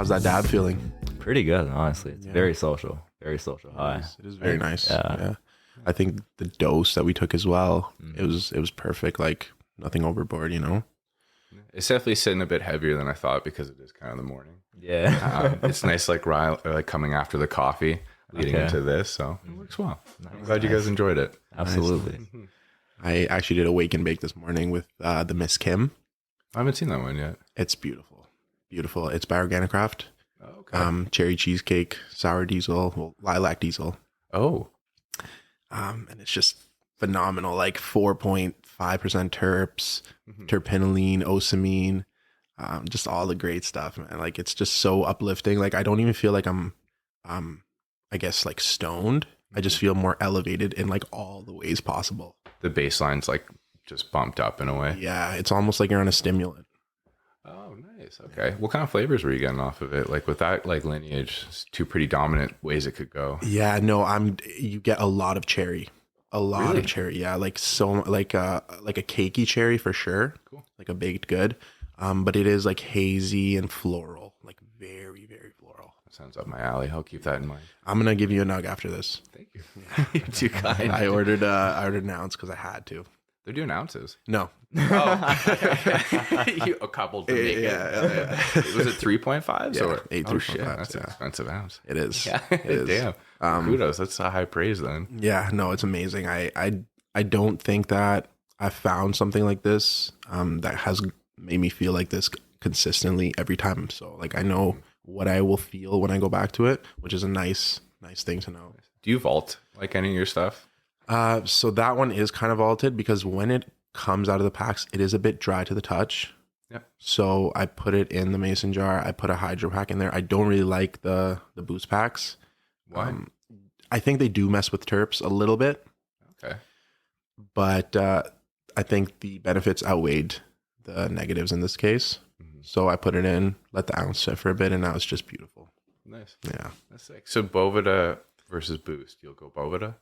How's that dab feeling? Pretty good, honestly. It's very social high. It is very nice. Yeah. Yeah. I think the dose that we took as well, it was perfect. Like nothing overboard, you know? It's definitely sitting a bit heavier than I thought because it is kind of the morning. Yeah. It's nice, like coming after the coffee, leading into this. So it works well. I'm glad you guys enjoyed it. Absolutely. I actually did a wake and bake this morning with the Miss Kim. I haven't seen that one yet. It's beautiful. Beautiful. It's by Organic Craft. Oh, okay. Cherry cheesecake, sour diesel, lilac diesel. Oh, And it's just phenomenal. Like 4.5% terps, terpinolene, osamine, just all the great stuff, man. Like it's just so uplifting. Like I don't even feel like I'm I guess like stoned. I just feel more elevated in like all the ways possible. the baseline's like just bumped up in a way. Yeah, it's almost like you're on a stimulant. Oh, nice. Okay. What kind of flavors were you getting off of it? Like with that, like lineage, it's two pretty dominant ways it could go. Yeah, no, you get a lot of cherry. A lot of cherry. Yeah, like like a cakey cherry for sure. Cool. Like a baked good. But it is like hazy and floral, like very, very floral. That sounds up my alley. I'll keep that in mind. I'm gonna give you a nug after this. Thank you. You're too kind. I ordered an ounce because I had to. They're doing ounces. No. Oh, a couple to make it. Yeah. Was it 3.5? Yeah, or 8 oh shit, 3.5s, that's an yeah. expensive ounce. It is. Yeah, It is. damn. Kudos. That's a high praise then. Yeah, no, it's amazing. I don't think that I found something like this that has made me feel like this consistently every time. So like I know what I will feel when I go back to it, which is a nice thing to know. Do you vault like any of your stuff? So that one is kind of vaulted because when it comes out of the packs, it is a bit dry to the touch. Yep. So I put it in the mason jar. I put a hydro pack in there. I don't really like the boost packs. Why? I think they do mess with terps a little bit, Okay. but I think the benefits outweighed the negatives in this case. So I put it in, let the ounce sit for a bit, and now it's just beautiful. Nice. Yeah. That's sick. So Bovida versus Boost. You'll go Bovida?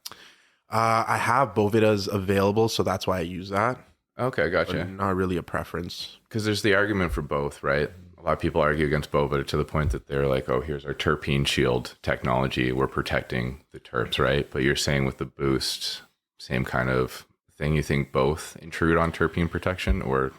I have Bovidas available, so that's why I use that. Okay, gotcha. But not really a preference. Because there's the argument for both, right? A lot of people argue against Bovida to the point that they're like, oh, here's our terpene shield technology. We're protecting the terps, right? But you're saying with the Boost, same kind of thing. You think both intrude on terpene protection? Or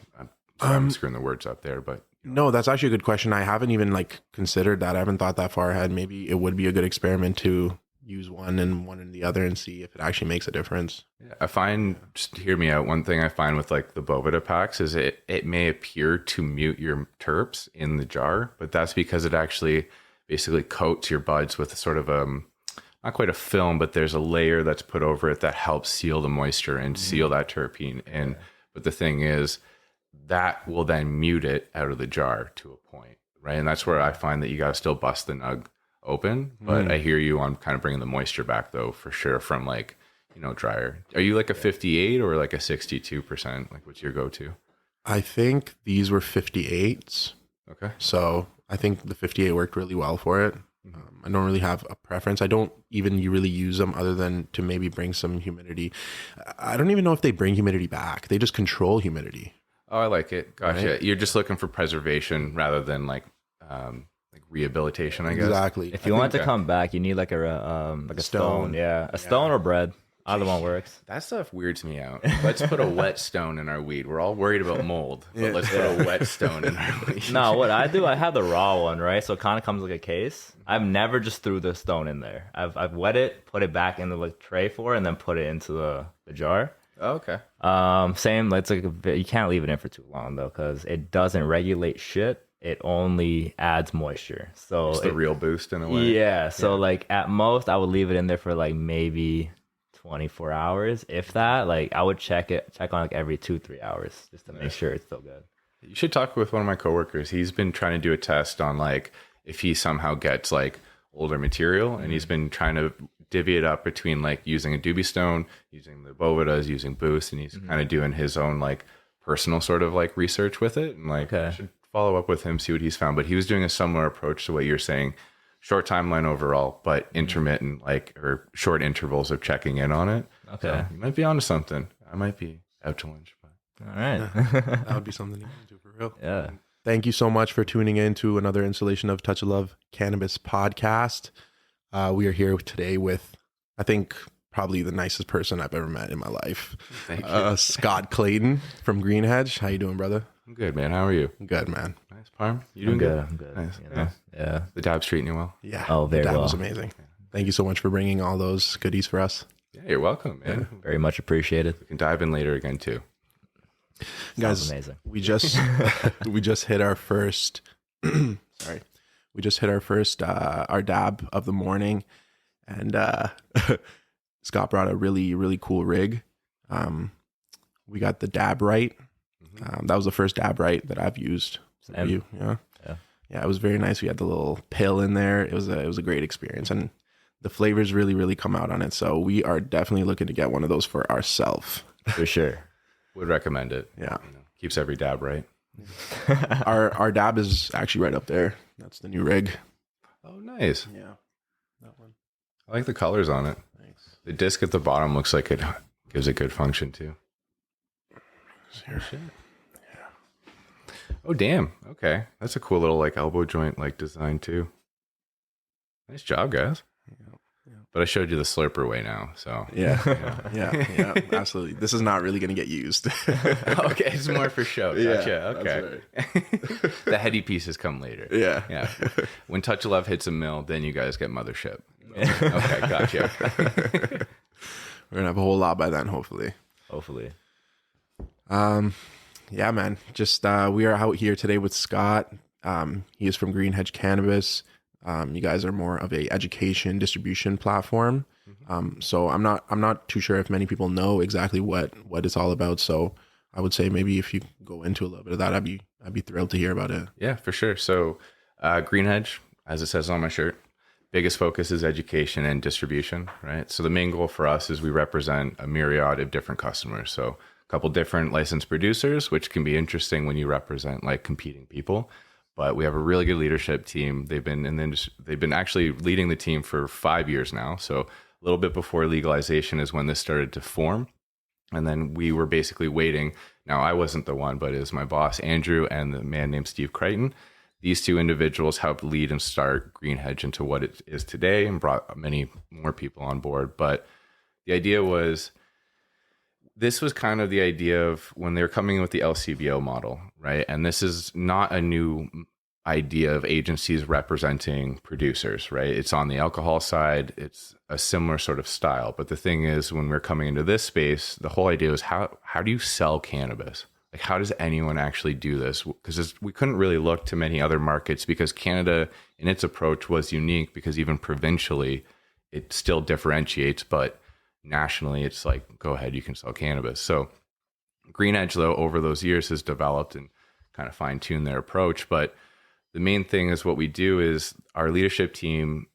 I'm screwing the words up there, but... No, that's actually a good question. I haven't even like considered that. I haven't thought that far ahead. Maybe it would be a good experiment to use one and the other and see if it actually makes a difference. Yeah, I find, just hear me out, one thing I find with like the Bovida packs is it may appear to mute your terps in the jar, but that's because it actually basically coats your buds with a sort of not quite a film, but there's a layer that's put over it that helps seal the moisture and seal that terpene in. But the thing is, that will then mute it out of the jar to a point, right? And that's where I find that you got to still bust the nug open. But I hear you on kind of bringing the moisture back, though, for sure, from like, drier. Are you like a 58 or like a 62%? Like, what's your go-to? I think these were 58s. Okay. So I think the 58 worked really well for it. I don't really have a preference. I don't even really use them other than to maybe bring some humidity. I don't even know if they bring humidity back. They just control humidity. Oh, I like it. Gotcha. Right. You're just looking for preservation rather than like rehabilitation, I guess. Exactly. If you want it to come back, you need like a stone. Yeah, a stone or bread. Either one works. That stuff weirds me out. Let's put a wet stone in our weed. We're all worried about mold, but let's put a wet stone in our weed. No, what I do, I have the raw one, right? So it kind of comes like a case. I've never just threw the stone in there. I've wet it, put it back in the like tray for it, and then put it into the jar. Oh, okay. Same. It's like you can't leave it in for too long though, because it doesn't regulate shit. It only adds moisture. So it's the real Boost in a way. Yeah. So like at most, I would leave it in there for like maybe 24 hours, if that. Like I would check on like every 2-3 hours just to make sure it's still good. You should talk with one of my coworkers. He's been trying to do a test on like if he somehow gets like older material, and he's been trying to divvy it up between like using a doobie stone, using the Bovidas, using Boost, and he's kind of doing his own like personal sort of like research with it. And like I should follow up with him, see what he's found. But he was doing a similar approach to what you're saying. Short timeline overall, but intermittent, like, or short intervals of checking in on it. Okay. So you might be onto something. I might be out to lunch, but All right. That would be something to do for real. Yeah. Thank you so much for tuning in to another installation of Touch of Love Cannabis podcast. We are here today with, I think, probably the nicest person I've ever met in my life. Thank you. Scott Clayton from Greenhedge. How you doing, brother? I'm good, man. How are you? Good, man. Nice, Parm. You I'm doing good. I'm good. Nice. You know? Yeah. The dab's treating you well. Yeah. Oh, very that well. was amazing. Thank you so much for bringing all those goodies for us. Yeah, you're welcome, man. Very much appreciated. We can dive in later again too. Guys, Sounds amazing. we just hit our first our dab of the morning, and Scott brought a really cool rig. We got the dab right. That was the first dab right that I've used for Same. you. Yeah, it was very nice. We had the little pill in there. It was a great experience, and the flavors really come out on it. So we are definitely looking to get one of those for ourselves. For sure. Would recommend it. Yeah. Keeps every dab right. Our dab is actually right up there. That's the new rig. Oh, nice. Yeah, that one. I like the colors on it. Thanks. The disc at the bottom looks like it gives a good function too. Here. Oh, damn. Okay. That's a cool little like elbow joint like design too. Nice job, guys. Yeah. But I showed you the slurper way now, so. Yeah, absolutely. This is not really going to get used. Okay, it's more for show. Gotcha. Yeah, Okay. that's The heady pieces come later. Yeah. Yeah. When Touch of Love hits a mill, then you guys get mothership. Okay, gotcha. We're going to have a whole lot by then, hopefully. Hopefully. Yeah, man. Just we are out here today with Scott. He is from Greenhedge Cannabis. You guys are more of a education distribution platform. So I'm not too sure if many people know exactly what it's all about. So I would say maybe if you go into a little bit of that, I'd be thrilled to hear about it. Yeah, for sure. So Greenhedge, as it says on my shirt, biggest focus is education and distribution, right? So the main goal for us is we represent a myriad of different customers. So a couple different licensed producers, which can be interesting when you represent like competing people. But we have a really good leadership team. They've been actually leading the team for 5 years now. So a little bit before legalization is when this started to form. And then we were basically waiting. Now, I wasn't the one, but it was my boss, Andrew, and the man named Steve Crichton. These two individuals helped lead and start Greenhedge into what it is today and brought many more people on board. But the idea was, this was kind of the idea of when they were coming in with the LCBO model, right? And this is not a new idea of agencies representing producers, right? It's on the alcohol side. It's a similar sort of style. But the thing is, when we're coming into this space, the whole idea was how do you sell cannabis? Like, how does anyone actually do this? Because we couldn't really look to many other markets because Canada, in its approach, was unique because even provincially, it still differentiates, but nationally, it's like, go ahead, you can sell cannabis. So Greenhedge, though, over those years has developed and kind of fine-tuned their approach. But the main thing is what we do is our leadership team,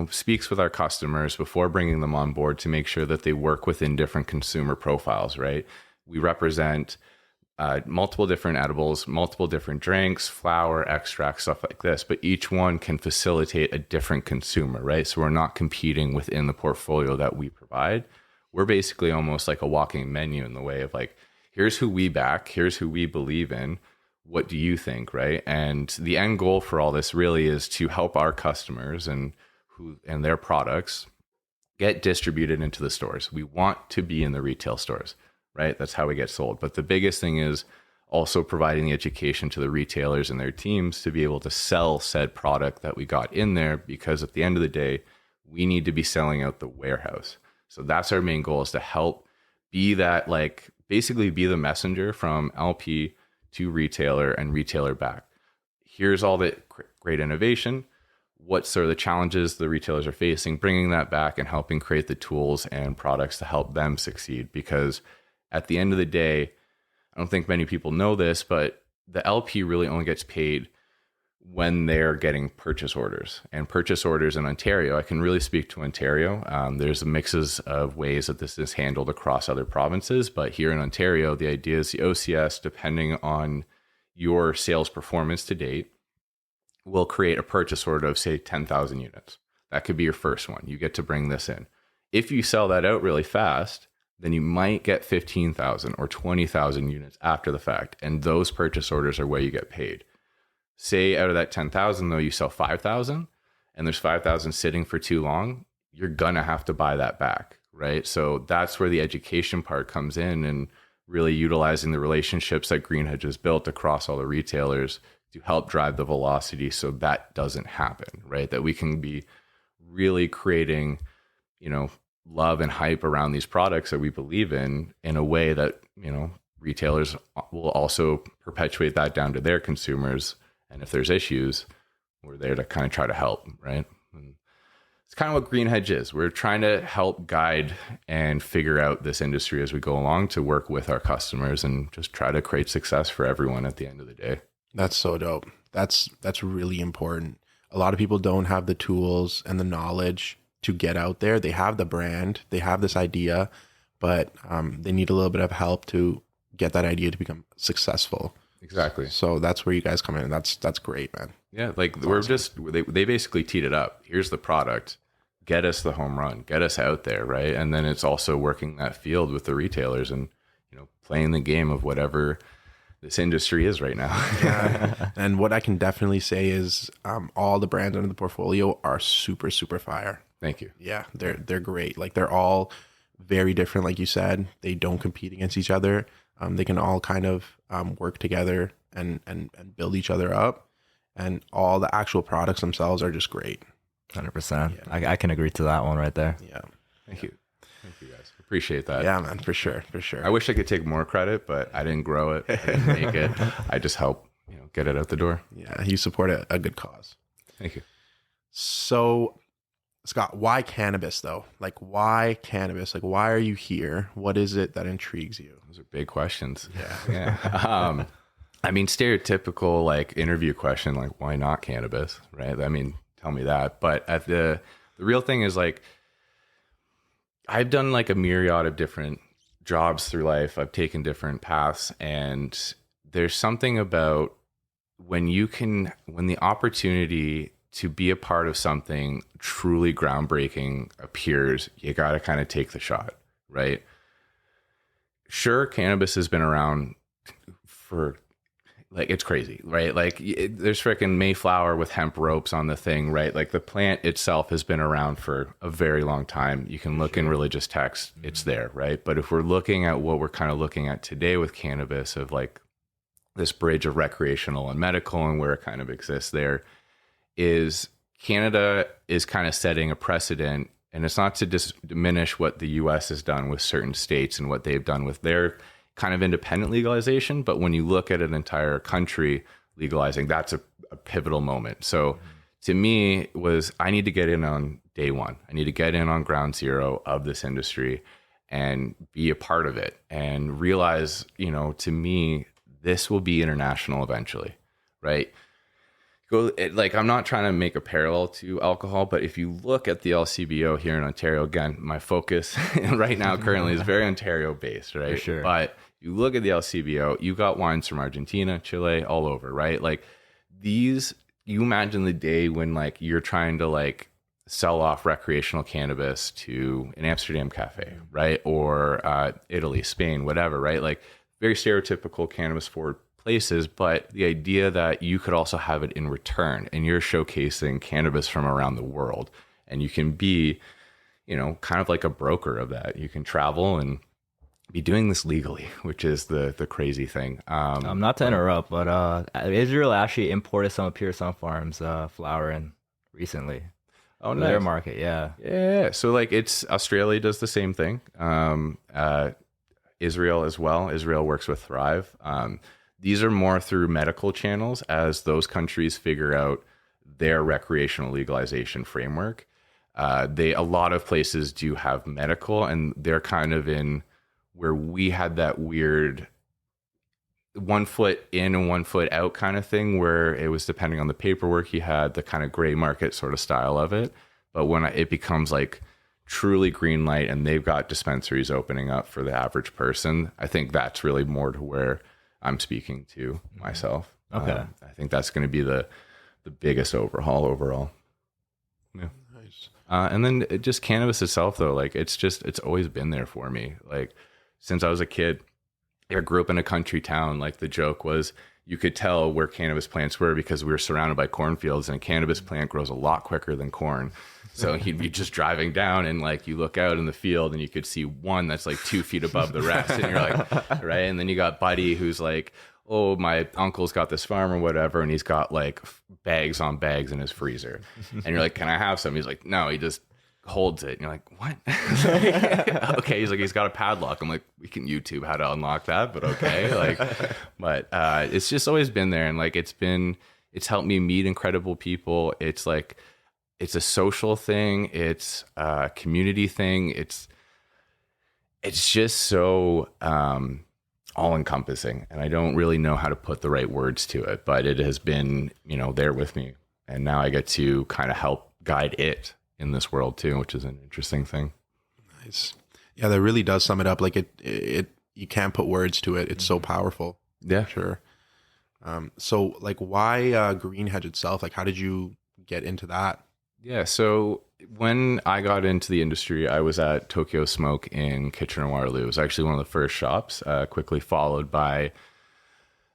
speaks with our customers before bringing them on board to make sure that they work within different consumer profiles, right? We represent multiple different edibles, multiple different drinks, flower, extracts, stuff like this, but each one can facilitate a different consumer, right? So we're not competing within the portfolio that we provide. We're basically almost like a walking menu in the way of like, here's who we back, here's who we believe in. What do you think, right? And the end goal for all this really is to help our customers and their products get distributed into the stores. We want to be in the retail stores, right? That's how we get sold. But the biggest thing is also providing the education to the retailers and their teams to be able to sell said product that we got in there, because at the end of the day, we need to be selling out the warehouse. So that's our main goal, is to help be that, like, basically be the messenger from LP to retailer and retailer back. Here's all the great innovation. What sort of the challenges the retailers are facing, bringing that back and helping create the tools and products to help them succeed. Because at the end of the day, I don't think many people know this, but the LP really only gets paid when they're getting purchase orders. And purchase orders in Ontario, I can really speak to Ontario. There's mixes of ways that this is handled across other provinces, but here in Ontario, the idea is the OCS, depending on your sales performance to date, will create a purchase order of, say, 10,000 units. That could be your first one. You get to bring this in. If you sell that out really fast, then you might get 15,000 or 20,000 units after the fact. And those purchase orders are where you get paid. Say out of that 10,000 though, you sell 5,000 and there's 5,000 sitting for too long, you're going to have to buy that back, right? So that's where the education part comes in, and really utilizing the relationships that Greenhedge has built across all the retailers to help drive the velocity so that doesn't happen, right? That we can be really creating, love and hype around these products that we believe in a way that, retailers will also perpetuate that down to their consumers. And if there's issues, we're there to kind of try to help, right? And it's kind of what Greenhedge is. We're trying to help guide and figure out this industry as we go along to work with our customers and just try to create success for everyone at the end of the day. That's so dope. That's really important. A lot of people don't have the tools and the knowledge to get out there. They have the brand, they have this idea, but they need a little bit of help to get that idea to become successful. Exactly. So that's where you guys come in. That's great, man. Yeah, like we're awesome. They basically teed it up. Here's the product. Get us the home run. Get us out there, right? And then it's also working that field with the retailers and playing the game of whatever this industry is right now. Yeah. And what I can definitely say is all the brands under the portfolio are super, super fire. Thank you. Yeah, they're great. Like they're all very different. Like you said, they don't compete against each other. They can all kind of work together and build each other up. And all the actual products themselves are just great. 100%. Yeah. I can agree to that one right there. Yeah. Thank you. Thank you guys. Appreciate that. Yeah, man, for sure. I wish I could take more credit, but I didn't grow it. I didn't make it. I just help, get it out the door. Yeah, you support a good cause. Thank you. So, Scott, why cannabis though? Like, why cannabis? Like, why are you here? What is it that intrigues you? Those are big questions. Yeah. I mean, stereotypical like interview question, like why not cannabis, right? I mean, tell me that. But at the real thing is like, I've done like a myriad of different jobs through life. I've taken different paths, and there's something about when the opportunity to be a part of something truly groundbreaking appears, you got to kind of take the shot, right? Sure, cannabis has been around for like, it's crazy, right? Like there's freaking Mayflower with hemp ropes on the thing, right? Like the plant itself has been around for a very long time. You can look in religious texts, it's there, right? But if we're looking at what we're kind of looking at today with cannabis, of like this bridge of recreational and medical and where it kind of exists there, is Canada is kind of setting a precedent. And it's not to diminish what the US has done with certain states and what they've done with their kind of independent legalization, but when you look at an entire country legalizing, that's a pivotal moment. So to me I need to get in on day one. I need to get in on ground zero of this industry and be a part of it and realize, to me, this will be international eventually, right? Like, I'm not trying to make a parallel to alcohol, but if you look at the LCBO here in Ontario, again, my focus right now currently is very Ontario based, right? For sure. But you look at the LCBO, you got wines from Argentina, Chile, all over, right? Like you imagine the day when like you're trying to like sell off recreational cannabis to an Amsterdam cafe, right? Or Italy, Spain, whatever, right? Like very stereotypical cannabis forward places, but the idea that you could also have it in return and you're showcasing cannabis from around the world, and you can be, kind of like a broker of that. You can travel and be doing this legally, which is the crazy thing. Not to interrupt, but Israel actually imported some of Pure Sunfarms flower in recently. Oh, nice. Their market, yeah. Yeah. So like Australia does the same thing. Israel as well. Israel works with Thrive. These are more through medical channels as those countries figure out their recreational legalization framework. A lot of places do have medical, and they're kind of in where we had that weird 1 foot in and 1 foot out kind of thing, where it was depending on the paperwork you had, the kind of gray market sort of style of it. But when it becomes like truly green light and they've got dispensaries opening up for the average person, I think that's really more to where I'm speaking to myself. Okay. I think that's going to be the biggest overhaul overall. Yeah. Nice. And then just cannabis itself though, like it's always been there for me. Like since I was a kid, I grew up in a country town. Like the joke was, you could tell where cannabis plants were because we were surrounded by cornfields, and a cannabis plant grows a lot quicker than corn. So he'd be just driving down, and like you look out in the field and you could see one that's like 2 feet above the rest. And you're like, right. And then you got Buddy who's like, oh, my uncle's got this farm or whatever, and he's got like bags on bags in his freezer. And you're like, can I have some? He's like, no, he just holds it. And you're like, what? Okay. He's like, he's got a padlock. I'm like, we can YouTube how to unlock that, but okay. Like, but it's just always been there. And like, it's helped me meet incredible people. It's like, it's a social thing. It's a community thing. It's just so all encompassing. And I don't really know how to put the right words to it, but it has been, there with me. And now I get to kind of help guide it in this world too, which is an interesting thing. Nice. Yeah, that really does sum it up. Like it you can't put words to it. It's so powerful. Yeah, sure. So like why Greenhedge itself? Like how did you get into that? Yeah, so when I got into the industry, I was at Tokyo Smoke in Kitchener-Waterloo. It was actually one of the first shops, quickly followed by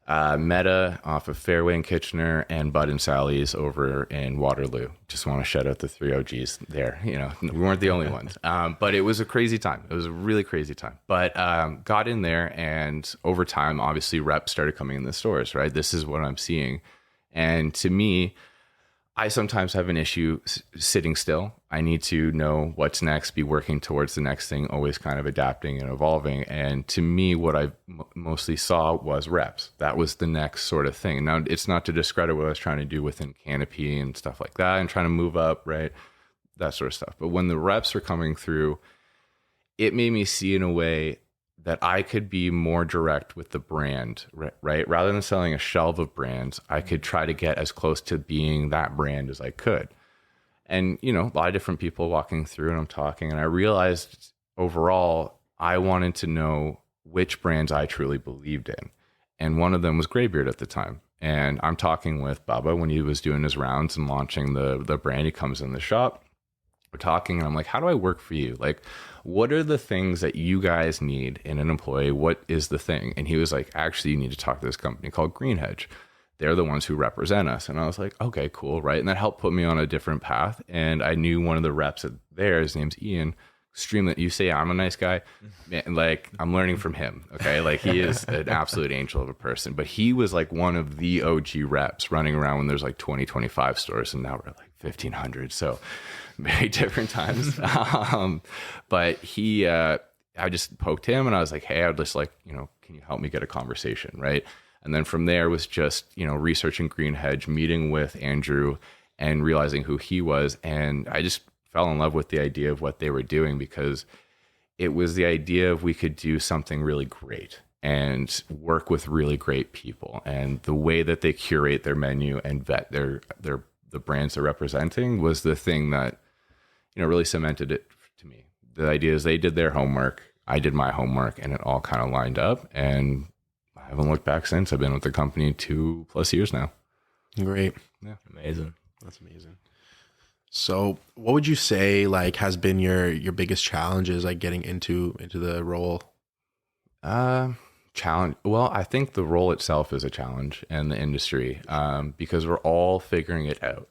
Meta off of Fairway in Kitchener and Bud and Sally's over in Waterloo. Just want to shout out the 3 OGs there. We weren't the only ones, but it was a crazy time. It was a really crazy time. But got in there, and over time, obviously, reps started coming in the stores, right? This is what I'm seeing. And to me, I sometimes have an issue sitting still. I need to know what's next, be working towards the next thing, always kind of adapting and evolving. And to me, what I mostly saw was reps. That was the next sort of thing. Now, it's not to discredit what I was trying to do within Canopy and stuff like that and trying to move up, right? That sort of stuff. But when the reps were coming through, it made me see in a way that I could be more direct with the brand, right? Rather than selling a shelf of brands, I could try to get as close to being that brand as I could. And, a lot of different people walking through, and I'm talking, and I realized overall, I wanted to know which brands I truly believed in. And one of them was Greybeard at the time. And I'm talking with Bubba when he was doing his rounds and launching the brand. He comes in the shop. We're talking, and I'm like, how do I work for you? Like, what are the things that you guys need in an employee? What is the thing? And he was like, actually, you need to talk to this company called Greenhedge. They're the ones who represent us. And I was like, okay, cool, right? And that helped put me on a different path. And I knew one of the reps there, his name's Ian. Extremely, you say I'm a nice guy, man, like I'm learning from him. Okay, like he is an absolute angel of a person. But he was like one of the OG reps running around when there's like 20, 25 stores, and now we're like 1,500. So very different times. But I just poked him, and I was like, hey, I'd just like, can you help me get a conversation, right? And then from there was just, researching Greenhedge, meeting with Andrew and realizing who he was. And I just fell in love with the idea of what they were doing, because it was the idea of we could do something really great and work with really great people. And the way that they curate their menu and vet the brands they're representing was the thing that, really cemented it to me. The idea is they did their homework, I did my homework, and it all kind of lined up. And I haven't looked back since. I've been with the company 2+ years now. Great. Yeah. Amazing. That's amazing. So what would you say like has been your biggest challenges like getting into the role? Challenge. Well, I think the role itself is a challenge, and the industry, because we're all figuring it out.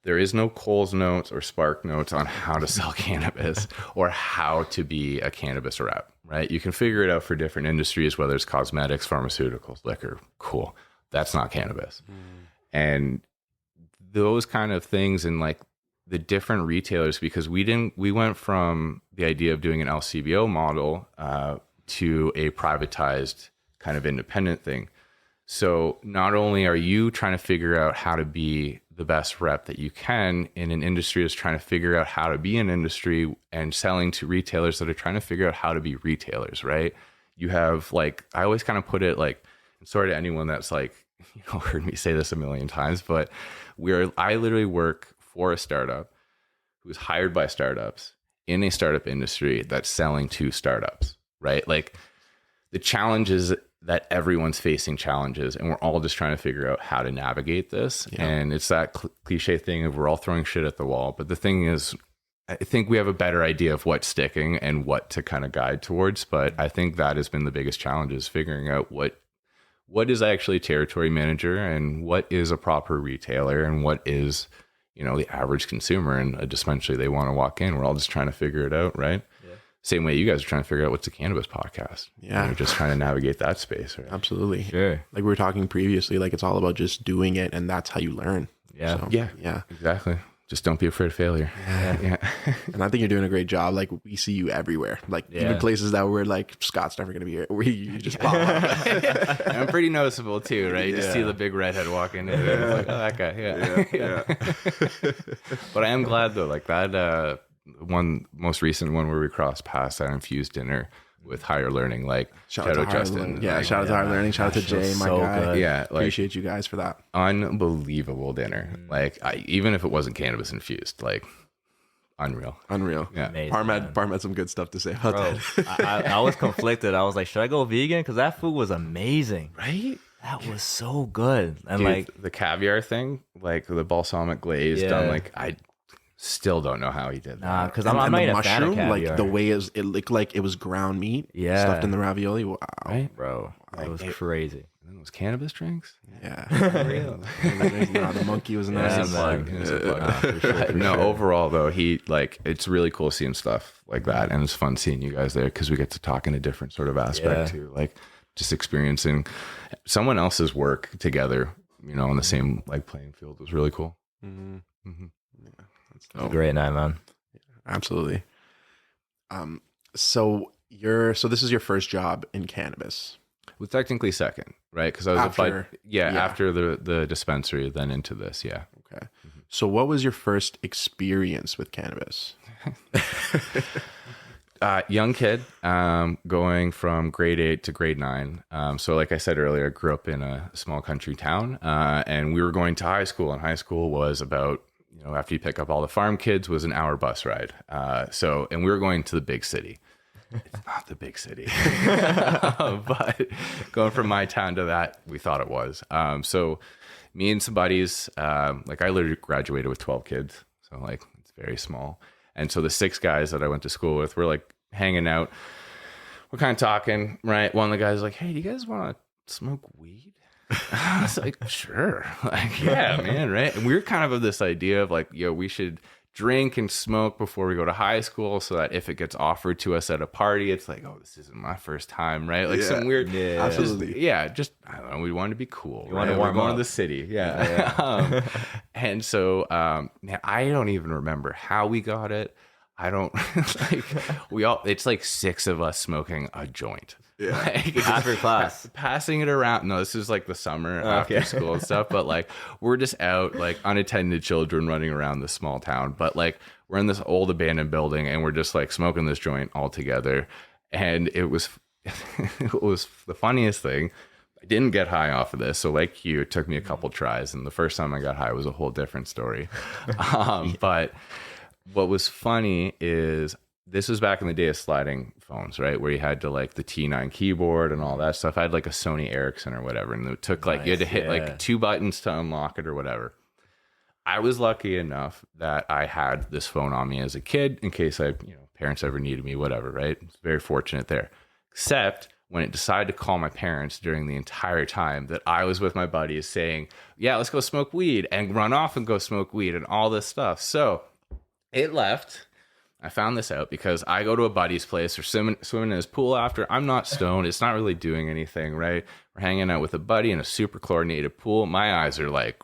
There is no Coles notes or Spark notes on how to sell cannabis or how to be a cannabis rep, right? You can figure it out for different industries, whether it's cosmetics, pharmaceuticals, liquor. Cool. That's not cannabis. And those kind of things, and like the different retailers, because we went from the idea of doing an LCBO model to a privatized kind of independent thing. So not only are you trying to figure out how to be the best rep that you can in an industry is trying to figure out how to be an industry, and selling to retailers that are trying to figure out how to be retailers, right? You have like, I always kind of put it like, sorry to anyone that's like, heard me say this a million times, but I literally work for a startup who is hired by startups in a startup industry that's selling to startups, right? Like the challenges that everyone's facing challenges, and we're all just trying to figure out how to navigate this. Yeah. And it's that cliche thing of we're all throwing shit at the wall. But the thing is, I think we have a better idea of what's sticking and what to kind of guide towards. But I think that has been the biggest challenge, is figuring out what what is actually a territory manager and what is a proper retailer and what is, the average consumer in a dispensary they want to walk in. We're all just trying to figure it out, right? Yeah. Same way you guys are trying to figure out what's a cannabis podcast. Yeah. You're just trying to navigate that space, right? Absolutely. Sure. Like we were talking previously, like it's all about just doing it, and that's how you learn. Yeah. So, Yeah. Exactly. Just don't be afraid of failure. Yeah. And I think you're doing a great job. Like we see you everywhere. Like even places that we're like, Scott's never going to be here. Where you just pop up. I'm pretty noticeable too, right? You just see the big redhead walking in. It's like, oh, that guy. Yeah. But I am glad though, like that most recent one where we crossed paths, that infused dinner with Higher Learning, like shout out Justin. Shout out to Higher Learning. Shout out to Jay, my guy. Good. Yeah, like, appreciate you guys for that. Unbelievable dinner. Like even if it wasn't cannabis infused, like unreal. Yeah. Amazing, Parm had some good stuff to say about that. I was conflicted. I was like, should I go vegan? Because that food was amazing. Right? That was so good. And Dude, like the caviar thing, like the balsamic glaze done, like I still don't know how he did that. Nah, because I'm not the even a fan of mushroom, caviar. like the way it looked like it was ground meat, stuffed in the ravioli. Wow, Right? Bro, it was crazy. And then those cannabis drinks. Yeah, Real. the monkey was in there. No, overall though, it's really cool seeing stuff like that, and it's fun seeing you guys there because we get to talk in a different sort of aspect too, like just experiencing someone else's work together, on the same like playing field was really cool. It's a great night, man. Absolutely. So this is your first job in cannabis. Well, technically second, right? Because I was After the dispensary, then into this, yeah. Okay. So what was your first experience with cannabis? Young kid, going from grade 8 to grade 9. So like I said earlier, I grew up in a small country town, and we were going to high school, and high school was about, after you pick up all the farm kids, was an hour bus ride. And we were going to the big city. It's not the big city, but going from my town to that, we thought it was. So me and some buddies, like I literally graduated with 12 kids. So like, it's very small. And so the 6 guys that I went to school with were like hanging out. We're kind of talking, right? One of the guys was like, hey, do you guys want to smoke weed? I was like, sure. Like, yeah, man, right? And we were kind of this idea of like, we should drink and smoke before we go to high school so that if it gets offered to us at a party, it's like, oh, this isn't my first time, right? Like some weird, absolutely. Just, I don't know, we wanted to be cool. You want to warm up. To the city, and so, man, I don't even remember how we got it. I don't, it's like 6 of us smoking a joint. Yeah. Like, After class. Passing it around. No, this is like the summer after school and stuff. But like, we're just out, like unattended children running around this small town. But like, we're in this old abandoned building and we're just like smoking this joint all together. And it was the funniest thing. I didn't get high off of this. So like you, it took me a couple tries. And the first time I got high was a whole different story. But what was funny is, this was back in the day of sliding phones, right? Where you had to like the T9 keyboard and all that stuff. I had like a Sony Ericsson or whatever. And it took like, you had to hit like 2 buttons to unlock it or whatever. I was lucky enough that I had this phone on me as a kid in case parents ever needed me, whatever, right? I was very fortunate there. Except when it decided to call my parents during the entire time that I was with my buddies saying, yeah, let's go smoke weed, and run off and go smoke weed and all this stuff. So it left. I found this out because I go to a buddy's place or swimming in his pool after. I'm not stoned. It's not really doing anything, right? We're hanging out with a buddy in a super chlorinated pool. My eyes are like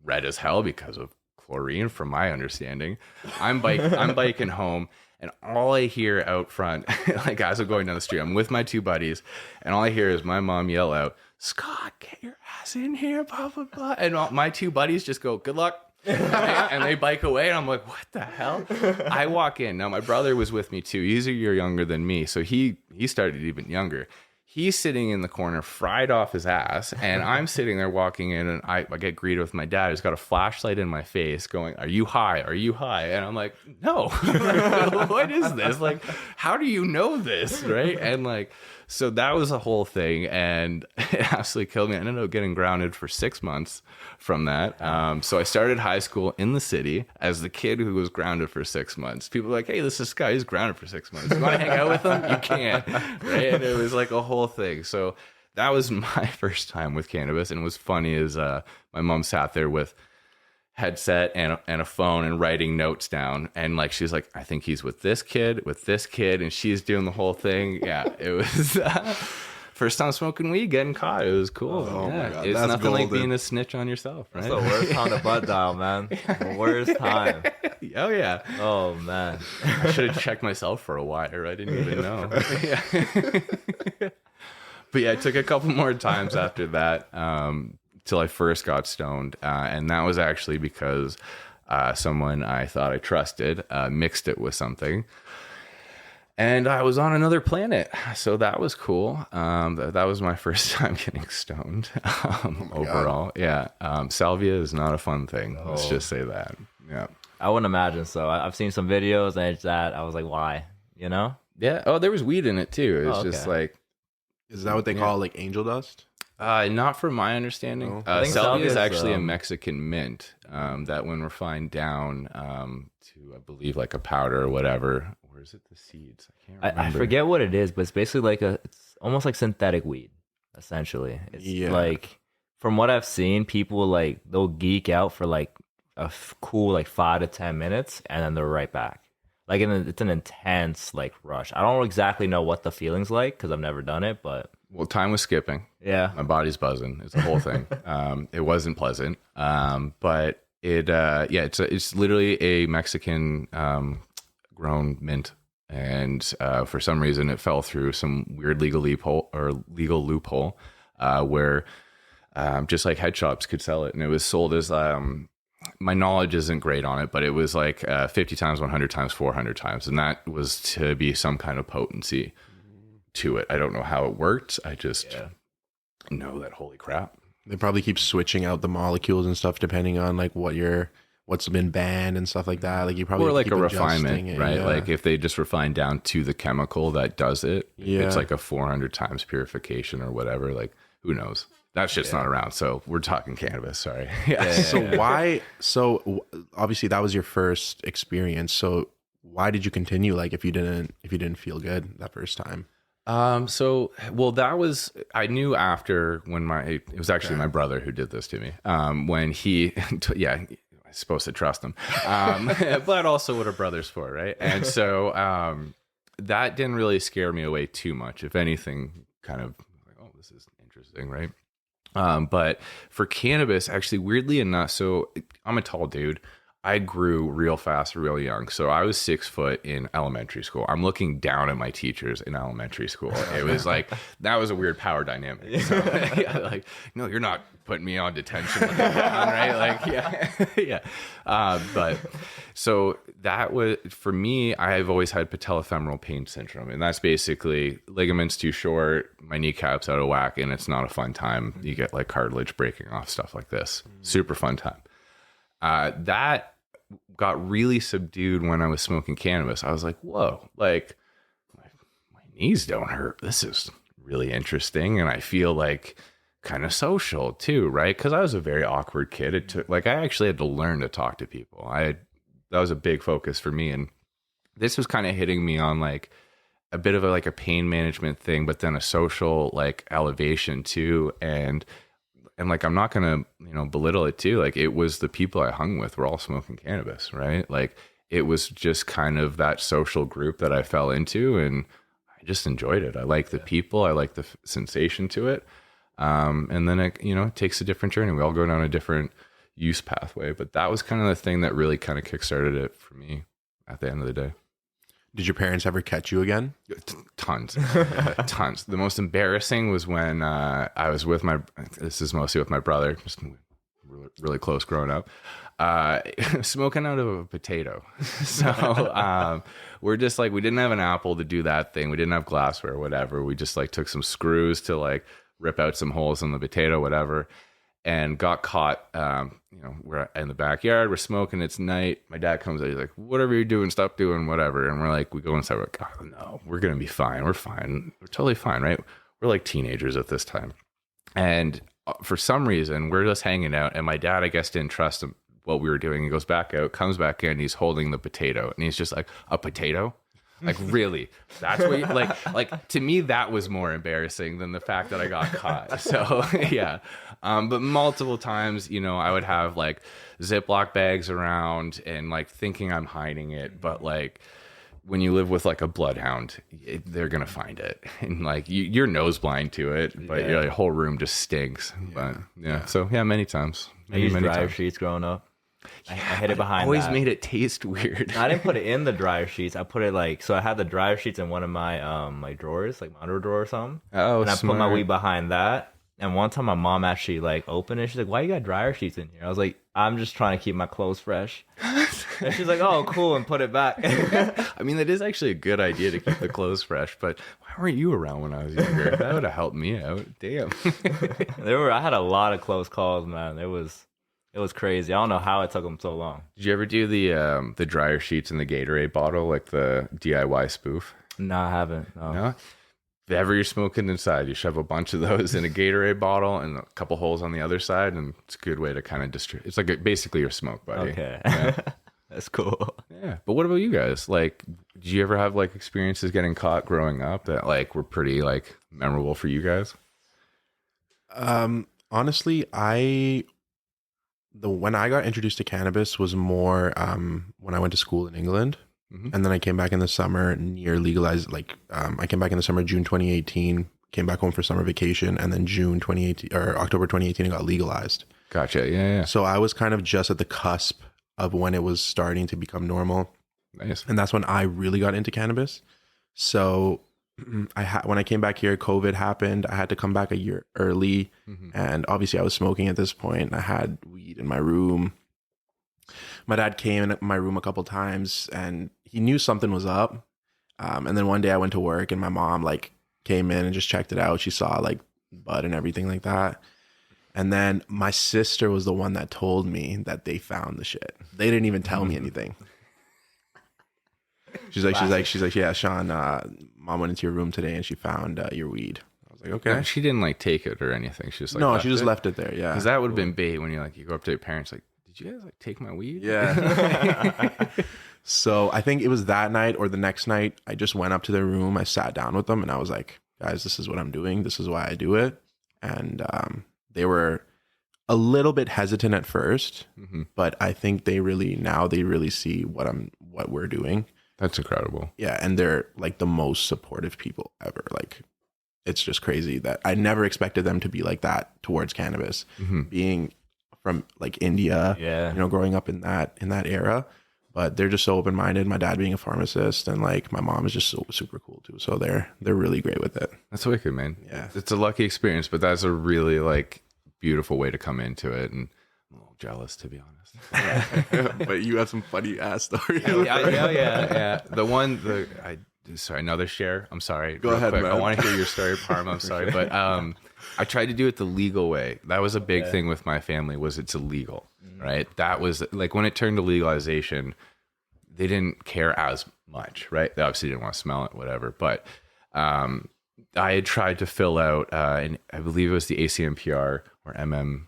red as hell because of chlorine, from my understanding. I'm biking home, and all I hear out front, like as I'm going down the street, I'm with my 2 buddies, and all I hear is my mom yell out, "Scott, get your ass in here, blah, blah, blah." And my 2 buddies just go, "Good luck." And they bike away, and I'm like, what the hell? I walk in. Now my brother was with me too. He's a year younger than me, so he started even younger. He's sitting in the corner, fried off his ass, and I'm sitting there walking in, and I get greeted with my dad, who's got a flashlight in my face going, "Are you high? Are you high?" And I'm like, no. What is this? Like, how do you know this, right? And like, so that was a whole thing, and it absolutely killed me. I ended up getting grounded for 6 months from that. So I started high school in the city as the kid who was grounded for 6 months. People were like, hey, this guy, he's grounded for 6 months. You want to hang out with him? You can't, right? And it was like a whole thing. So that was my first time with cannabis. And it was funny is my mom sat there with headset and a phone and writing notes down. And like, she's like, I think he's with this kid. And she's doing the whole thing. Yeah, it was first time smoking weed, getting caught. It was cool. Oh yeah. my God, it's that's nothing like golden. being a snitch on yourself, right? That's the worst time to butt dial, man. The worst time. Oh, yeah. Oh, man. I should have checked myself for a wire. I didn't even know. Yeah. But yeah, it took a couple more times after that till I first got stoned. And that was actually because someone I thought I trusted mixed it with something. And I was on another planet. So that was cool. That was my first time getting stoned overall. God. Yeah. Salvia is not a fun thing. Let's just say that. Yeah. I wouldn't imagine so. I've seen some videos and it's that I was like, why? You know? Yeah. Oh, there was weed in it too. It was just like. Is that what they call like angel dust? Not from my understanding. I think Salvia is actually a Mexican mint that when refined down to, I believe, like a powder or whatever. Or is it the seeds? I can't remember. I forget what it is, but it's basically like it's almost like synthetic weed, essentially. It's like, from what I've seen, people like, they'll geek out for like a cool like 5 to 10 minutes and then they're right back. Like, it's an intense like rush. I don't exactly know what the feeling's like because I've never done it, but well, time was skipping. Yeah, my body's buzzing. It's a whole thing. It wasn't pleasant, but it's literally a Mexican grown mint, and for some reason it fell through some weird legal loophole where just like head shops could sell it, and it was sold as my knowledge isn't great on it, but it was like 50 times, 100 times, 400 times. And that was to be some kind of potency to it. I don't know how it worked. I just know that, holy crap. They probably keep switching out the molecules and stuff depending on like what's been banned and stuff like that. Like you probably or like keep a refinement, it, right? Yeah. Like if they just refine down to the chemical that does it, Yeah. it's like a 400 times purification or whatever. Like who knows? That shit's not around. So we're talking cannabis. Sorry. So obviously that was your first experience. So why did you continue? Like if you didn't feel good that first time? That was, I knew after when it was actually my brother who did this to me. When he, I'm supposed to trust him. But also what are brothers for, right? And so, that didn't really scare me away too much. If anything, kind of like, oh, this is interesting, right? But for cannabis, actually, weirdly enough, so I'm a tall dude. I grew real fast, real young. So I was 6 foot in elementary school. I'm looking down at my teachers in elementary school. It was like, that was a weird power dynamic. So, like, no, you're not putting me on detention, looking down, right? Like, but so that was, for me, I've always had patellofemoral pain syndrome. And that's basically ligaments too short, my kneecaps out of whack, and it's not a fun time. You get like cartilage breaking off, stuff like this. Super fun time. That got really subdued when I was smoking cannabis. I was like, whoa, like my knees don't hurt. This is really interesting. And I feel like kind of social too, right? Because I was a very awkward kid. It took, like, I actually had to learn to talk to people. That was a big focus for me. And this was kind of hitting me on like a bit of a pain management thing, but then a social like elevation too. And like, I'm not going to, belittle it too. Like, it was the people I hung with were all smoking cannabis, right? Like, it was just kind of that social group that I fell into, and I just enjoyed it. I like the people. I like the sensation to it. And then it takes a different journey. We all go down a different use pathway, but that was kind of the thing that really kind of kickstarted it for me at the end of the day. Did your parents ever catch you again? Tons. The most embarrassing was when I was this is mostly with my brother, just really, really close growing up, smoking out of a potato. So we're just like, we didn't have an apple to do that thing. We didn't have glassware or whatever. We just like took some screws to like rip out some holes in the potato, whatever, and got caught. We're in the backyard, we're smoking, it's night. My dad comes out, he's like, whatever you're doing, stop doing whatever. And we're like, we go inside, we're like, oh no, we're gonna be fine. We're fine. We're totally fine, right? We're like teenagers at this time. And for some reason, we're just hanging out, and my dad, I guess, didn't trust what we were doing. He goes back out, comes back in, he's holding the potato, and he's just like, a potato? Like, really? That's what you, like to me, that was more embarrassing than the fact that I got caught. So yeah. But multiple times, you know, I would have like Ziploc bags around and like thinking I'm hiding it, but like when you live with like a bloodhound, they're gonna find it, and like you're nose blind to it, but your whole room just stinks. But so many times. I used dryer sheets growing up. I hid it behind. Always made it taste weird. I didn't put it in the dryer sheets. I put it like, so I had the dryer sheets in one of my my drawers, like my under drawer or something. Oh, and I smart. put my weed behind that. And one time my mom actually like opened it. She's like, "Why you got dryer sheets in here?" I was like, "I'm just trying to keep my clothes fresh." And she's like, "Oh, cool," and put it back. I mean, that is actually a good idea to keep the clothes fresh, but why weren't you around when I was younger? That would have helped me out. Damn. I had a lot of close calls, man. It was crazy. I don't know how it took them so long. Did you ever do the dryer sheets in the Gatorade bottle, like the DIY spoof? No, I haven't. No. If ever you're smoking inside, you shove a bunch of those in a Gatorade bottle and a couple holes on the other side, and it's a good way to kind of distribute. It's like basically your smoke buddy. Okay. Yeah. That's cool. Yeah. But what about you guys? Like, did you ever have like experiences getting caught growing up that like were pretty like memorable for you guys? Honestly, when I got introduced to cannabis was more when I went to school in England. Mm-hmm. And then I came back in the summer near legalized, I came back in the summer, June 2018, came back home for summer vacation. And then June 2018 or October 2018, it got legalized. Gotcha. Yeah. So I was kind of just at the cusp of when it was starting to become normal. Nice. And that's when I really got into cannabis. So when I came back here, COVID happened. I had to come back a year early. Mm-hmm. And obviously I was smoking at this point. I had weed in my room. My dad came in my room a couple times and he knew something was up. And then one day I went to work and my mom like came in and just checked it out. She saw like bud and everything like that. And then my sister was the one that told me that they found the shit. They didn't even tell me anything. She's like, yeah, Sean, mom went into your room today and she found your weed. I was like, okay. No, she didn't like take it or anything. She just like no, she just left it there. Yeah, because that would have been bait when you go up to your parents like, did you guys like take my weed? Yeah. So I think it was that night or the next night. I just went up to their room. I sat down with them and I was like, guys, this is what I'm doing. This is why I do it. And they were a little bit hesitant at first, mm-hmm. but I think they really see what we're doing. That's incredible. Yeah. And they're like the most supportive people ever. Like, it's just crazy that I never expected them to be like that towards cannabis, mm-hmm. being from like India, growing up in that era. But they're just so open-minded. My dad being a pharmacist and like my mom is just so super cool too. So they're really great with it. That's wicked, man. Yeah. It's a lucky experience, but that's a really like beautiful way to come into it. And I'm a little jealous, to be honest. But you have some funny ass stories. Yeah. Sorry, another share. I'm sorry. Go ahead, man. I want to hear your story, Parma. I'm sorry. But I tried to do it the legal way. That was a big thing with my family, was it's illegal, right? That was like when it turned to legalization, they didn't care as much, right? They obviously didn't want to smell it, whatever. But I had tried to fill out, and I believe it was the ACMPR or MMPR.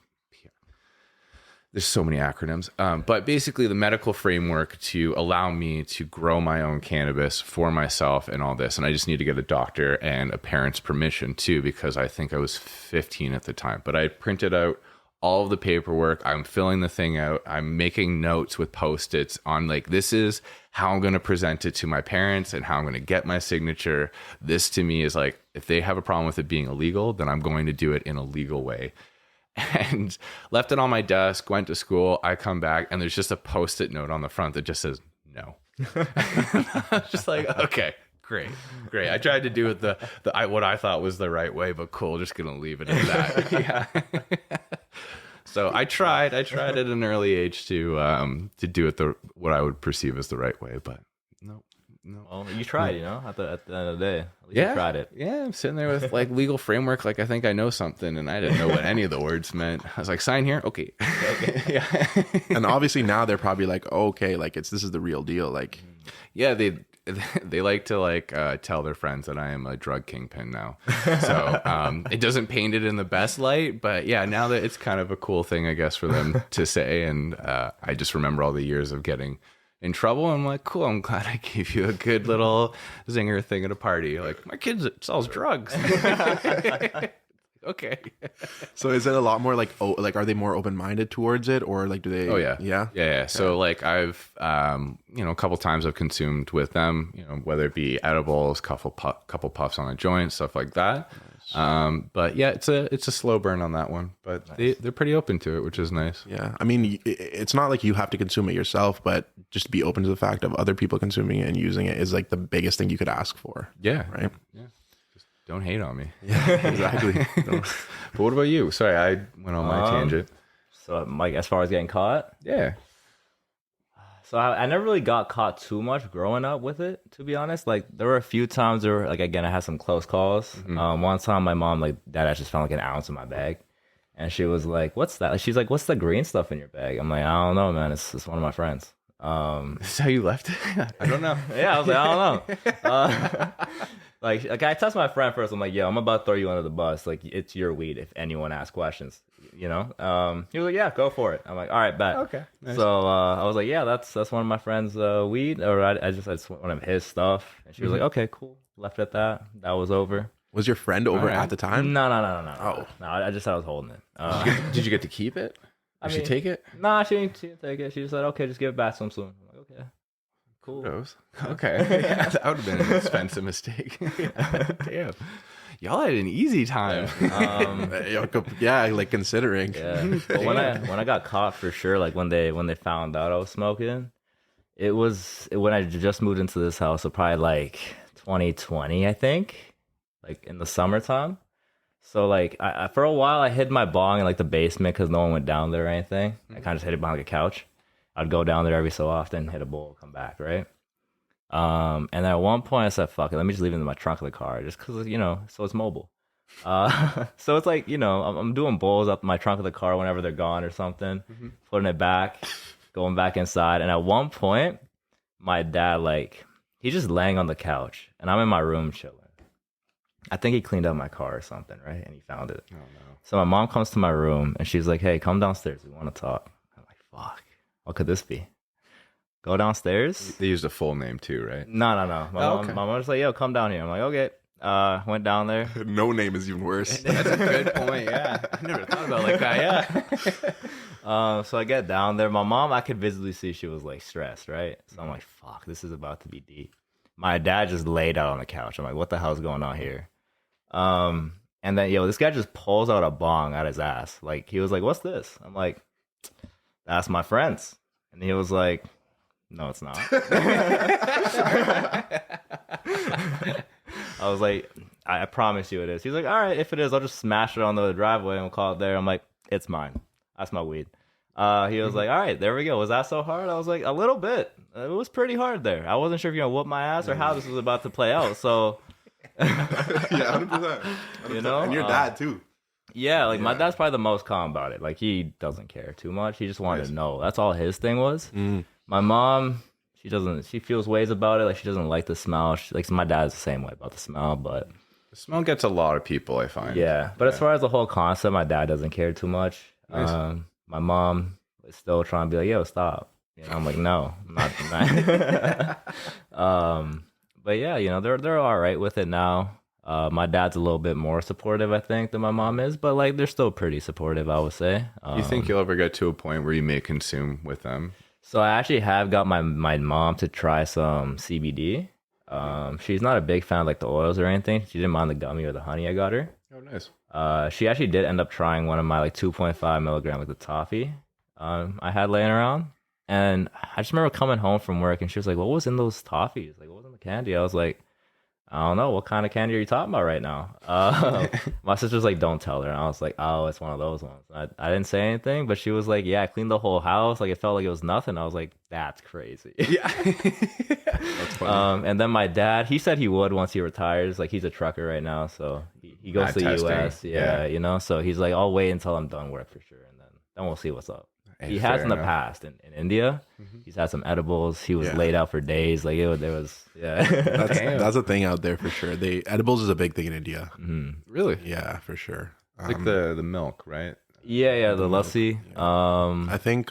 There's so many acronyms, but basically the medical framework to allow me to grow my own cannabis for myself and all this. And I just need to get a doctor and a parent's permission too, because I think I was 15 at the time. But I printed out all of the paperwork. I'm filling the thing out. I'm making notes with Post-its on like, this is how I'm going to present it to my parents and how I'm going to get my signature. This to me is like, if they have a problem with it being illegal, then I'm going to do it in a legal way. And left it on my desk, went to school. I come back and there's just a Post-it note on the front that just says no. I was just like, okay, great. I tried to do it the what I thought was the right way, but cool, just gonna leave it at that. Yeah. So I tried at an early age to do it what I would perceive as the right way, but no. Well, you tried, at the end of the day. At least you tried it. Yeah, I'm sitting there with like legal framework, like I think I know something, and I didn't know what any of the words meant. I was like, sign here? Okay. Yeah. And obviously now they're probably like, oh, okay, like this is the real deal. Like, yeah, they like to like tell their friends that I am a drug kingpin now. So it doesn't paint it in the best light, but yeah, now that it's kind of a cool thing, I guess, for them to say. And I just remember all the years of getting in trouble. I'm like, cool, I'm glad I gave you a good little zinger thing at a party. Like, my kid sells drugs. Okay. So is it a lot more like, are they more open-minded towards it, or like do they? Oh yeah. Yeah. Yeah. So like I've, a couple times I've consumed with them, whether it be edibles, couple puffs on a joint, stuff like that. Nice. But yeah, it's a slow burn on that one, but nice. They're pretty open to it, which is nice. Yeah. I mean, it's not like you have to consume it yourself, but just be open to the fact of other people consuming it and using it is like the biggest thing you could ask for. Yeah. Right. Yeah. Don't hate on me. Yeah, exactly. But what about you? Sorry, I went on my tangent. So, Mike, as far as getting caught, yeah. So I never really got caught too much growing up with it, to be honest. Like there were a few times where, like, again, I had some close calls. Mm-hmm. One time, my mom, like, Dad just found like an ounce in my bag, and she was like, "What's that?" Like, she's like, "What's the green stuff in your bag?" I'm like, "I don't know, man. It's one of my friends." This is how you left it? I don't know. Yeah, I was like, I don't know. Like I text my friend first. I'm like, "Yo, I'm about to throw you under the bus. Like, it's your weed. If anyone asks questions, you know." He was like, "Yeah, go for it." I'm like, "All right, bet." Okay. Nice. So I was like, "Yeah, that's one of my friend's weed, or I just had one of his stuff." And she was like, "Okay, cool." Left it at that. That was over. Was your friend over at the time? No. Oh, no. I just said I was holding it. Did you get to keep it? Did she take it? Nah, she didn't take it. She just said, "Okay, just give it back to him soon." I'm like, "Okay." Cool. Okay. Yeah, that would have been an expensive mistake. Damn. Y'all had an easy time. Yeah, like considering. Yeah. But when I got caught for sure, like when they found out I was smoking, it was when I just moved into this house, so probably like 2020, I think, like in the summertime. So like I for a while I hid my bong in like the basement because no one went down there or anything. I kind of just hid it behind like a couch. I'd go down there every so often, hit a bowl, come back, right? And then at one point I said, "Fuck it, let me just leave it in my trunk of the car, just because so it's mobile." So it's like I'm doing bowls up my trunk of the car whenever they're gone or something, putting it back, going back inside. And at one point, my dad he's just laying on the couch, and I'm in my room chilling. I think he cleaned up my car or something, right? And he found it. Oh no! So my mom comes to my room and she's like, "Hey, come downstairs. We want to talk." I'm like, "Fuck. What could this be?" Go downstairs. They used a full name too, right? No. My mom was like, "Yo, come down here." I'm like, "Okay." Went down there. No name is even worse. That's a good point. Yeah, I never thought about it like that. Yeah. So I get down there. My mom, I could visibly see she was like stressed, right? So I'm like, "Fuck, this is about to be deep." My dad just laid out on the couch. I'm like, "What the hell's going on here?" And then this guy just pulls out a bong out his ass. Like he was like, "What's this?" I'm like, "That's my friend's." And he was like, "No, it's not." I was like, I promise you it is. He's like, "All right, if it is, I'll just smash it on the driveway and we'll call it there." I'm like, "It's mine. That's my weed." He was like, "All right, there we go. Was that so hard?" I was like, "A little bit. It was pretty hard there. I wasn't sure if you're going to whoop my ass or how this was about to play out." So, yeah, 100%. And your dad too. Yeah, my dad's probably the most calm about it. Like, he doesn't care too much. He just wanted to know. That's all his thing was. My mom, she feels ways about it. Like, she doesn't like the smell. My dad's the same way about the smell, but the smell gets a lot of people, I find. Yeah, but as far as the whole concept, my dad doesn't care too much. Nice. My mom is still trying to be like, "Yo, stop." I'm like, "No, I'm not." But yeah, they're all right with it now. My dad's a little bit more supportive, I think, than my mom is, but they're still pretty supportive, I would say. You think you'll ever get to a point where you may consume with them? So I actually have got my mom to try some CBD. She's not a big fan of the oils or anything. She didn't mind the gummy or the honey I got her. Oh, nice. She actually did end up trying one of my 2.5 milligram the toffee I had laying around. And I just remember coming home from work and she was like, "What was in those toffees? What was in the candy?" I was like, "I don't know. What kind of candy are you talking about right now?" My sister's like, "Don't tell her." And I was like, "Oh, it's one of those ones." I didn't say anything, but she was like, "Yeah, I cleaned the whole house. It felt like it was nothing." I was like, "That's crazy." Yeah. That's funny. And then my dad, he said he would once he retires. He's a trucker right now, so he goes to the US. Yeah, so he's like, "I'll wait until I'm done work for sure, and then we'll see what's up." He has in the past in India. He's had some edibles. He was laid out for days. There was that's a thing out there for sure. Edibles is a big thing in India. Really? Yeah, for sure. Like the milk, right? Yeah, the lassi. I think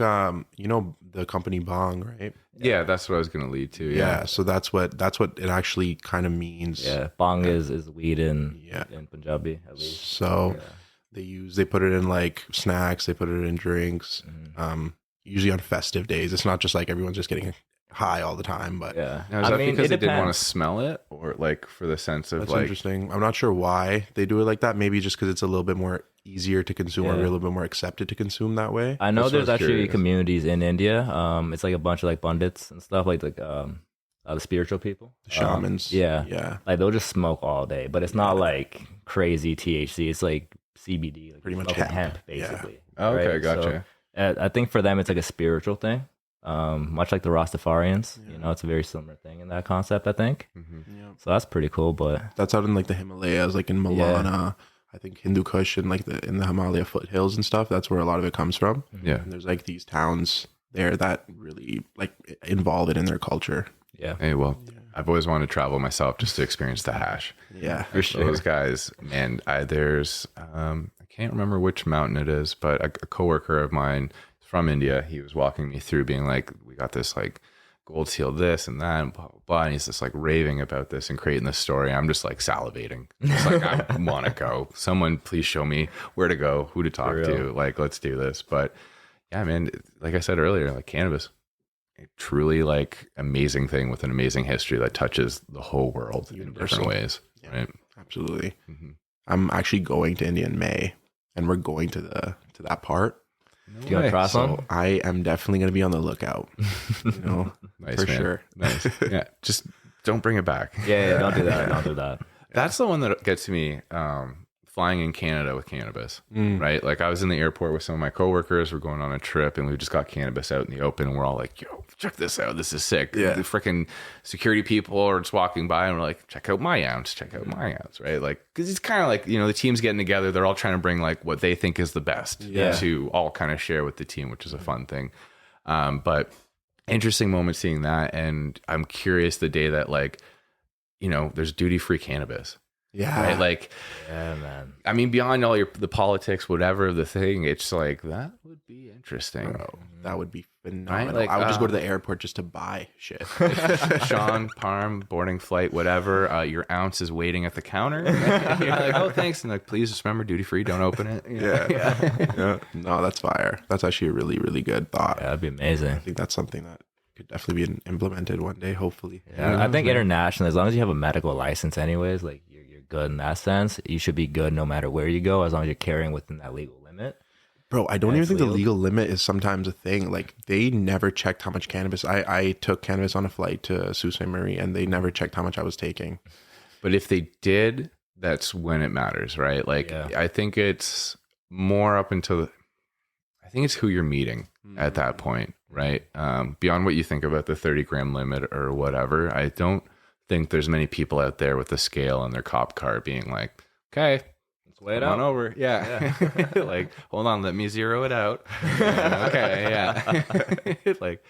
you know the company Bong, right? Yeah, that's what I was gonna lead to. Yeah, so that's what it actually kind of means. Yeah, bang is weed in Yeah. in Punjabi at least. So they put it in like snacks, they put it in drinks. Usually on festive days. It's not just like everyone's just getting high all the time, but Yeah, Now, is that because it they didn't want to depends. smell it, or like for the sense of that's like interesting. I'm not sure why they do it like that. Maybe just because it's a little bit more easier to consume or a Yeah. little bit more accepted to consume that way. I know That's what I there's was actually curious. communities in India. It's like a bunch of like pundits and stuff, like the spiritual people, The shamans. Yeah. like they'll just smoke all day, but it's not like crazy THC. It's like CBD, like Pretty much smoking hemp. basically. Oh, okay, right? gotcha. So, I think for them it's like a spiritual thing, much like the Rastafarians. You know, it's a very similar thing in that concept. I think Yeah. so. That's pretty cool. But That's out in like the Himalayas, like in Malana. I think Hindu Kush and like in the Himalaya foothills and stuff. That's where a lot of it comes from. Yeah. And there's like these towns there that really like involve it in their culture. yeah, Hey, well, I've always wanted to travel myself just to experience the hash. Yeah. for sure. Those guys, man. There's I can't remember which mountain it is, but a coworker of mine from India, he was walking me through, being like, "We got this like gold seal, this and that, and blah blah blah." And he's just like raving about this and creating this story. I'm just like salivating. Just like I want to go. Someone please show me where to go, who to talk to. Like, let's do this. But yeah, man, like I said earlier, like cannabis, a truly like amazing thing with an amazing history that touches the whole world in different Universal. ways. Yeah. Right. Absolutely. Mhm. I'm actually going to India in May, and we're going to that part. Do you want to try some? So I am definitely going to be on the lookout. You know, Nice, for man. sure. Nice. Yeah. Just don't bring it back. Yeah, don't do that. Don't do that. That's the one that gets me flying in Canada with cannabis, right? Like I was in the airport with some of my coworkers. We're going on a trip and we just got cannabis out in the open. And we're all like, yo, check this out. This is sick. Yeah. The freaking security people are just walking by and we're like, check out my ounce, check out my ounce, right? Like, because it's kind of like, you know, the team's getting together. They're all trying to bring like what they think is the best to all kind of share with the team, which is a fun thing. But interesting moment seeing that. And I'm curious the day that like, you know, there's duty-free cannabis. Yeah. Right, like, Yeah, man. I mean, beyond all the politics, whatever the thing, it's like that would be interesting. Bro, that would be phenomenal. Like, I would just go to the airport just to buy shit. Sean, Parm, boarding flight, whatever. Your ounce is waiting at the counter. You're like, oh, thanks, and like, please just remember, duty free, don't open it. You know? Yeah. No, that's fire. That's actually a really, really good thought. Yeah, that'd be amazing. I think that's something that could definitely be implemented one day, hopefully. Yeah, I think internationally, as long as you have a medical license, anyways, like you're good in that sense. You should be good no matter where you go, as long as you're carrying within that legal limit. Bro, I don't even That's think the legal. legal limit is sometimes a thing. Like they never checked how much cannabis. I took cannabis on a flight to Sault Ste. Marie and they never checked how much I was taking. But if they did, that's when it matters, right? Like, Yeah. I think it's more up until, I think it's who you're meeting at that point, right? Beyond what you think about the 30-gram limit or whatever, I don't think there's many people out there with a scale in their cop car being like, okay, Let's weigh it come on out. over. Yeah. Like, hold on, let me zero it out. Okay, yeah. Like,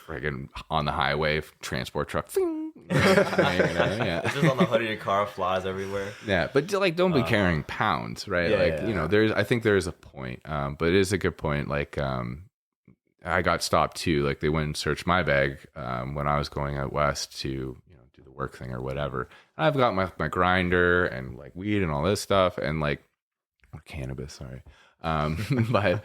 friggin' on the highway, transport truck. Yeah. It's just on the hood of your car, flies everywhere. Yeah, but like, don't be carrying pounds, right? Yeah, like, yeah. you know, I think there is a point, but it is a good point. Like, I got stopped too. Like, they went and searched my bag when I was going out west to, you know, do the work thing or whatever. I've got my grinder and like weed and all this stuff and like or cannabis, sorry. But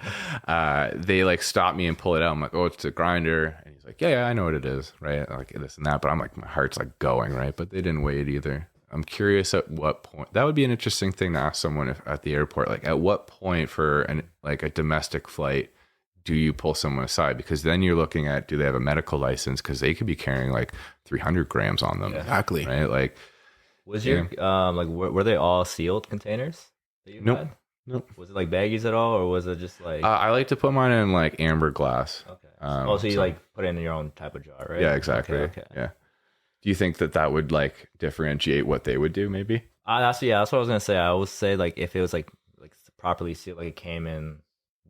they like stop me and pull it out. I'm like, oh, it's a grinder. And he's like, yeah, I know what it is, right? Like this and that. But I'm like, my heart's like going, right? But they didn't weigh it either. I'm curious at what point. That would be an interesting thing to ask someone at the airport. Like, at what point for a domestic flight do you pull someone aside? Because then you're looking at, do they have a medical license? Because they could be carrying like 300 grams on them, Exactly. right? Like, Was your like were they all sealed containers that you Nope. had? Nope. Was it like baggies at all, or was it just like I like to put mine in like amber glass. okay? So you so- like put it in your own type of jar, right? Yeah, exactly. Okay. Yeah. Do you think that would like differentiate what they would do? Maybe. That's what I was gonna say. I would say like if it was like properly sealed, like it came in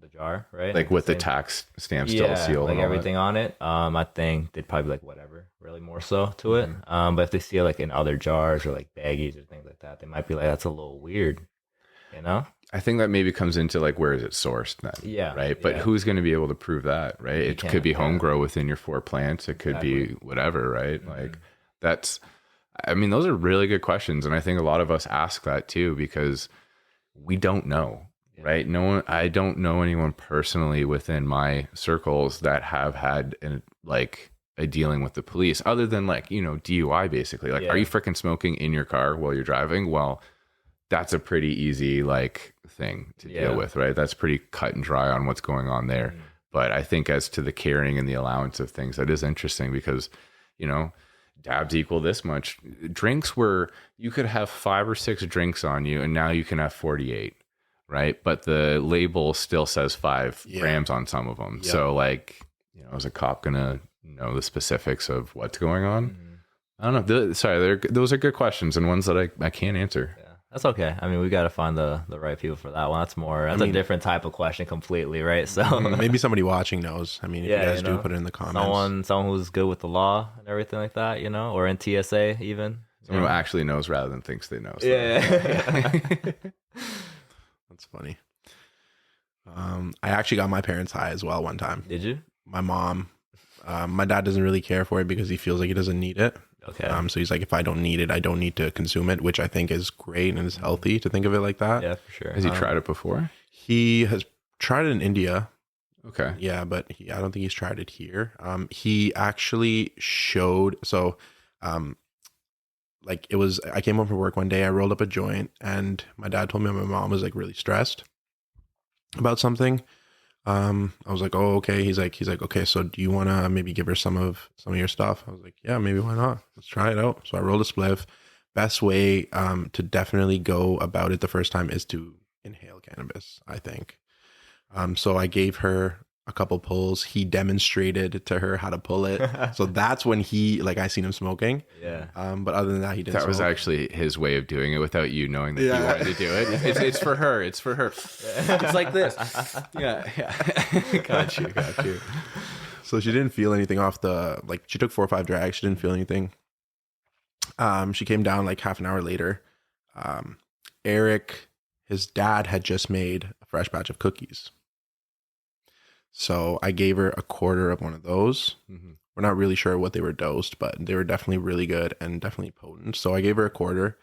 the jar, right? Like with the same- tax stamp still sealed, like and all everything on it. I think they'd probably be like whatever, really more so to it. But if they seal like in other jars or like baggies or things like that, they might be like that's a little weird, you know? That. I think that maybe comes into like, where is it sourced then? Yeah. Right. But who's going to be able to prove that? Right. It could be home grow within your 4 plants. It could be whatever. Right. Like I mean, those are really good questions. And I think a lot of us ask that too, because we don't know. Right. I don't know anyone personally within my circles that have had a dealing with the police other than like, DUI basically. Like, are you freaking smoking in your car while you're driving? Well, that's a pretty easy like thing to deal with, right? That's pretty cut and dry on what's going on there. But I think as to the carrying and the allowance of things, that is interesting because, dabs equal this much. Drinks where you could have 5 or 6 drinks on you and now you can have 48. Right. But the label still says 5 grams on some of them. So like, is a cop going to know the specifics of what's going on? I don't know. Those are good questions and ones that I can't answer. Yeah, that's okay. I mean, we got to find the right people for that one. That's a different type of question completely. Right. So maybe somebody watching knows. I mean, if you guys do put it in the comments. Someone who's good with the law and everything like that, or in TSA even. Someone who actually knows rather than thinks they know. So. Yeah. That's funny. I actually got my parents high as well one time. Did you? My mom. My dad doesn't really care for it because he feels like he doesn't need it. Okay. So he's like, if I don't need it, I don't need to consume it, which I think is great and is healthy to think of it like that. Yeah, for sure. Has he tried it before? He has tried it in India. Okay. Yeah, but I don't think he's tried it here. He actually showed. So, I came home from work one day, I rolled up a joint and my dad told me my mom was like really stressed about something. I was like, oh, okay. He's like, okay, so do you want to maybe give her some of your stuff? I was like, yeah, maybe why not? Let's try it out. So I rolled a spliff. Best way, to definitely go about it the first time is to inhale cannabis, I think. So I gave her a couple pulls. He demonstrated to her how to pull it. So that's when I seen him smoking. Yeah. But other than that, he didn't smoke. Was actually his way of doing it without you knowing that he wanted to do it. It's for her. It's for her. It's like this. Yeah. Got you. So she didn't feel anything off she took 4 or 5 drags. She didn't feel anything. She came down like half an hour later. Eric, his dad, had just made a fresh batch of cookies. So I gave her a quarter of one of those. Mm-hmm. We're not really sure what they were dosed, but they were definitely really good and definitely potent. So I gave her a quarter.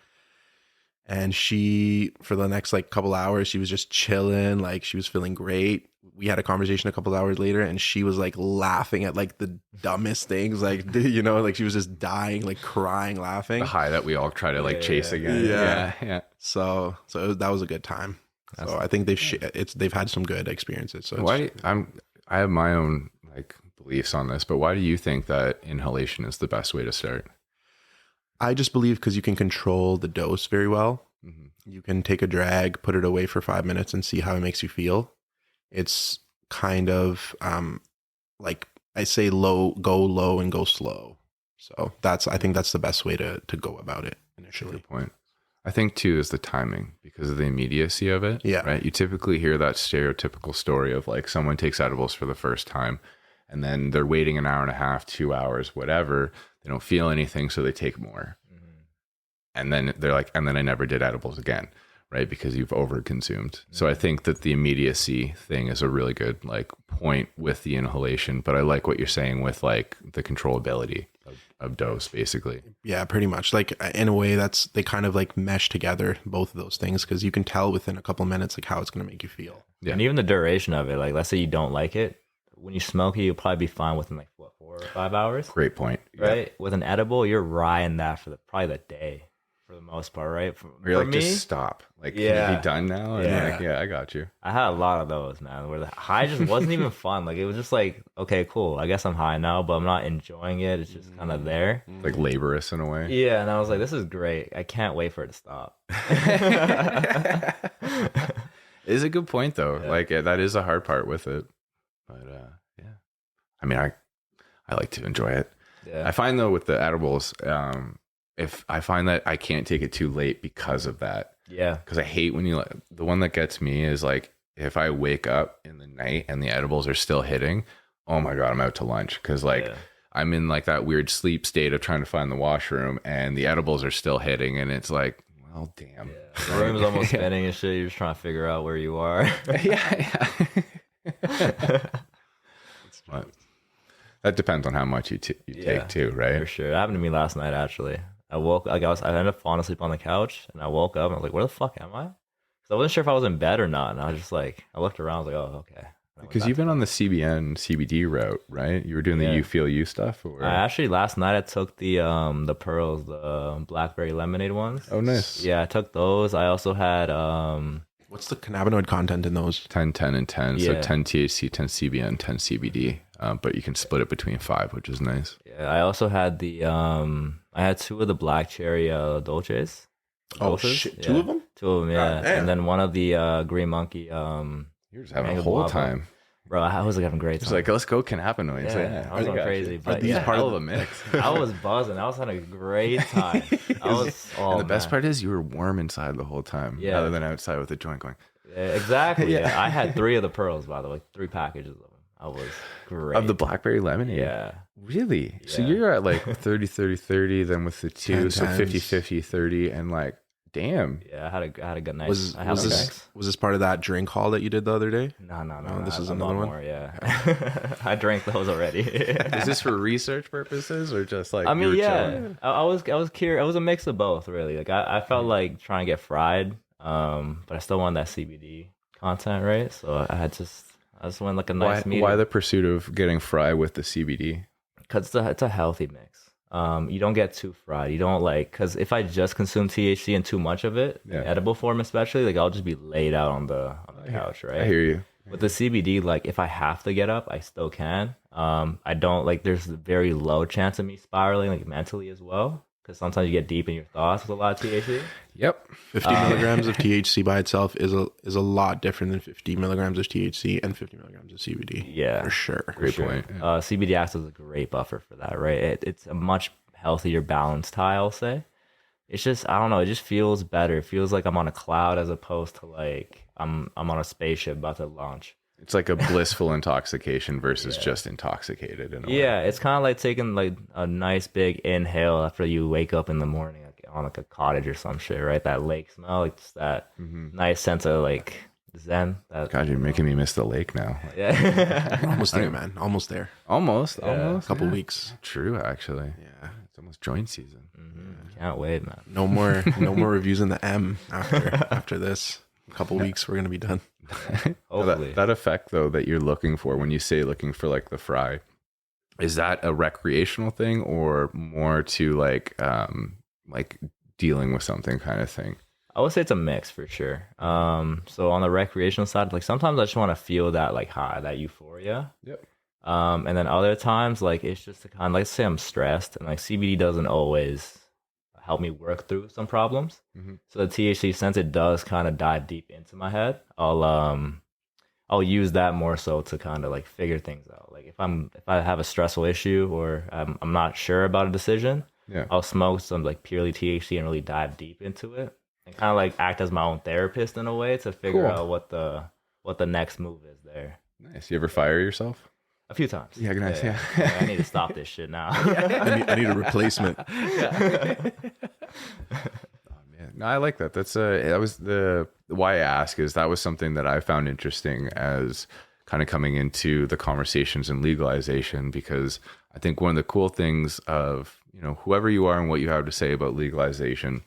And she, for the next couple hours, she was just chilling. She was feeling great. We had a conversation a couple hours later and she was laughing at the dumbest things. She was just dying, crying, laughing. The high that we all try to chase again. Yeah. So that was a good time. So I think they've had some good experiences. So I have my own beliefs on this, but why do you think that inhalation is the best way to start? I just believe because you can control the dose very well. Mm-hmm. You can take a drag, put it away for 5 minutes and see how it makes you feel. It's kind of I say go low and go slow. So I think that's the best way to go about it initially. Good point. I think too is the timing because of the immediacy of it. Yeah. Right. You typically hear that stereotypical story of someone takes edibles for the first time and then they're waiting an hour and a half, 2 hours, whatever. They don't feel anything. So they take more. Mm-hmm. And then they're like, and then I never did edibles again. Right. Because you've overconsumed. Mm-hmm. So I think that the immediacy thing is a really good point with the inhalation. But I like what you're saying with the controllability of dose, basically. Yeah, pretty much. In a way, they kind of mesh together, both of those things, because you can tell within a couple minutes how it's going to make you feel. Yeah. And even the duration of it, let's say you don't like it, when you smoke it, you'll probably be fine within 4 or 5 hours. Great point. Right? Yeah. With an edible, you're riding that for probably the day. For the most part, right? For you're me, just stop. Can you be done now? And I got you. I had a lot of those, man, where the high just wasn't even fun. It was just okay, cool. I guess I'm high now, but I'm not enjoying it. It's just kind of there. Laborious in a way. Yeah, and I was like, this is great. I can't wait for it to stop. It is a good point, though. Yeah. That is a hard part with it. But, yeah. I mean, I like to enjoy it. Yeah. I find, though, with the edibles, if I find that I can't take it too late because of that. Yeah. Because I hate when the one that gets me is if I wake up in the night and the edibles are still hitting, oh my God, I'm out to lunch. Because I'm in that weird sleep state of trying to find the washroom and the edibles are still hitting. And it's Well, damn. Yeah. The room's almost spinning and shit. You're just trying to figure out where you are. Yeah. But that depends on how much you take too, right? For sure. It happened to me last night, actually. I ended up falling asleep on the couch, and I woke up and I was like, where the fuck am I? Because I wasn't sure if I was in bed or not. And I was just like, I looked around, I was like, oh, okay. Because you've been on the CBN, CBD route, right? You were doing the You Feel You stuff? Or? Actually, last night I took the pearls, the blackberry lemonade ones. Oh, nice. Yeah, I took those. I also had... What's the cannabinoid content in those? 10, 10, and 10. Yeah. So 10 THC, 10 CBN, 10 CBD. But you can split it between 5, which is nice. Yeah, I also had the... I had 2 of the black cherry dolces. Oh, shit. 2 of them? 2 of them, yeah. Damn. And then one of the green monkey... You're just having a whole time. Bro, I was having a great time. It's like, let's go cannabinoids. Yeah, I was going crazy. But these part of a mix? I was buzzing. I was having a great time. And the best part is you were warm inside the whole time, rather than outside with the joint going. Yeah, exactly. Yeah. I had 3 of the pearls, by the way, 3 packages of them. I was great. Of the blackberry lemonade? Yeah. Really? Yeah. So you're at like 30, 30, 30, then with the 2, 10 so 50, times. 50, 30, and like, damn. Yeah, I had a good night. Was this part of that drink haul that you did the other day? No. This is a another lot one? more, yeah. I drank those already. Is this for research purposes or just like? I mean, yeah. chilling? I was curious. It was a mix of both, really. Like I felt like trying to get fried, but I still want that CBD content, right? So I just went like a nice medium. Why the pursuit of getting fried with the CBD? Because it's a healthy mix. You don't get too fried. You don't because if I just consume THC and too much of it, in edible form especially, like I'll just be laid out on the couch, right? I hear you. With the CBD, like if I have to get up, I still can. I don't there's a very low chance of me spiraling like mentally as well. Because sometimes you get deep in your thoughts with a lot of THC. Yep. 50 milligrams of THC by itself is a lot different than 50 milligrams of THC and 50 milligrams of CBD. Yeah. For sure. Great point. Yeah. CBD acts as a great buffer for that, right? It's a much healthier, balanced high, I'll say. It's just, I don't know, it just feels better. It feels like I'm on a cloud as opposed to like I'm on a spaceship about to launch. It's like a blissful intoxication versus just intoxicated. In a way. It's kind of like taking like a nice big inhale after you wake up in the morning like, on like a cottage or some shit, right? That lake smell, like just that nice sense of like zen. God, you're making me miss the lake now. Yeah. We're almost there, man. Almost there. Almost. A couple weeks. True, actually. Yeah. It's almost joint season. Can't wait, man. No more reviews in the M after this. A couple weeks, we're gonna be done. Hopefully. That effect though that you're looking for when you say looking for like the fry, is that a recreational thing or more to like dealing with something kind of thing? I would say it's a mix for sure. So on the recreational side, like sometimes I just want to feel that like high, that euphoria. Yep. And then other times, like it's just to kind of like say I'm stressed, and like CBD doesn't always help me work through some problems. So the THC, since it does kind of dive deep into my head, I'll use that more so to kind of like figure things out. Like if I have a stressful issue or I'm not sure about a decision, I'll smoke some like purely THC and really dive deep into it and kind of like act as my own therapist in a way to figure out what the next move is there. Nice. You ever fire yourself? A few times. Yeah, nice. Yeah. I need to stop this shit now. I need a replacement. Oh man, no, I like that. That was the why I ask is that was something that I found interesting as kind of coming into the conversations in legalization, because I think one of the cool things of whoever you are and what you have to say about legalization,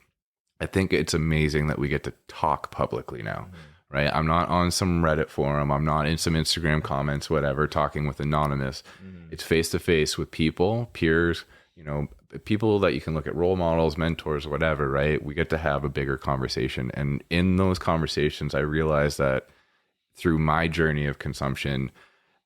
I think it's amazing that we get to talk publicly now. Right? I'm not on some Reddit forum. I'm not in some Instagram comments, whatever, talking with anonymous. It's face to face with people, peers, people that you can look at, role models, mentors, whatever, right? We get to have a bigger conversation. And in those conversations, I realized that through my journey of consumption,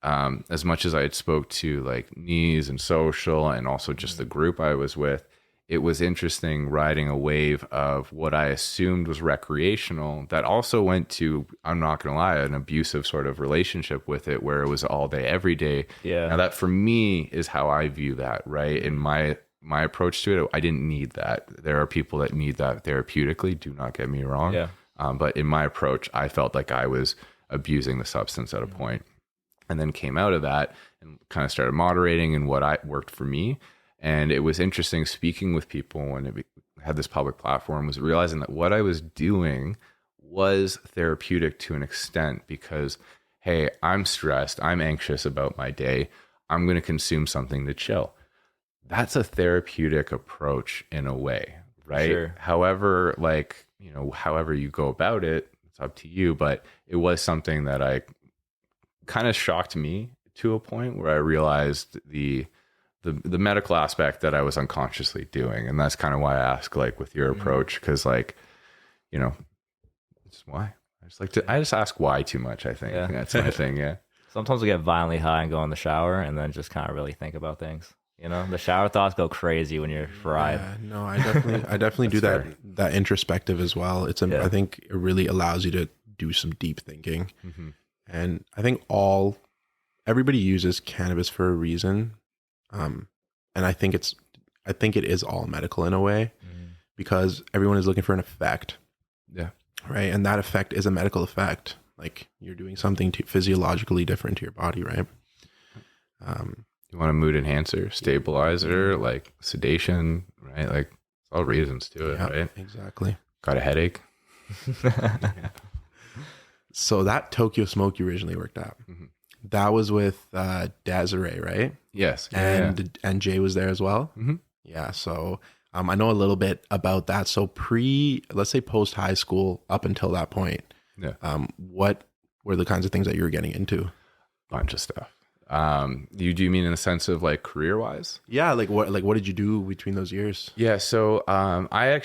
as much as I had spoke to like Knees and Social and also just the group I was with, it was interesting riding a wave of what I assumed was recreational that also went to, I'm not going to lie, an abusive sort of relationship with it where it was all day, every day. Yeah. Now that for me is how I view that, right? In my approach to it, I didn't need that. There are people that need that therapeutically, do not get me wrong. Yeah. But in my approach, I felt like I was abusing the substance at a point, and then came out of that and kind of started moderating and what worked for me. And it was interesting speaking with people had this public platform was realizing that what I was doing was therapeutic to an extent because, hey, I'm stressed, I'm anxious about my day, I'm going to consume something to chill. That's a therapeutic approach in a way, right? Sure. However, like, you know, however you go about it, it's up to you. But it was something that I kind of shocked me to a point where I realized the medical aspect that I was unconsciously doing. And that's kind of why I ask, like, with your approach, because, like, you know, it's why I just ask why too much. I think that's my thing. Yeah. Sometimes I get violently high and go in the shower and then just kind of really think about things. You know, the shower thoughts go crazy when you're fried. Yeah, no, I definitely do that introspective as well. I think it really allows you to do some deep thinking. And I think everybody uses cannabis for a reason. And I think it is all medical in a way because everyone is looking for an effect. Yeah. Right. And that effect is a medical effect. Like you're doing something physiologically different to your body. Right. You want a mood enhancer, stabilizer, like sedation, right? Like it's all reasons to it, right? Exactly. Got a headache. So that Tokyo Smoke you originally worked at, that was with Desiree, right? Yes. And Jay was there as well. Yeah. So I know a little bit about that. So let's say post high school up until that point, what were the kinds of things that you were getting into? Bunch of stuff. Do you mean in the sense of like career wise? Yeah. Like what did you do between those years? Yeah. So, I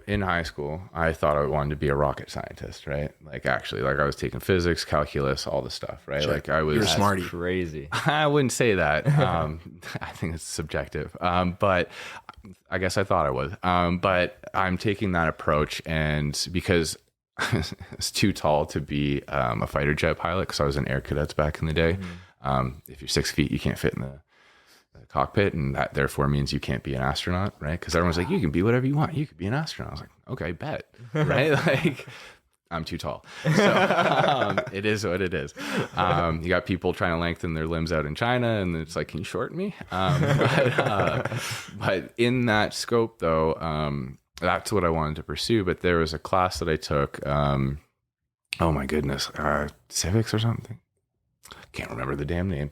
in high school, I thought I wanted to be a rocket scientist, right? Like actually, like I was taking physics, calculus, all the stuff, right? Sure. Like I was You're a smarty. Crazy. I wouldn't say that. I think it's subjective. But I guess I thought I was. But I'm taking that approach, and because it's too tall to be a fighter jet pilot, because I was in air cadets back in the day. If you're 6 feet, you can't fit in the cockpit, and that therefore means you can't be an astronaut, right? Because everyone's like, you can be whatever you want. You could be an astronaut. I was like, okay, bet, right? Like, I'm too tall. So it is what it is. You got people trying to lengthen their limbs out in China, and it's like, can you shorten me? But in that scope, though, that's what I wanted to pursue. But there was a class that I took, oh my goodness, civics or something. Can't remember the damn name.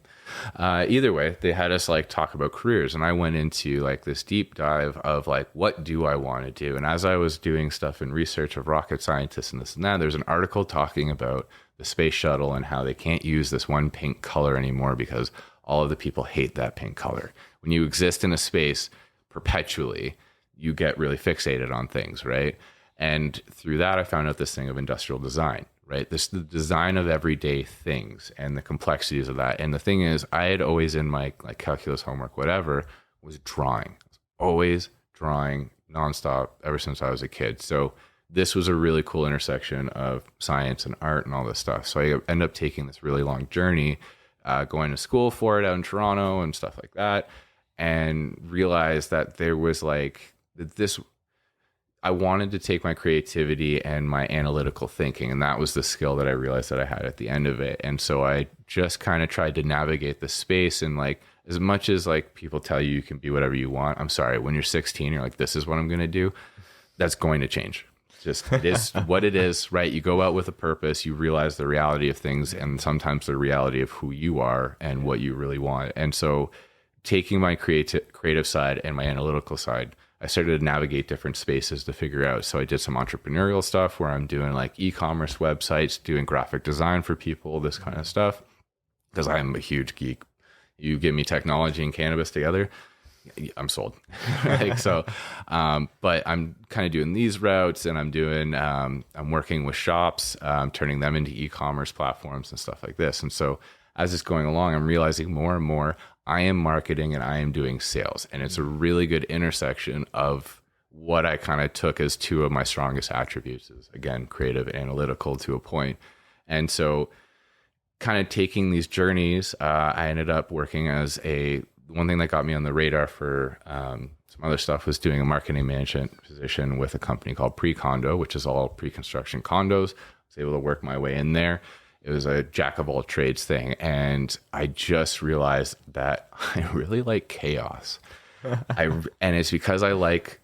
Either way, they had us like talk about careers, and I went into like this deep dive of like, what do I want to do? And as I was doing stuff in research of rocket scientists and this and that, there's an article talking about the space shuttle and how they can't use this one pink color anymore because all of the people hate that pink color. When you exist in a space perpetually, you get really fixated on things, right? And through that, I found out this thing of industrial design. Right? This the design of everyday things and the complexities of that. And the thing is, I had always in my like calculus homework, whatever, was drawing. Always drawing nonstop ever since I was a kid. So this was a really cool intersection of science and art and all this stuff. So I ended up taking this really long journey, going to school for it out in Toronto and stuff like that, and realized that there was like this. I wanted to take my creativity and my analytical thinking, and that was the skill that I realized that I had at the end of it. And so I just kind of tried to navigate the space, and like, as much as like people tell you can be whatever you want, I'm sorry, when you're 16, you're like, this is what I'm going to do. That's going to change. Just it is what it is, right? You go out with a purpose, you realize the reality of things, and sometimes the reality of who you are and what you really want. And so taking my creative side and my analytical side, I started to navigate different spaces to figure out. So I did some entrepreneurial stuff where I'm doing like e-commerce websites, doing graphic design for people, this kind of stuff, because I'm a huge geek. You give me technology and cannabis together, I'm sold. Like, so, but I'm kind of doing these routes, and I'm working with shops, turning them into e-commerce platforms and stuff like this. And so as it's going along, I'm realizing more and more I am marketing and I am doing sales. And it's a really good intersection of what I kind of took as two of my strongest attributes is, again, creative and analytical to a point. And so kind of taking these journeys, I ended up working as one thing that got me on the radar for some other stuff was doing a marketing management position with a company called Pre-Condo, which is all pre-construction condos. I was able to work my way in there. It was a jack of all trades thing. And I just realized that I really like chaos. And it's because I like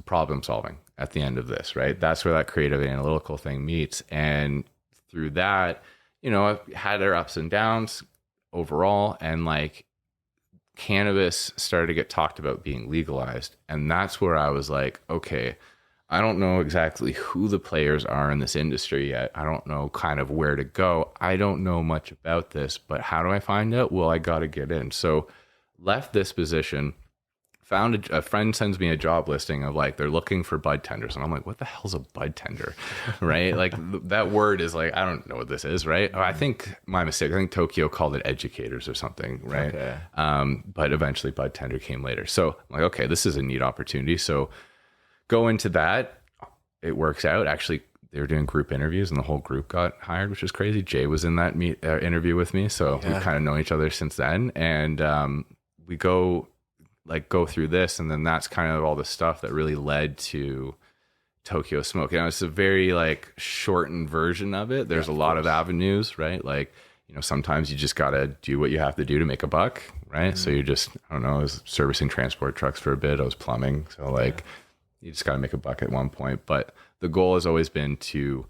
problem solving at the end of this, right? That's where that creative and analytical thing meets. And through that, you know, I've had our ups and downs overall, and like cannabis started to get talked about being legalized. And that's where I was like, okay, I don't know exactly who the players are in this industry yet. I don't know kind of where to go. I don't know much about this, but how do I find out? Well, I got to get in. So left this position, found a friend sends me a job listing of like, they're looking for bud tenders. And I'm like, what the hell's a bud tender? Right? Like that word is like, I don't know what this is, right? I think my mistake. I think Tokyo called it educators or something, right? Okay. But eventually bud tender came later. So I'm like, okay, this is a neat opportunity. So go into that. It works out. Actually, they were doing group interviews and the whole group got hired, which is crazy. Jay was in that interview with me. So we've kind of known each other since then. And we go through this, and then that's kind of all the stuff that really led to Tokyo Smoke. You know, it's a very like shortened version of it. There's a lot of avenues, right? Like, you know, sometimes you just got to do what you have to do to make a buck, right? So you just, I don't know, I was servicing transport trucks for a bit. I was plumbing. So like, you just got to make a buck at one point. But the goal has always been to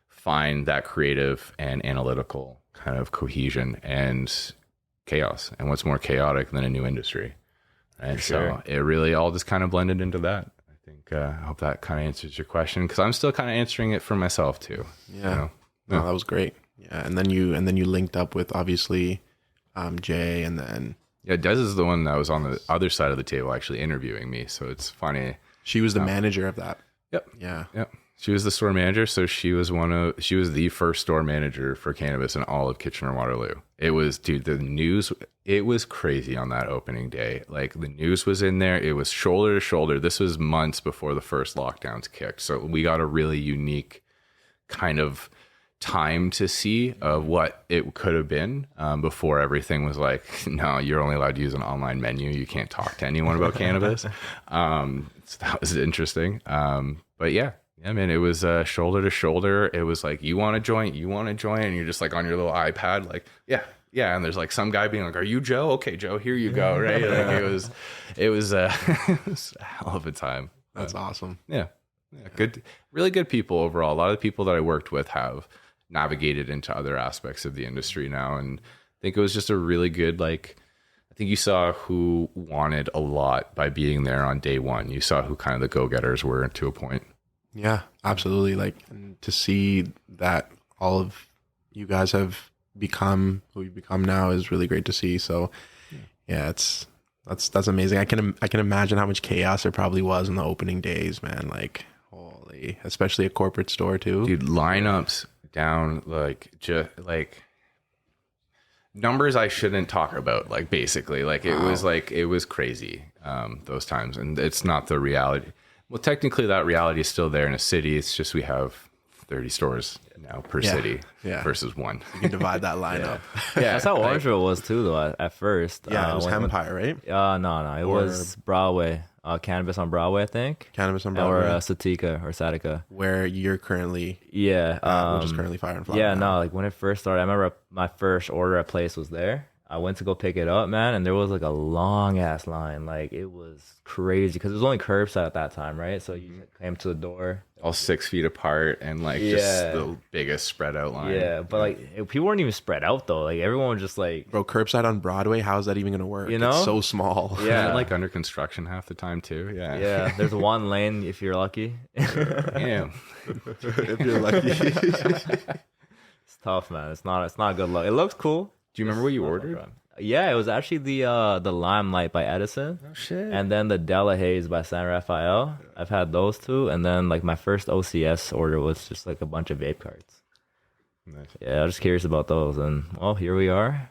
find that creative and analytical kind of cohesion and chaos. And what's more chaotic than a new industry? And so it really all just kind of blended into that. I think I hope that kind of answers your question, because I'm still kind of answering it for myself too. Yeah, you know? No, that was great. Yeah, and then you linked up with obviously Jay, and then Des is the one that was on the other side of the table actually interviewing me. So it's funny. She was the manager of that. Yep. Yeah. Yep. She was the store manager. So she was the first store manager for cannabis in all of Kitchener-Waterloo. It was, dude, the news, it was crazy on that opening day. Like the news was in there. It was shoulder to shoulder. This was months before the first lockdowns kicked. So we got a really unique kind of time to see of what it could have been before everything was like, no, you're only allowed to use an online menu. You can't talk to anyone about cannabis. So that was interesting. But yeah, man, it was shoulder to shoulder. It was like, you want to join, and you're just like on your little iPad, like, yeah. And there's like some guy being like, are you Joe? Okay, Joe, here you go. Right. Like it was a hell of a time. That's awesome. Yeah. Good, really good people overall. A lot of the people that I worked with have navigated into other aspects of the industry now. And I think it was just a really good, like, I think you saw who wanted a lot by being there on day one. You saw who kind of the go-getters were to a point. Yeah, absolutely. Like, to see that all of you guys have become who you've become now is really great to see. So yeah, that's amazing. I can imagine how much chaos there probably was in the opening days, man. Like, holy, especially a corporate store too. Dude, lineups down, like, just like numbers I shouldn't talk about, like, basically, like, it was crazy those times. And it's not the reality. Well, technically that reality is still there in a city. It's just we have 30 stores now per city versus one. You can divide that lineup. Yeah, that's how Orangeville was too, though. At first, it was Empire, right? No, it was Broadway. Cannabis on Broadway, I think. Cannabis on Broadway, or Satika, where you're currently, which is currently Fire and Flower. Yeah, no, like when it first started, I remember my first order at place was there. I went to go pick it up, man, and there was like a long ass line. Like, it was crazy because it was only curbside at that time, right? So you came to the door, all 6 feet apart, and like just the biggest spread out line. Yeah, but like people weren't even spread out though. Like everyone was just like, bro, curbside on Broadway. How's that even gonna work? You know, it's so small. Yeah, like under construction half the time too. Yeah. There's one lane if you're lucky. Yeah, if you're lucky. It's tough, man. It's not good luck. It looks cool. Do you remember what you ordered? Yeah, it was actually the Limelight by Edison. Oh shit! And then the Della Haze by San Rafael. I've had those two, and then like my first OCS order was just like a bunch of vape carts. Nice. Yeah, I was just curious about those, and well, here we are,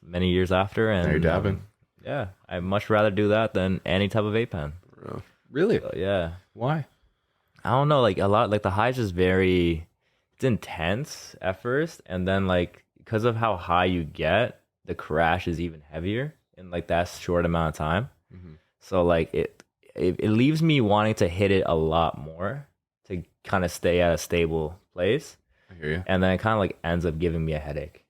many years after, and now you're dabbing. Yeah, I'd much rather do that than any type of vape pen. Really? So, yeah. Why? I don't know. Like a lot, like the high is just it's intense at first, and then like because of how high you get, the crash is even heavier in like that short amount of time. Mm-hmm. So like it leaves me wanting to hit it a lot more to kind of stay at a stable place. I hear you. And then it kind of like ends up giving me a headache.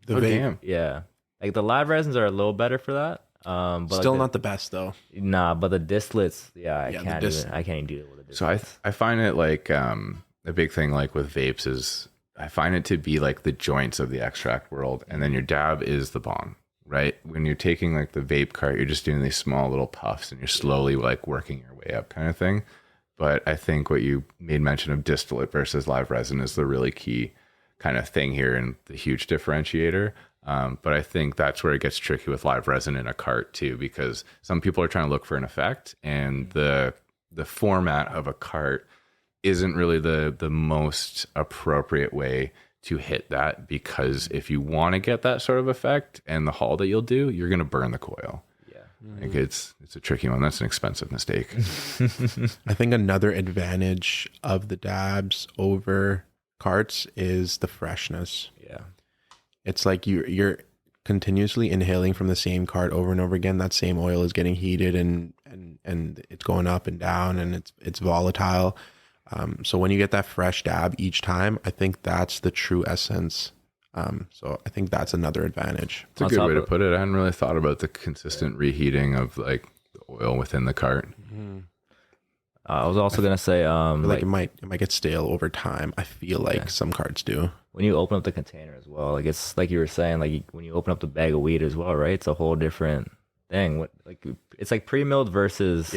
Damn. Yeah. Like the live resins are a little better for that. But Still like not the best though. nah, but the distillates, I Yeah, can't even I can't even do it with the distillates. So I find it like a big thing like with vapes is I find it to be like the joints of the extract world, and then your dab is the bong, right? When you're taking like the vape cart, you're just doing these small little puffs and you're slowly like working your way up kind of thing. But I think what you made mention of distillate versus live resin is the really key kind of thing here and the huge differentiator. But I think that's where it gets tricky with live resin in a cart too, because some people are trying to look for an effect, and the format of a cart isn't really the most appropriate way to hit that, because if you want to get that sort of effect and the haul that you'll do, you're going to burn the coil. Like it's a tricky one. That's an expensive mistake. I think another advantage of the dabs over carts is the freshness. Yeah. It's like you're continuously inhaling from the same cart over and over again. That same oil is getting heated and it's going up and down, and it's volatile. So when you get that fresh dab each time, I think that's the true essence. So I think that's another advantage. It's a good way to put it. I hadn't really thought about the consistent reheating of like the oil within the cart. I was also gonna say, Like it might get stale over time. I feel like some carts do. when you open up the container as well, like it's like you were saying, like when you open up the bag of weed as well, right? It's a whole different thing. Like it's like pre-milled versus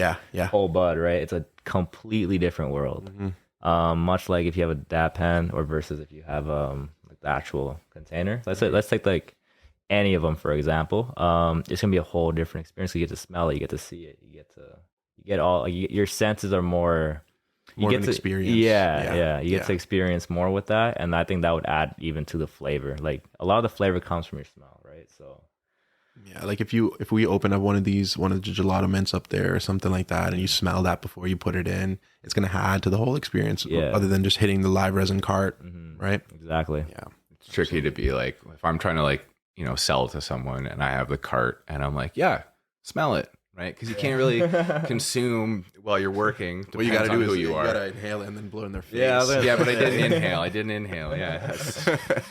whole bud, right? It's a completely different world. Much like if you have a dab pen or versus if you have like the actual container. Let's take like any of them for example. It's gonna be a whole different experience. You get to smell it, you get to see it, you get all your senses are more More of an experience. You get to experience more with that, and I think that would add even to the flavor. Like a lot of the flavor comes from your smell, right? So yeah, like if we open up one of the gelato mints up there or something like that, and you smell that before you put it in, it's gonna add to the whole experience. Other than just hitting the live resin cart, right? Exactly. Yeah, It's tricky to be like, if I'm trying to like, sell it to someone and I have the cart and I'm like, yeah, smell it. Right, because you can't really consume while you're working. What you got to do is you gotta inhale it and then blow in their face. Yeah, but I didn't inhale. Yeah, that's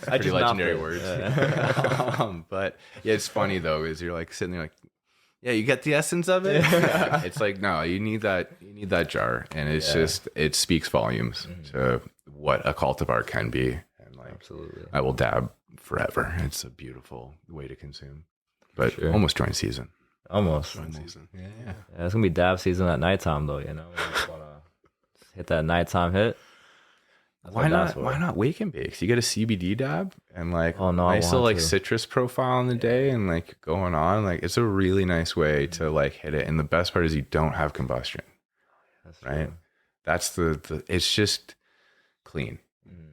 pretty legendary words. But yeah, it's funny though, is you're like sitting there like, yeah, you get the essence of it. It's like, no, you need that jar, and it's just, it speaks volumes to what a cultivar can be. And like, absolutely, I will dab forever. It's a beautiful way to consume, but almost joint season. Almost. Season. Yeah, it's gonna be dab season at nighttime though. We just wanna hit that nighttime hit. Why not wake and bakes? You get a CBD dab and like nice little like citrus profile in the day, and like going on, like it's a really nice way to like hit it. And the best part is you don't have combustion. That's right. True. That's the it's just clean.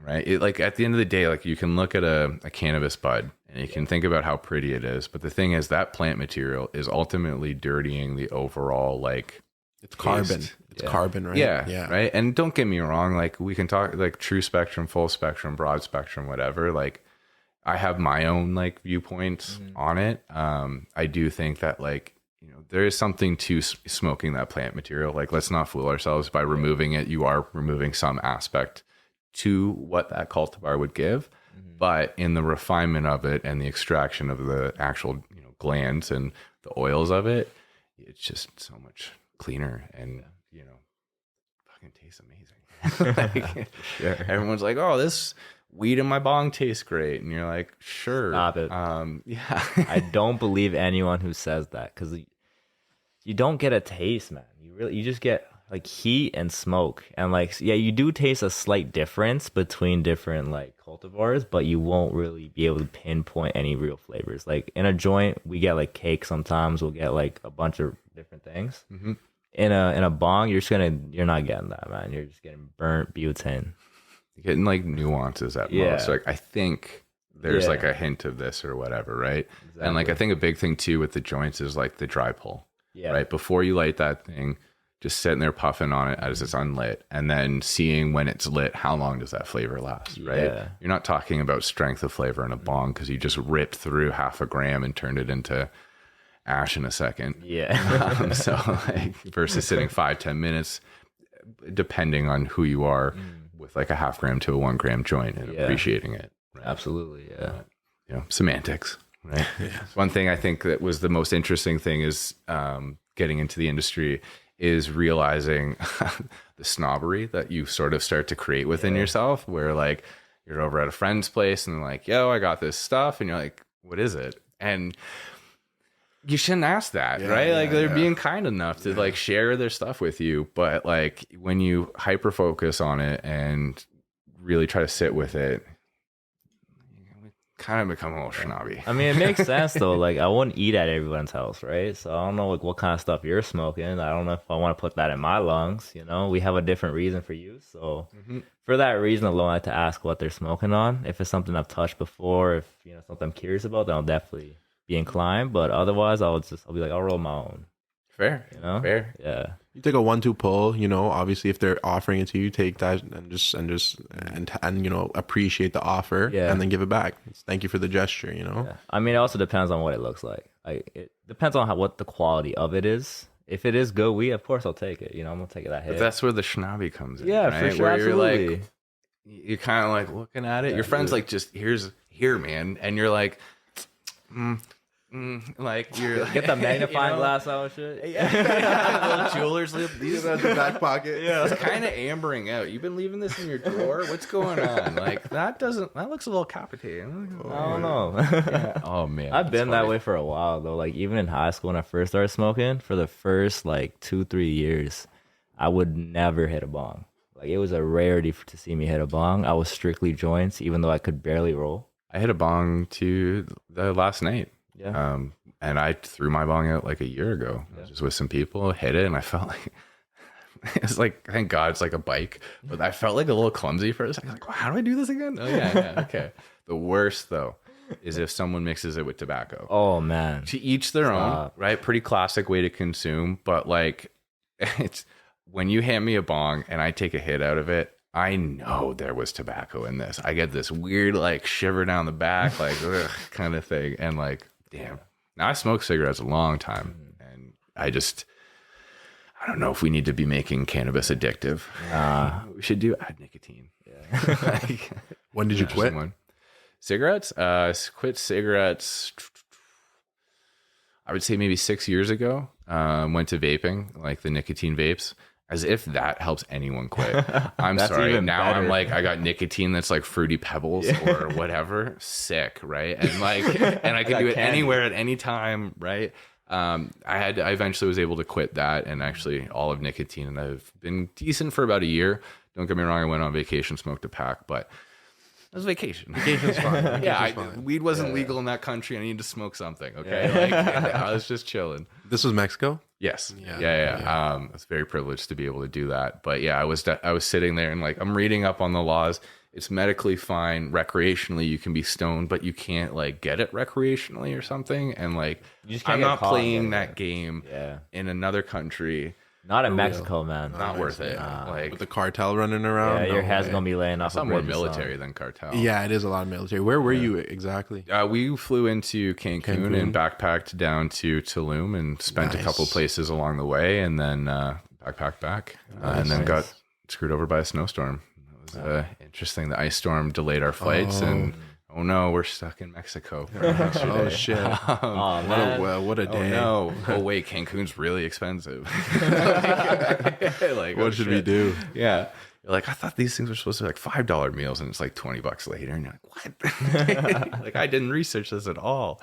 Right. It, like at the end of the day, like you can look at a cannabis bud and you can think about how pretty it is. But the thing is that plant material is ultimately dirtying the overall, like it's carbon. It's carbon, right? Yeah. Right. And don't get me wrong. Like we can talk like true spectrum, full spectrum, broad spectrum, whatever. Like I have my own like viewpoints on it. I do think that like, there is something to smoking that plant material. Like let's not fool ourselves. By removing it, you are removing some aspect to what that cultivar would give, but in the refinement of it and the extraction of the actual glands and the oils of it, it's just so much cleaner and fucking tastes amazing. Everyone's like, oh, this weed in my bong tastes great, and you're like, sure, stop it. I don't believe anyone who says that, because you don't get a taste, man. You just get like heat and smoke, and like you do taste a slight difference between different like cultivars, but you won't really be able to pinpoint any real flavors. Like in a joint, we get like cake sometimes, we'll get like a bunch of different things. In a bong, you're not getting that, man. You're just getting burnt butane. You're getting like nuances at most. Like I think there's like a hint of this or whatever, right? Exactly. And like I think a big thing too with the joints is like the dry pull. Right before you light that thing, just sitting there puffing on it as it's unlit, and then seeing when it's lit, how long does that flavor last, right? You're not talking about strength of flavor in a bong because you just ripped through half a gram and turned it into ash in a second. So like versus sitting 5-10 minutes, depending on who you are, with like a 0.5 gram to a 1 gram joint and appreciating it. Right? Absolutely, semantics. right? One thing I think that was the most interesting thing is getting into the industry is realizing the snobbery that you sort of start to create within yourself, where like you're over at a friend's place and they're like, yo, I got this stuff. And you're like, what is it? And you shouldn't ask that, right? Like they're being kind enough to like share their stuff with you. But like when you hyper focus on it and really try to sit with it, kind of become a little snobby. I mean, it makes sense though. Like, I wouldn't eat at everyone's house, right? So I don't know like what kind of stuff you're smoking. I don't know if I want to put that in my lungs. You know, we have a different reason for use. So for that reason alone, I like to ask what they're smoking on. If it's something I've touched before, if you know something I'm curious about, then I'll definitely be inclined. But otherwise, I'll be like, I'll roll my own. Fair, You know, fair. Yeah. You take a 1-2 pull, you know, obviously if they're offering it to you, take that and you know, appreciate the offer and then give it back. Thank you for the gesture, you know? Yeah. I mean, it also depends on what it looks like. It depends on what the quality of it is. If it is good weed, of course I'll take it. You know, I'm gonna take it that hit. But that's where the snobby comes in. Yeah, right? for sure. Where Absolutely. you're like, you're kind of like looking at it. Your friend's like, just here, man, and you're like, like you're like, Get the magnifying you know? glass out and shit. Little jeweler's lip. These in the back pocket. it's kind of ambering out. You've been leaving this in your drawer. What's going on? Like that looks a little capitated. I don't know. Oh man, I've been that way for a while though. Like even in high school when I first started smoking, for the first like 2-3 years, I would never hit a bong. Like it was a rarity to see me hit a bong. I was strictly joints, even though I could barely roll. I hit a bong to the last night. Yeah. And I threw my bong out like a year ago. I was just with some people, hit it, and I felt like it's like, thank God it's like a bike, but I felt like a little clumsy for a second. Like, how do I do this again? Oh yeah, okay. The worst though is if someone mixes it with tobacco. Oh man. To each their own, right? Pretty classic way to consume, but like it's when you hand me a bong and I take a hit out of it, I know there was tobacco in this. I get this weird like shiver down the back, like ugh, kind of thing, and like. Damn. Now I smoked cigarettes a long time, and I don't know if we need to be making cannabis addictive. We should add nicotine. Yeah. Like, When did you quit? Cigarettes? Quit cigarettes. I would say maybe 6 years ago. Went to vaping, like the nicotine vapes. As if that helps anyone quit. I'm sorry. Now better. I'm like, I got nicotine that's like Fruity Pebbles or whatever. Sick, right? And like, and I can do it anywhere at any time, right? I eventually was able to quit that and actually all of nicotine, and I've been decent for about a year. Don't get me wrong, I went on vacation, smoked a pack, but it was vacation. Vacation's fun. Weed wasn't legal in that country. I needed to smoke something. Okay, like I was just chilling. This was Mexico. Yes. Yeah. I was very privileged to be able to do that. But yeah, I was sitting there and like I'm reading up on the laws. It's medically fine. Recreationally, you can be stoned, but you can't like get it recreationally or something. And like I'm not playing that game in another country. Not in Mexico, man. Not worth it. Like with the cartel running around. Yeah, your head's gonna be laying off. Some more military than cartel. Yeah, it is a lot of military. Where were you exactly? We flew into Cancun and backpacked down to Tulum and spent a couple places along the way, and then backpacked back, and then got screwed over by a snowstorm. It was interesting. The ice storm delayed our flights, and oh no, we're stuck in Mexico. Oh shit! What a day! Oh no! Oh wait, Cancun's really expensive. Like, what should we do? Yeah, you're like, I thought these things were supposed to be like $5 meals, and it's like $20 later, and you're like, what? Like I didn't research this at all.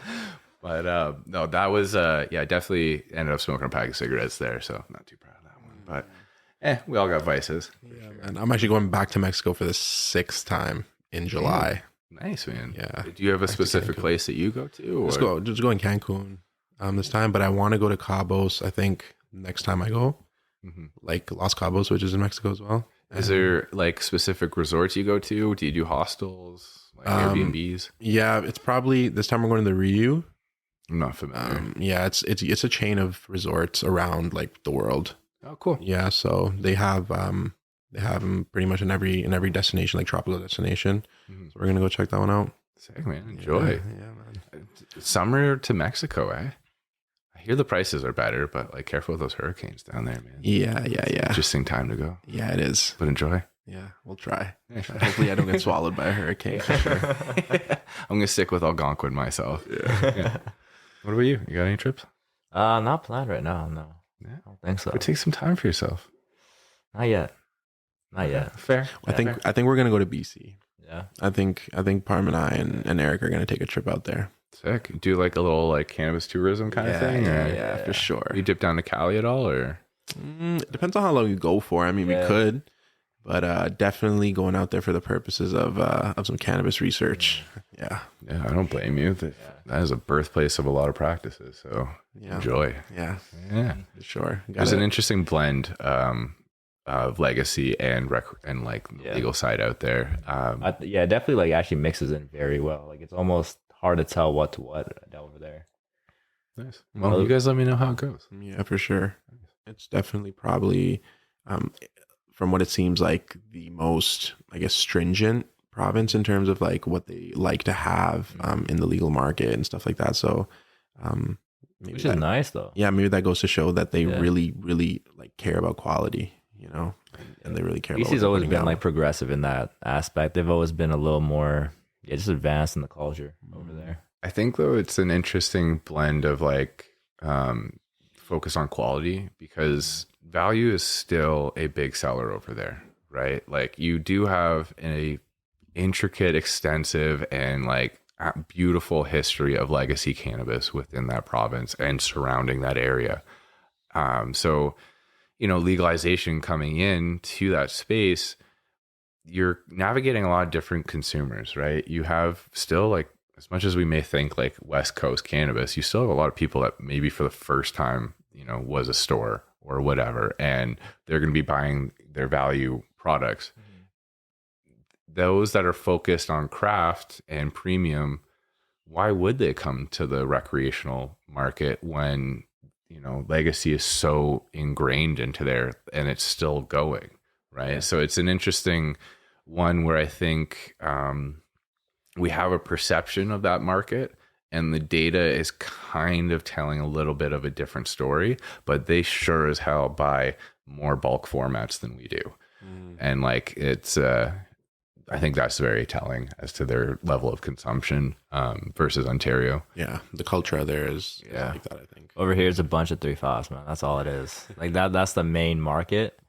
But no, that was definitely ended up smoking a pack of cigarettes there, so not too proud of that one. But we all got vices. Yeah, man. I'm actually going back to Mexico for the 6th time in July. Nice, man. Yeah. Do you have a specific place that you go to? Or? Just go in Cancun this time, but I want to go to Cabos. I think next time I go, like Los Cabos, which is in Mexico as well. Is there like specific resorts you go to? Do you do hostels, like Airbnbs? Yeah, it's probably this time we're going to the Rio. I'm not familiar. Yeah, it's a chain of resorts around like the world. Oh, cool. Yeah, so they have them pretty much in every destination, like tropical destination. So we're gonna go check that one out. Sick, man. Enjoy. Yeah, man. Summer to Mexico, eh? I hear the prices are better, but like careful with those hurricanes down there, man. Yeah. Interesting time to go. Yeah, it is. But enjoy. Yeah, we'll try. Hopefully I don't get swallowed by a hurricane for sure. I'm gonna stick with Algonquin myself. Yeah. What about you? You got any trips? Not planned right now. No, Yeah. I don't think so. But take some time for yourself. Not yet. Not yet. Fair. I think we're gonna go to BC. Yeah. I think Parm and I and Eric are gonna take a trip out there. Sick. Do like a little like cannabis tourism kind of thing? Yeah, for sure. You dip down to Cali at all, or? It depends on how long you go for. I mean, we could, but definitely going out there for the purposes of some cannabis research. Yeah. Yeah, I don't blame you. That is a birthplace of a lot of practices. So enjoy. Yeah. Yeah, for sure. There's an interesting blend of legacy and like the legal side out there. Definitely like actually mixes in very well. Like it's almost hard to tell what over there. Nice. Well, you guys let me know how it goes. Yeah, for sure. It's definitely probably, from what it seems like, the most, I guess, stringent province in terms of like what they like to have in the legal market and stuff like that. So, which is nice though. Yeah, maybe that goes to show that they really, really like care about quality, you know, and they really care. BC's always been like progressive in that aspect. They've always been a little more, just advanced in the culture over there. I think though it's an interesting blend of like focus on quality, because value is still a big seller over there, right? Like you do have a intricate, extensive, and like beautiful history of legacy cannabis within that province and surrounding that area. So, legalization coming in to that space, you're navigating a lot of different consumers, right? You have still like, as much as we may think like West Coast cannabis, you still have a lot of people that maybe for the first time, was a store or whatever, and they're going to be buying their value products. Those that are focused on craft and premium, why would they come to the recreational market when, legacy is so ingrained into there and it's still going, right? Yeah. So it's an interesting one where I think we have a perception of that market, and the data is kind of telling a little bit of a different story, but they sure as hell buy more bulk formats than we do. And like, it's, I think that's very telling as to their level of consumption versus Ontario. Yeah, the culture out there is like that, I think. Over here, it's a bunch of 3-5s, man. That's all it is. Like that's the main market.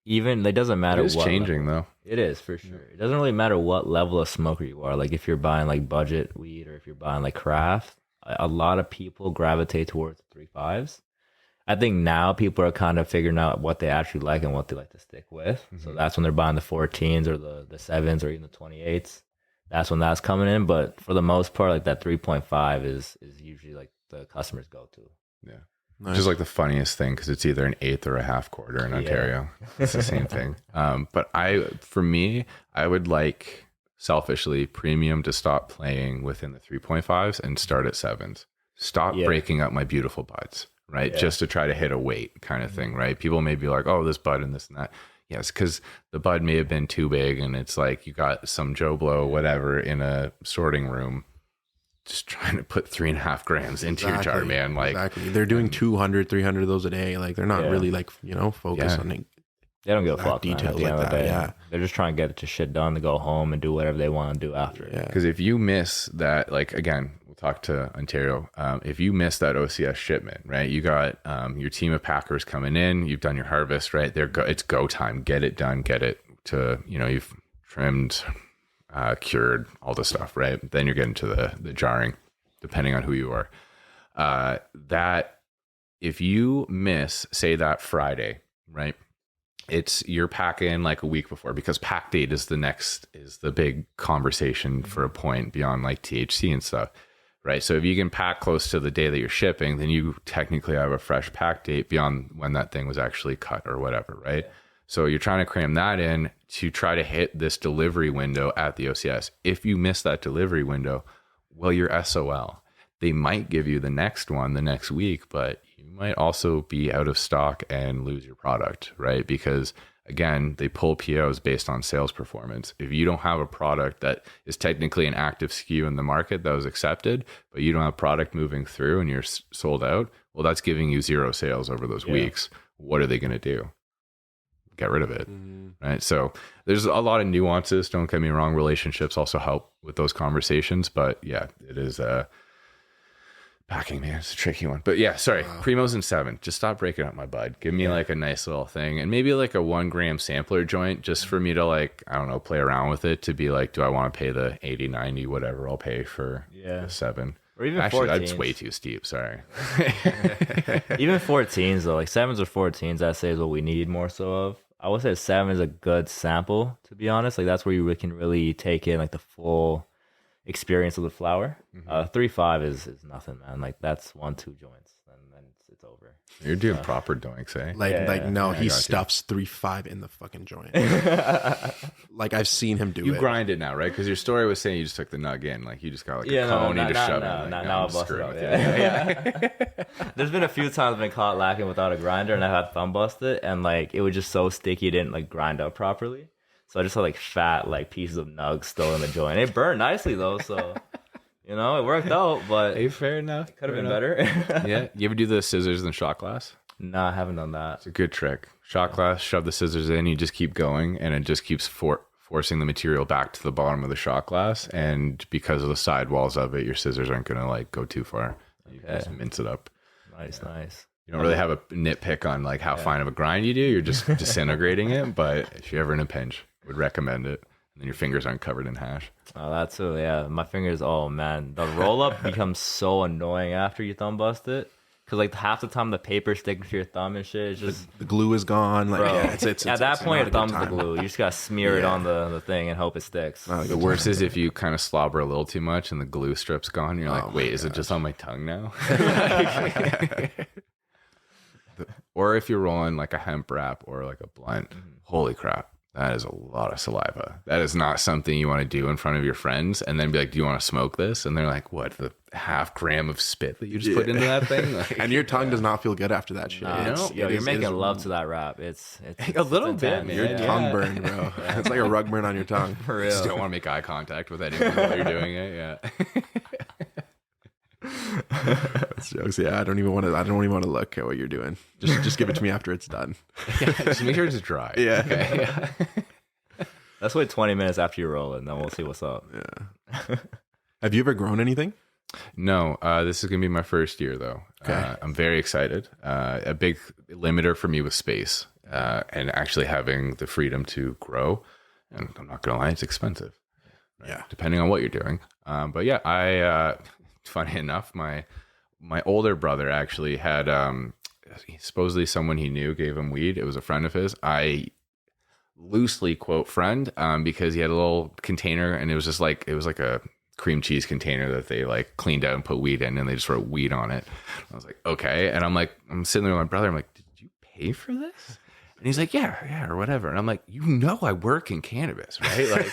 Even it doesn't matter. It's changing though. It is for sure. It doesn't really matter what level of smoker you are. Like if you're buying like budget weed or if you're buying like craft, a lot of people gravitate towards 3-5s. I think now people are kind of figuring out what they actually like and what they like to stick with. So that's when they're buying the 14s or the 7s or even the 28s. That's when that's coming in. But for the most part, like that 3.5 is usually like the customers go to. Yeah. Nice. Which is like the funniest thing, because it's either an eighth or a half quarter in Ontario. It's the same thing. But for me, I would like selfishly premium to stop playing within the 3.5s and start at 7s. Stop breaking up my beautiful buds, right? Yeah. Just to try to hit a weight kind of thing, right? People may be like, oh, this bud and this and that. Yes, because the bud may have been too big, and it's like you got some Joe Blow, whatever, in a sorting room, just trying to put 3.5 grams into your jar, man. Like they're doing 200, 300 of those a day. Like they're not really like, focused on they don't give a fuck details like that. Yeah. They're just trying to get the shit done to go home and do whatever they want to do after. Yeah. Because if you miss that, like, again, we'll talk to Ontario. If you miss that OCS shipment, right? You got your team of packers coming in, you've done your harvest, right? It's go time. Get it done, get it to, you've trimmed, cured, all the stuff, right? Then you're getting to the jarring, depending on who you are. That if you miss, say that Friday, right? You're packing like a week before, because pack date is the big conversation for a point beyond like THC and stuff, right? So if you can pack close to the day that you're shipping, then you technically have a fresh pack date beyond when that thing was actually cut or whatever, right? So you're trying to cram that in to try to hit this delivery window at the OCS. If you miss that delivery window, well, you're SOL. They might give you the next one the next week, but you might also be out of stock and lose your product, right? Because again, they pull POs based on sales performance. If you don't have a product that is technically an active SKU in the market that was accepted, but you don't have product moving through and you're sold out, well, that's giving you zero sales over those weeks. What are they going to do? get rid of it. Right. So there's a lot of nuances. Don't get me wrong. Relationships also help with those conversations. But yeah, it is packing, man. It's a tricky one. But yeah, sorry. Primos and 7. Just stop breaking up my bud. Give me like a nice little thing, and maybe like a 1 gram sampler joint just for me to like, I don't know, play around with it to be like, do I want to pay the 80, 90, whatever I'll pay for the 7? Or even Actually, 14s. that's way too steep. Sorry. Even 14s though, like 7s or 14s, I'd say is what we need more so of. I would say 7 is a good sample, to be honest. Like that's where you can really take in like the full experience of the flower. 3-5 is nothing, man. Like that's 1-2 joints, and then it's over. You're doing proper doinks, eh? No, he stuffs 3-5 in the fucking joint. Like I've seen him do it. You grind it now, right? Because your story was saying you just took the nug in, like you just got like a cone, you just shove it. Like, now I bust it up. Yeah. There's been a few times I've been caught lacking without a grinder, and I had thumb busted, and like it was just so sticky, it didn't like grind up properly. So I just had like fat like pieces of nugs still in the joint. It burned nicely though, so you know it worked out. But hey, fair enough. It could have been better. Yeah. You ever do the scissors and shot glass? No, I haven't done that. It's a good trick. Shot glass, shove the scissors in, you just keep going, and it just keeps forcing the material back to the bottom of the shot glass. And because of the side walls of it, your scissors aren't gonna like go too far. You just mince it up. Nice. You don't really have a nitpick on like how fine of a grind you do. You're just disintegrating it. But if you're ever in a pinch, would recommend it. And then your fingers aren't covered in hash. Oh, that's too. Yeah, my fingers. Oh man, the roll up becomes so annoying after you thumb bust it. Cause like half the time the paper sticking to your thumb and shit. It's just the glue is gone. Like it's at that point your thumb's the glue. You just gotta smear it on the thing and hope it sticks. The worst is if you kind of slobber a little too much and the glue strip's gone. You're like, wait, is it just on my tongue now? Or if you're rolling like a hemp wrap or like a blunt, holy crap. That is a lot of saliva. That is not something you want to do in front of your friends and then be like, do you want to smoke this? And they're like, what, the half gram of spit that you just put into that thing? Like, and your tongue does not feel good after that shit. You're making love to that wrap. It's a little bit, man. Your tongue burn, bro. It's like a rug burn on your tongue. For real. You just don't want to make eye contact with anyone while you're doing it. Yeah. That's jokes. Yeah, I don't even want to look at what you're doing. Just give it to me after it's done. Just make sure it's dry. Yeah. Okay. Yeah. Let's wait 20 minutes after you roll it, and then we'll see what's up. Yeah. Have you ever grown anything? No. This is gonna be my first year though. Okay. I'm very excited. A big limiter for me was space, and actually having the freedom to grow. And I'm not gonna lie, it's expensive. Right? Yeah. Depending on what you're doing. But yeah, I. Funny enough, my older brother actually had supposedly someone he knew gave him weed. It was a friend of his. I loosely quote friend because he had a little container and it was like a cream cheese container that they like cleaned out and put weed in and they just wrote weed on it. I was like, okay. And I'm sitting there with my brother. I'm like, did you pay for this? And he's like, yeah, or whatever. And I'm like, I work in cannabis, right?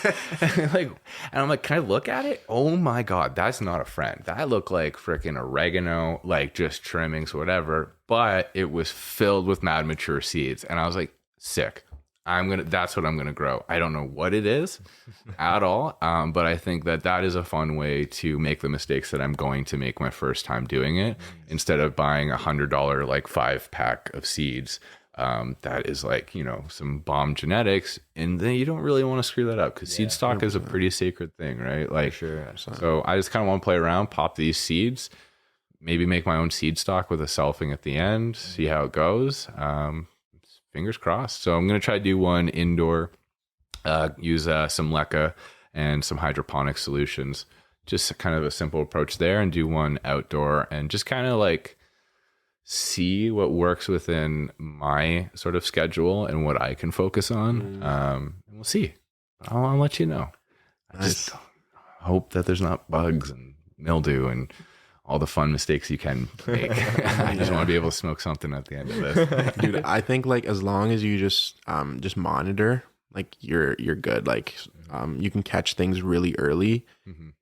And I'm like, can I look at it? Oh my God, that's not a friend. That looked like freaking oregano, like just trimmings, whatever. But it was filled with mad mature seeds. And I was like, sick. That's what I'm going to grow. I don't know what it is at all. But I think that is a fun way to make the mistakes that I'm going to make my first time doing it. Instead of buying $100, like 5-pack of seeds. That is like, some bomb genetics, and then you don't really want to screw that up because seed stock 100%. Is a pretty sacred thing, right? Like, sure. So I just kind of want to play around, pop these seeds, maybe make my own seed stock with a selfing at the end, see how it goes. Fingers crossed. So I'm going to try to do one indoor, use some leca and some hydroponic solutions, just kind of a simple approach there, and do one outdoor and just kind of like see what works within my sort of schedule and what I can focus on. And we'll see. I'll let you know. I just hope that there's not bugs and mildew and all the fun mistakes you can make. I just want to be able to smoke something at the end of this. Dude, I think like as long as you just monitor, like you're good. Like you can catch things really early,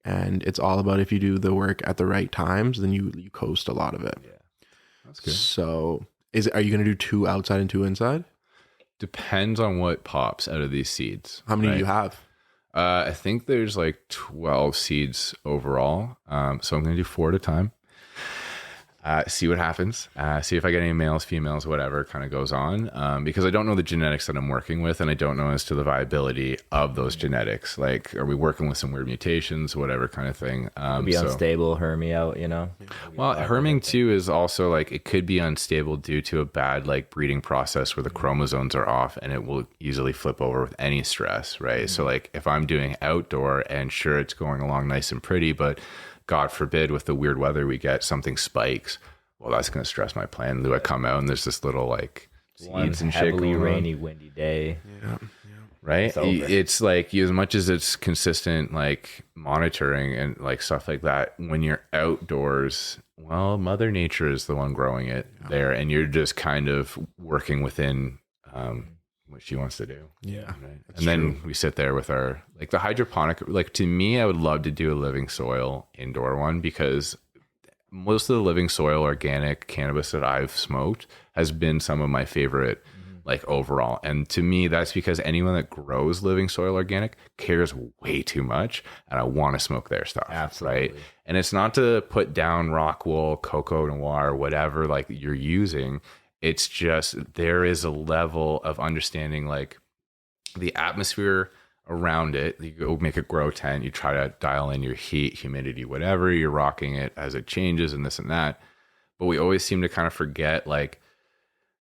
and it's all about if you do the work at the right times, then you coast a lot of it. Yeah. That's good. So are you going to do 2 outside and 2 inside? Depends on what pops out of these seeds. How many do you have? I think there's like 12 seeds overall. So I'm going to do 4 at a time. see what happens, see if I get any males, females, whatever kind of goes on, because I don't know the genetics that I'm working with, and I don't know as to the viability of those genetics. Like, are we working with some weird mutations, whatever kind of thing? Be unstable, herming out, you know? Well, herming too is also like, it could be unstable due to a bad like breeding process where the chromosomes are off, and it will easily flip over with any stress, right? So like if I'm doing outdoor and sure it's going along nice and pretty, but God forbid, with the weird weather we get, something spikes. Well, that's going to stress my plan. Do I come out and there's this little like seeds and shit going on? Rainy, windy day. Yeah. Right? It's like, as much as it's consistent, like monitoring and like stuff like that, when you're outdoors, well, Mother Nature is the one growing it there, and you're just kind of working within what she wants to do. Yeah. Right? And then we sit there with our, like the hydroponic, like to me, I would love to do a living soil indoor one, because most of the living soil organic cannabis that I've smoked has been some of my favorite, like overall. And to me, that's because anyone that grows living soil organic cares way too much, and I want to smoke their stuff. Absolutely. Right. And it's not to put down Rockwool, Cocoa Noir, whatever like you're using. It's just, there is a level of understanding like the atmosphere around it. You go make a grow tent, you try to dial in your heat, humidity, whatever, you're rocking it as it changes and this and that. But we always seem to kind of forget like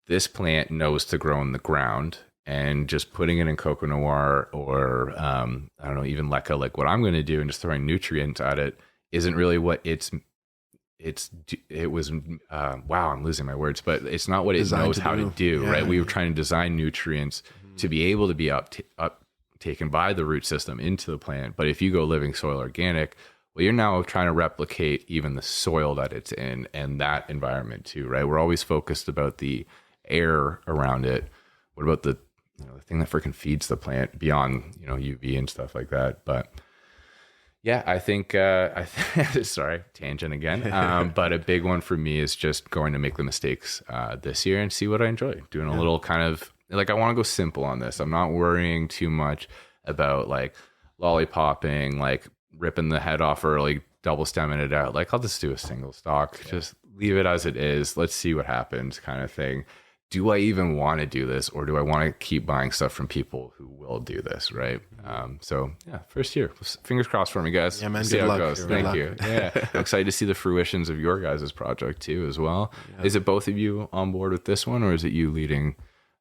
this plant knows to grow in the ground, and just putting it in Cocoa Noir or I don't know, even Leca, like what I'm going to do, and just throwing nutrients at it isn't really what it was wow, I'm losing my words, but it's not what it knows how to do, right? We were trying to design nutrients to be able to be taken by the root system into the plant. But if you go living soil organic, well, you're now trying to replicate even the soil that it's in and that environment too, right? We're always focused about the air around it. What about the thing that freaking feeds the plant beyond UV and stuff like that? But yeah, I think, sorry, tangent again. But a big one for me is just going to make the mistakes this year and see what I enjoy. Doing a little kind of, like, I want to go simple on this. I'm not worrying too much about like lollipopping, like ripping the head off early, double stemming it out. Like, I'll just do a single stalk, just leave it as it is. Let's see what happens kind of thing. Do I even want to do this, or do I want to keep buying stuff from people who will do this, right? So yeah, first year, fingers crossed for me, guys. Yeah, man. See Good how luck. it goes. Thank you. Yeah, I'm excited to see the fruitions of your guys' project too, as well. Yeah. Is it both of you on board with this one, or is it you leading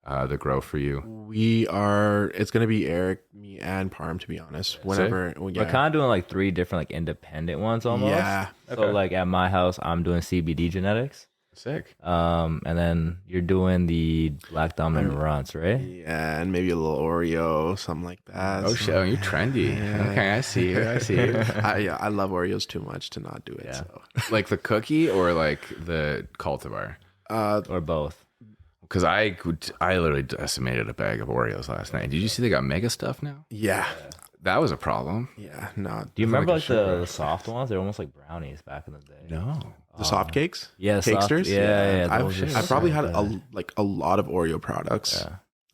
the grow for you? We are. It's gonna be Eric, me, and Parm. To be honest, whenever we're kind of doing like 3 different like independent ones almost. Yeah. So like at my house, I'm doing CBD genetics. Sick. And then you're doing the black dominant runs, right? Yeah, and maybe a little Oreo, something like that. Oh shit, you're trendy. Yeah. Okay, I see you. I love Oreos too much to not do it. Yeah. So. Like the cookie or like the cultivar? Or both. Because I literally decimated a bag of Oreos last night. Did you see they got mega stuff now? Yeah. That was a problem. Yeah, no. Do you remember like the soft ones? They're almost like brownies back in the day. No. The soft cakes? Yeah, Cakesters? Yeah. I've probably had a lot of Oreo products.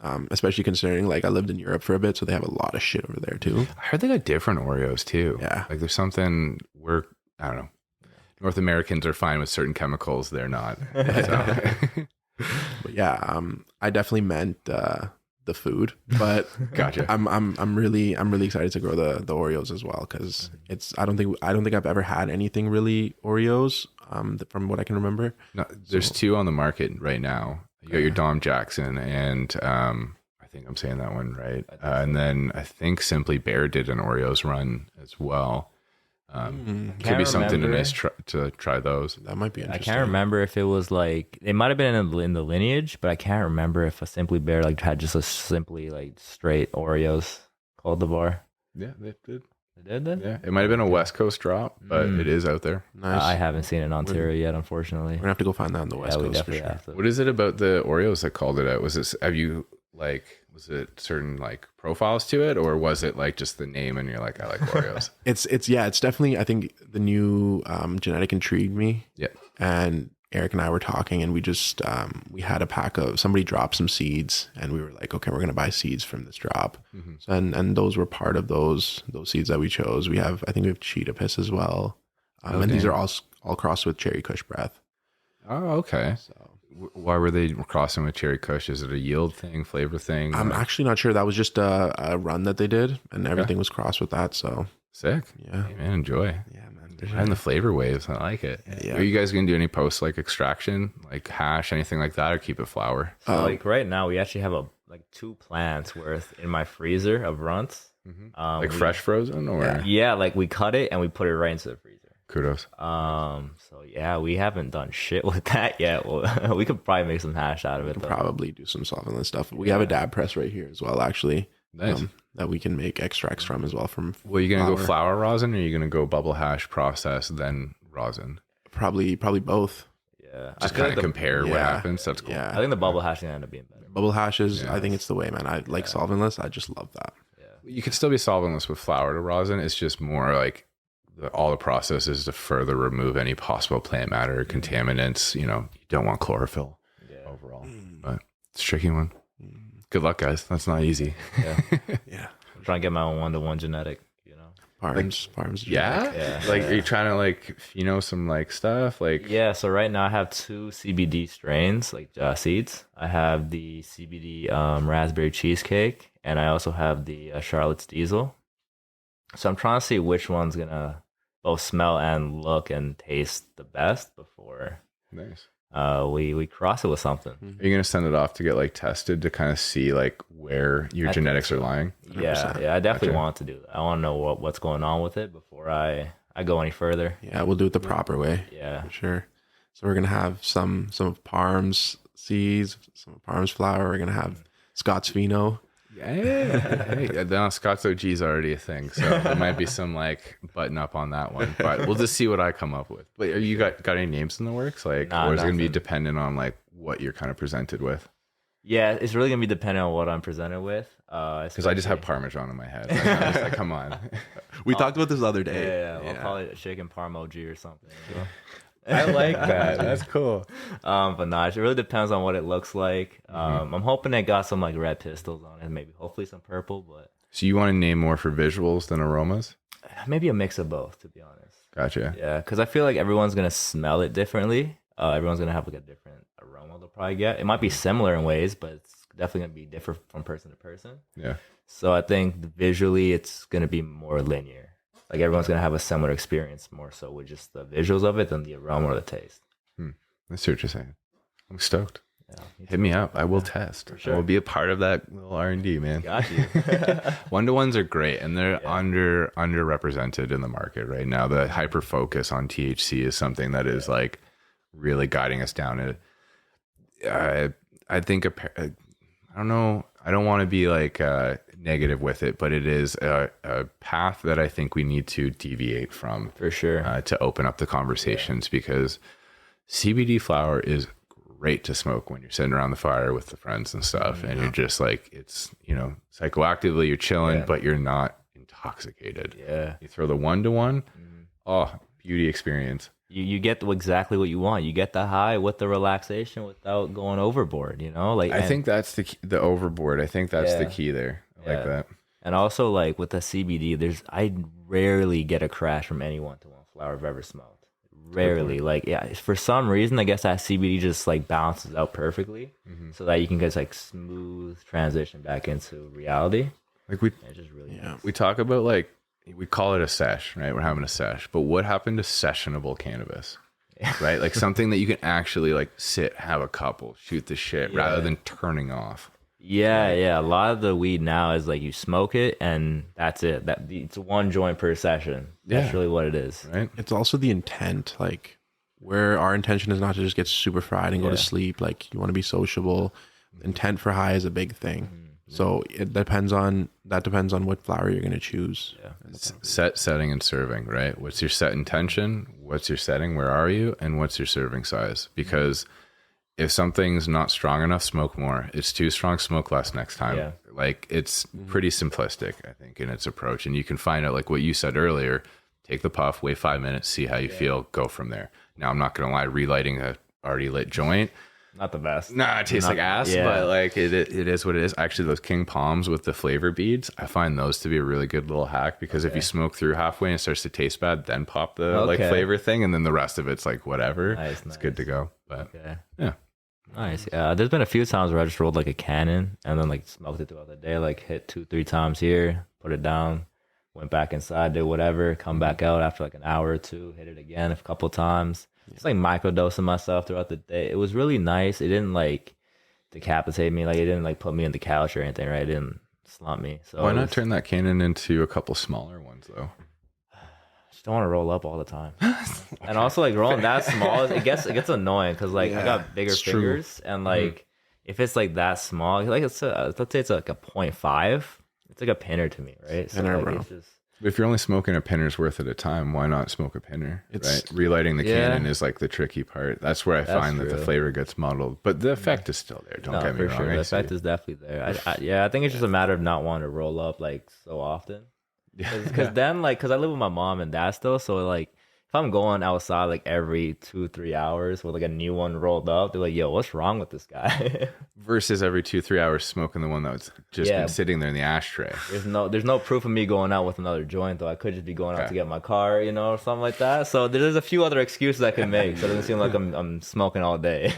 Yeah. Especially considering like I lived in Europe for a bit, so they have a lot of shit over there too. I heard they got different Oreos too. Yeah. Like there's something I don't know. North Americans are fine with certain chemicals. They're not. But yeah, I definitely meant the food, but gotcha. I'm really excited to grow the Oreos as well, because I don't think I've ever had anything really Oreos from what I can remember. No, there's 2 on the market right now. You got your Dom Jackson, and I think I'm saying that one right. And then I think Simply Bear did an Oreos run as well. Could be something nice to try those. That might be interesting. I can't remember if it was like, it might have been in the lineage, but I can't remember if a Simply Bear like had just a simply like straight Oreos called the bar. Yeah, they did. They did then? Yeah, it might have been a West Coast drop, but it is out there. Nice. I haven't seen it in Ontario yet, unfortunately. We're gonna have to go find that on the West Coast for sure. What is it about the Oreos that called it out? Was it certain like profiles to it, or was it like just the name and you're like, I like Oreos? It's definitely, I think the new genetic intrigued me. Yeah. And Eric and I were talking, and we just we had a pack of, somebody dropped some seeds, and we were like, okay, we're gonna buy seeds from this drop. So, and those were part of those seeds that we chose. I think we have Cheetah Piss as well. And these are all crossed with Cherry Kush Breath. Oh, okay. So Why were they crossing with Cherry Kush? Is it a yield thing, flavor thing? I'm actually not sure. That was just a run that they did, and everything was crossed with that. So Sick. yeah, Hey, man, enjoy. yeah, man. And the flavor waves, I like it. Yeah. Are you guys gonna do any post like extraction, like hash, anything like that, or keep it flour? So like right now, we actually have like 2 plants worth in my freezer of runts. Like fresh frozen, or Yeah, like we cut it and we put it right into the freezer. kudos. So yeah, we haven't done shit with that yet. Well, we could probably make some hash out of it though. Probably do some solventless stuff. We have a dab press right here as well, actually. Nice. That we can make extracts from as well. From Well, you gonna go flour rosin, or are you gonna go bubble hash process then rosin? probably both. Yeah, Just I feel kind like of compare what yeah. happens. That's cool. Yeah, I think the bubble hash is gonna end up being better. bubble hashes. I think it's the way, man. I like solventless. I just love that. You could still be solventless with flour to rosin. It's just more like all the process is to further remove any possible plant matter, contaminants. You know, you don't want chlorophyll overall, but it's a tricky one. Good luck, guys. That's not easy. Yeah, Yeah, I'm trying to get my own 1-to-1 genetic. You know. farms. Yeah? Like, are you trying to like, some like stuff? Like, Yeah, so right now I have 2 CBD strains, like seeds. I have the CBD raspberry cheesecake, and I also have the Charlotte's Diesel. So I'm trying to see which one's gonna both smell and look and taste the best before nice. we cross it with something. Are you going to send it off to get like tested to kind of see like where your genetics are lying? Yeah, I definitely want to do that. I want to know what's going on with it before I go any further. Yeah, we'll do it the proper way. Yeah. For sure. So we're gonna have some of Parm's seeds, some of Parm's flour. We're gonna have Scott's Vino. Hey, no, Scott's OG is already a thing, so there might be some like button up on that one, but we'll just see what I come up with. But are you got any names in the works, like, Nah, or is it gonna be nothing. dependent on like what you're kind of presented with? Yeah, it's really gonna be dependent on what I'm presented with. Because I just have Parmesan in my head. Like, I'm just like, come on. We talked about this the other day. Yeah, I'll call it chicken parm OG or something. I like that. That's cool. But no, it really depends on what it looks like. I'm hoping it got some like red pistils on it, maybe hopefully some purple, but So you want to name more for visuals than aromas? maybe a mix of both, to be honest. Gotcha. Yeah, because I feel like everyone's gonna smell it differently. Everyone's gonna have like a different aroma they'll probably get. It might be similar in ways, but it's definitely gonna be different from person to person. Yeah. So I think visually it's gonna be more linear. Like everyone's gonna have a similar experience more so with just the visuals of it than the aroma or the taste. I see what you're saying. I'm stoked. Yeah, Hit me up. I will test. sure. I will be a part of that little R&D, man. got you. 1-to-1s are great, and they're underrepresented in the market right now. The hyper focus on THC is something that is like really guiding us down it. I think I don't know. I don't want to be like negative with it, but it is a path that I think we need to deviate from For sure. to open up the conversations, because CBD flower is great to smoke when you're sitting around the fire with the friends and stuff, and you're just like, it's, psychoactively you're chilling, but you're not intoxicated. Yeah. You throw the 1-to-1, oh, beauty experience. You get exactly what you want. You get the high with the relaxation without going overboard, Like I think that's the overboard. I think that's the Yeah. key there. I like that. And also like with the CBD, I rarely get a crash from any 1-to-1 flower I've ever smelled. Rarely. Like, yeah, for some reason, I guess that CBD just like balances out perfectly so that you can get like smooth transition back into reality. Like It's just really nice. we talk about like, we call it a sesh, right? We're having a sesh, but what happened to sessionable cannabis? Right? Like something that you can actually like sit, have a couple, shoot the shit rather than turning off. Yeah. A lot of the weed now is like you smoke it and that's it. It's one joint per session. That's really what it is. Right? It's also the intent, like where our intention is not to just get super fried and go to sleep. Like you want to be sociable. Intent for high is a big thing. So it depends on what flower you're going to choose. Yeah. Setting and serving, right? What's your set intention? What's your setting? Where are you? And what's your serving size? Because if something's not strong enough, smoke more. It's too strong, smoke less next time. Yeah. Like it's pretty simplistic, I think, in its approach. And you can find out, like what you said earlier, take the puff, wait 5 minutes, see how you feel, go from there. Now, I'm not going to lie, relighting a already lit joint, Not the best. nah, it tastes like ass, but like it is what it is. Actually, those King Palms with the flavor beads, I find those to be a really good little hack, because if you smoke through halfway and it starts to taste bad, then pop the like flavor thing, and then the rest of it's like whatever. Nice. It's good to go. But Okay. yeah. Nice. Yeah. There's been a few times where I just rolled like a cannon and then like smoked it throughout the day, like hit 2, 3 times here, put it down, went back inside, did whatever, come back out after like an hour or two, hit it again a couple times. It's like microdosing myself throughout the day. It was really nice. It didn't like decapitate me, like it didn't like put me in the couch or anything, right? It didn't slump me. So Why not turn that cannon into a couple smaller ones though? just don't want to roll up all the time. And also like rolling that small, it gets annoying because like I got bigger it's true. fingers and like if it's like that small, like it's let's say it's like a 0.5, it's like a pinner to me, right? So Pinner, like, bro. it's just If you're only smoking a pinner's worth at a time, why not smoke a pinner? It's- right. Relighting the Yeah. cannon is like the tricky part. That's where I find that the true. flavor gets muddled, but the effect is still there. Don't no, get me for wrong. sure. I The see. effect is definitely there. I think it's just a matter of not wanting to roll up like so often. Because then like because I live with my mom and dad still, so like if I'm going outside like every 2, 3 hours with like a new one rolled up, they're like, "Yo, what's wrong with this guy?" Versus every 2-3 hours smoking the one that's just Yeah. been sitting there in the ashtray. There's no proof of me going out with another joint though. I could just be going out Okay. to get my car, you know, or something like that. So there's a few other excuses I can make. So it doesn't seem like I'm smoking all day.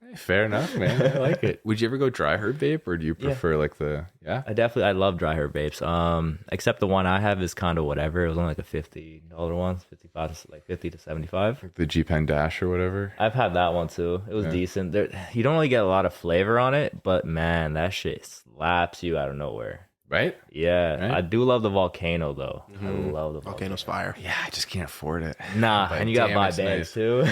Hey, fair enough, man. I like it. Would you ever go dry herb vape, or do you prefer like the I love dry herb vapes. Except the one I have is kind of whatever. It was only like a $50 one, 55 to like 50 to 75. the G Pen Dash or whatever? I've had that one too. It was decent. You don't really get a lot of flavor on it, but man, that shit slaps you out of nowhere. Right? Yeah, Right? I do love the volcano though. I love the Volcano's fire. Yeah, I just can't afford it. Nah, But and you got damn, buy it's bags nice. too.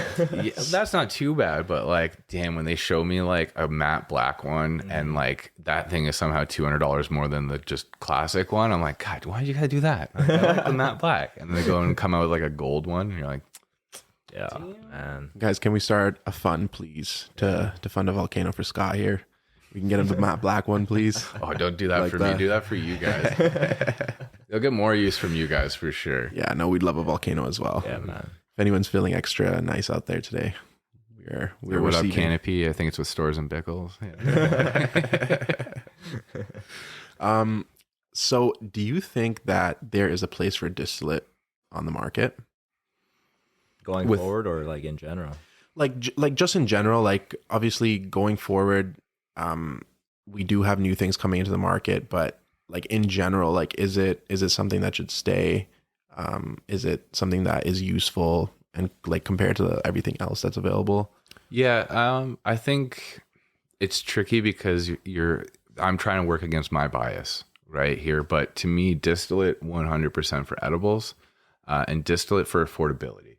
Yeah, that's not too bad, but like, damn, when they show me like a matte black one and like that thing is somehow $200 more than the just classic one, I'm like, God, why did you gotta do that? Like, I like the matte black, and then they go and come out with like a gold one, and you're like, Yeah, man. Guys, can we start a fund, please, to fund a volcano for Scott here? We can get him the matte black one, please. oh, don't do that Like for that. me. Do that for you guys. They'll get more use from you guys for sure. Yeah, no, we'd love a volcano as well. Yeah, man. If anyone's feeling extra nice out there today, we're What up, receiving. Canopy? I think it's with Stores and Bickles. Yeah. So, do you think that there is a place for distillate on the market? Going With- forward or like in general? Like just in general, like obviously going forward, we do have new things coming into the market, but like in general, like is it something that should stay? Is it something that is useful and like compared to everything else that's available? Yeah, I think it's tricky because I'm trying to work against my bias right here, but to me, distillate 100% for edibles, and distillate for affordability,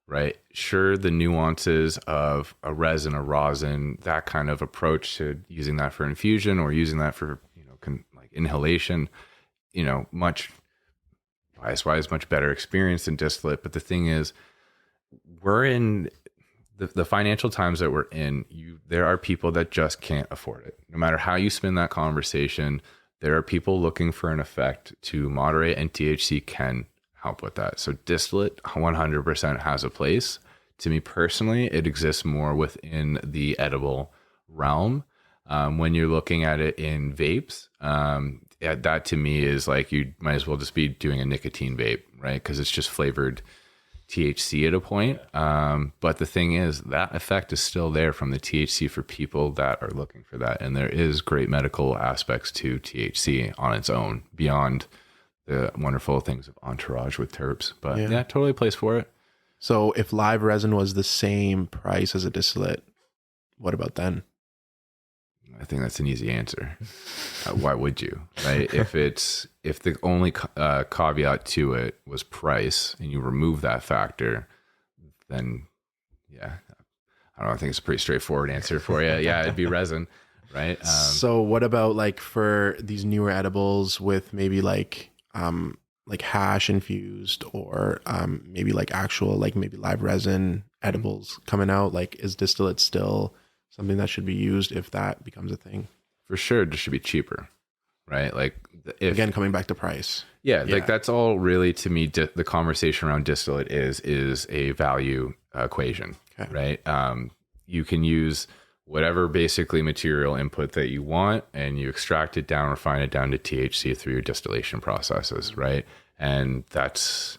right? Sure, the nuances of a resin, a rosin, that kind of approach to using that for infusion or using that for like inhalation, much bias-wise, much better experience than distillate. But the thing is, we're in the financial times that we're in. There are people that just can't afford it. No matter how you spin that conversation, there are people looking for an effect to moderate, and THC can help with that. So distillate 100% has a place. To me personally, it exists more within the edible realm. When you're looking at it in vapes, that to me is like you might as well just be doing a nicotine vape, right? Because it's just flavored THC at a point. But the thing is, that effect is still there from the THC for people that are looking for that. And there is great medical aspects to THC on its own beyond the wonderful things of entourage with terps. But yeah, totally a place for it. So if live resin was the same price as a distillate, what about then? I think that's an easy answer. Why would you, right? If the only caveat to it was price, and you remove that factor, then yeah, I don't know. I think it's a pretty straightforward answer for you. Yeah, it'd be resin, right? So what about like for these newer edibles with maybe like hash infused or maybe like actual like maybe live resin edibles coming out? Like is distillate still something that should be used if that becomes a thing? For sure, it should be cheaper, right? Like if Again, coming back to price. yeah, like that's all really to me. The conversation around distillate is a value equation, Okay. right? You can use whatever basically material input that you want, and you extract it down, refine it down to THC through your distillation processes, right? And that's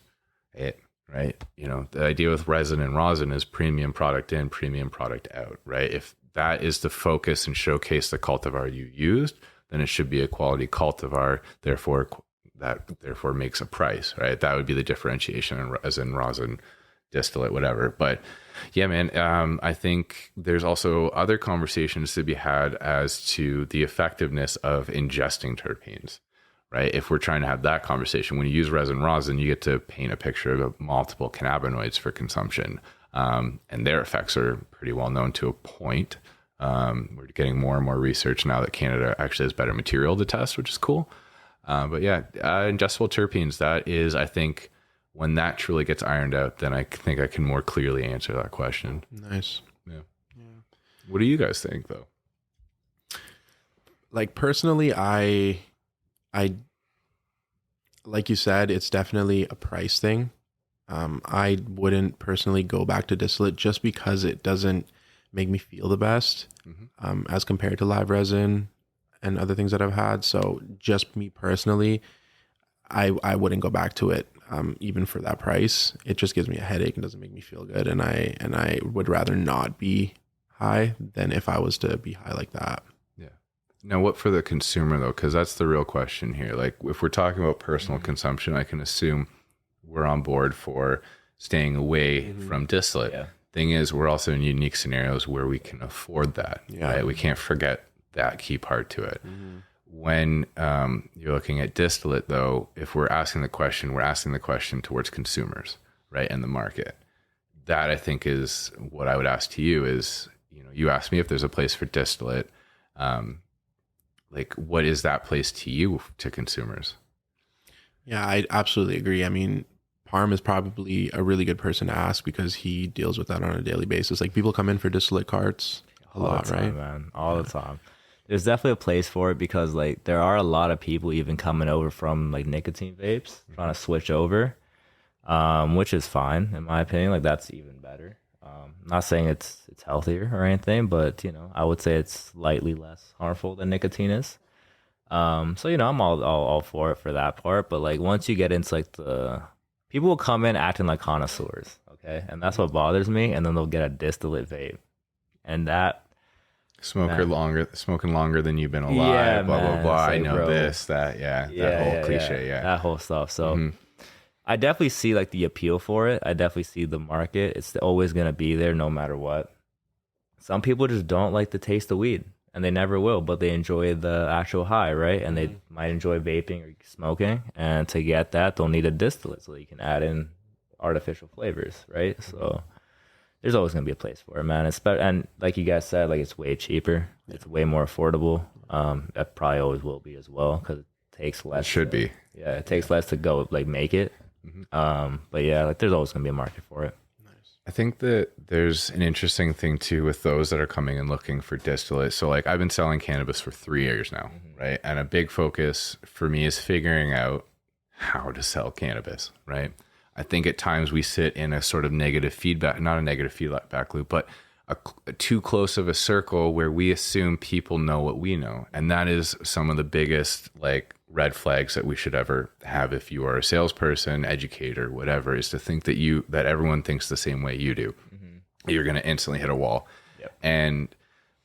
it, right? The idea with resin and rosin is premium product in, premium product out, right? If that is the focus and showcase the cultivar you used, then it should be a quality cultivar. Therefore, that makes a price, right? That would be the differentiation in resin, rosin, distillate, whatever. But yeah, man, I think there's also other conversations to be had as to the effectiveness of ingesting terpenes, right? If we're trying to have that conversation, when you use resin, rosin, you get to paint a picture of multiple cannabinoids for consumption. And their effects are pretty well known to a point. We're getting more and more research now that Canada actually has better material to test, which is cool. But yeah, ingestible terpenes, that is, I think, when that truly gets ironed out, then I think I can more clearly answer that question. Nice. Yeah. What do you guys think, though? Like, personally, I like you said, it's definitely a price thing. I wouldn't personally go back to distillate just because it doesn't make me feel the best, as compared to live resin and other things that I've had. So just me personally, I wouldn't go back to it, even for that price. It just gives me a headache and doesn't make me feel good. And I would rather not be high than if I was to be high like that. Yeah. Now, what for the consumer though? Because that's the real question here. Like, if we're talking about personal consumption, I can assume we're on board for staying away from distillate. Yeah. Thing is, we're also in unique scenarios where we can afford that. Yeah. Right? We can't forget that key part to it. When you're looking at distillate, though, if we're asking the question towards consumers, right, and the market. That, I think, is what I would ask to you is, you asked me if there's a place for distillate. Like, what is that place to you, to consumers? Yeah, I absolutely agree. I mean, Parm is probably a really good person to ask because he deals with that on a daily basis. Like, people come in for distillate carts a lot, right? Man, all the time. There's definitely a place for it because, like, there are a lot of people even coming over from, like, nicotine vapes trying to switch over, which is fine in my opinion. Like, that's even better. Not saying it's healthier or anything, but I would say it's slightly less harmful than nicotine is. So I'm all for it for that part. But like, once you get into like the people will come in acting like connoisseurs, okay, and that's what bothers me. And then they'll get a distillate vape, and that smoking longer than you've been alive, blah blah blah. Like, I know bro, that whole cliche, that whole stuff. So I definitely see like the appeal for it. I definitely see the market. It's always gonna be there no matter what. Some people just don't like the taste of weed, and they never will, but they enjoy the actual high, right? And they might enjoy vaping or smoking, and to get that, they'll need a distillate so you can add in artificial flavors, right? So there's always gonna be a place for it, man. And like you guys said, like, it's way cheaper. It's way more affordable. That probably always will be as well because it takes less. It should be. Yeah, it takes less to go like make it. But yeah, like, there's always gonna be a market for it. I think that there's an interesting thing too with those that are coming and looking for distillate. So like, I've been selling cannabis for 3 years now, right? And a big focus for me is figuring out how to sell cannabis, right? I think at times we sit in a sort of negative feedback, not a negative feedback loop, but a too close of a circle where we assume people know what we know. And that is some of the biggest like red flags that we should ever have if you are a salesperson, educator, whatever, is to think that everyone thinks the same way you do. You're going to instantly hit a wall. Yep. And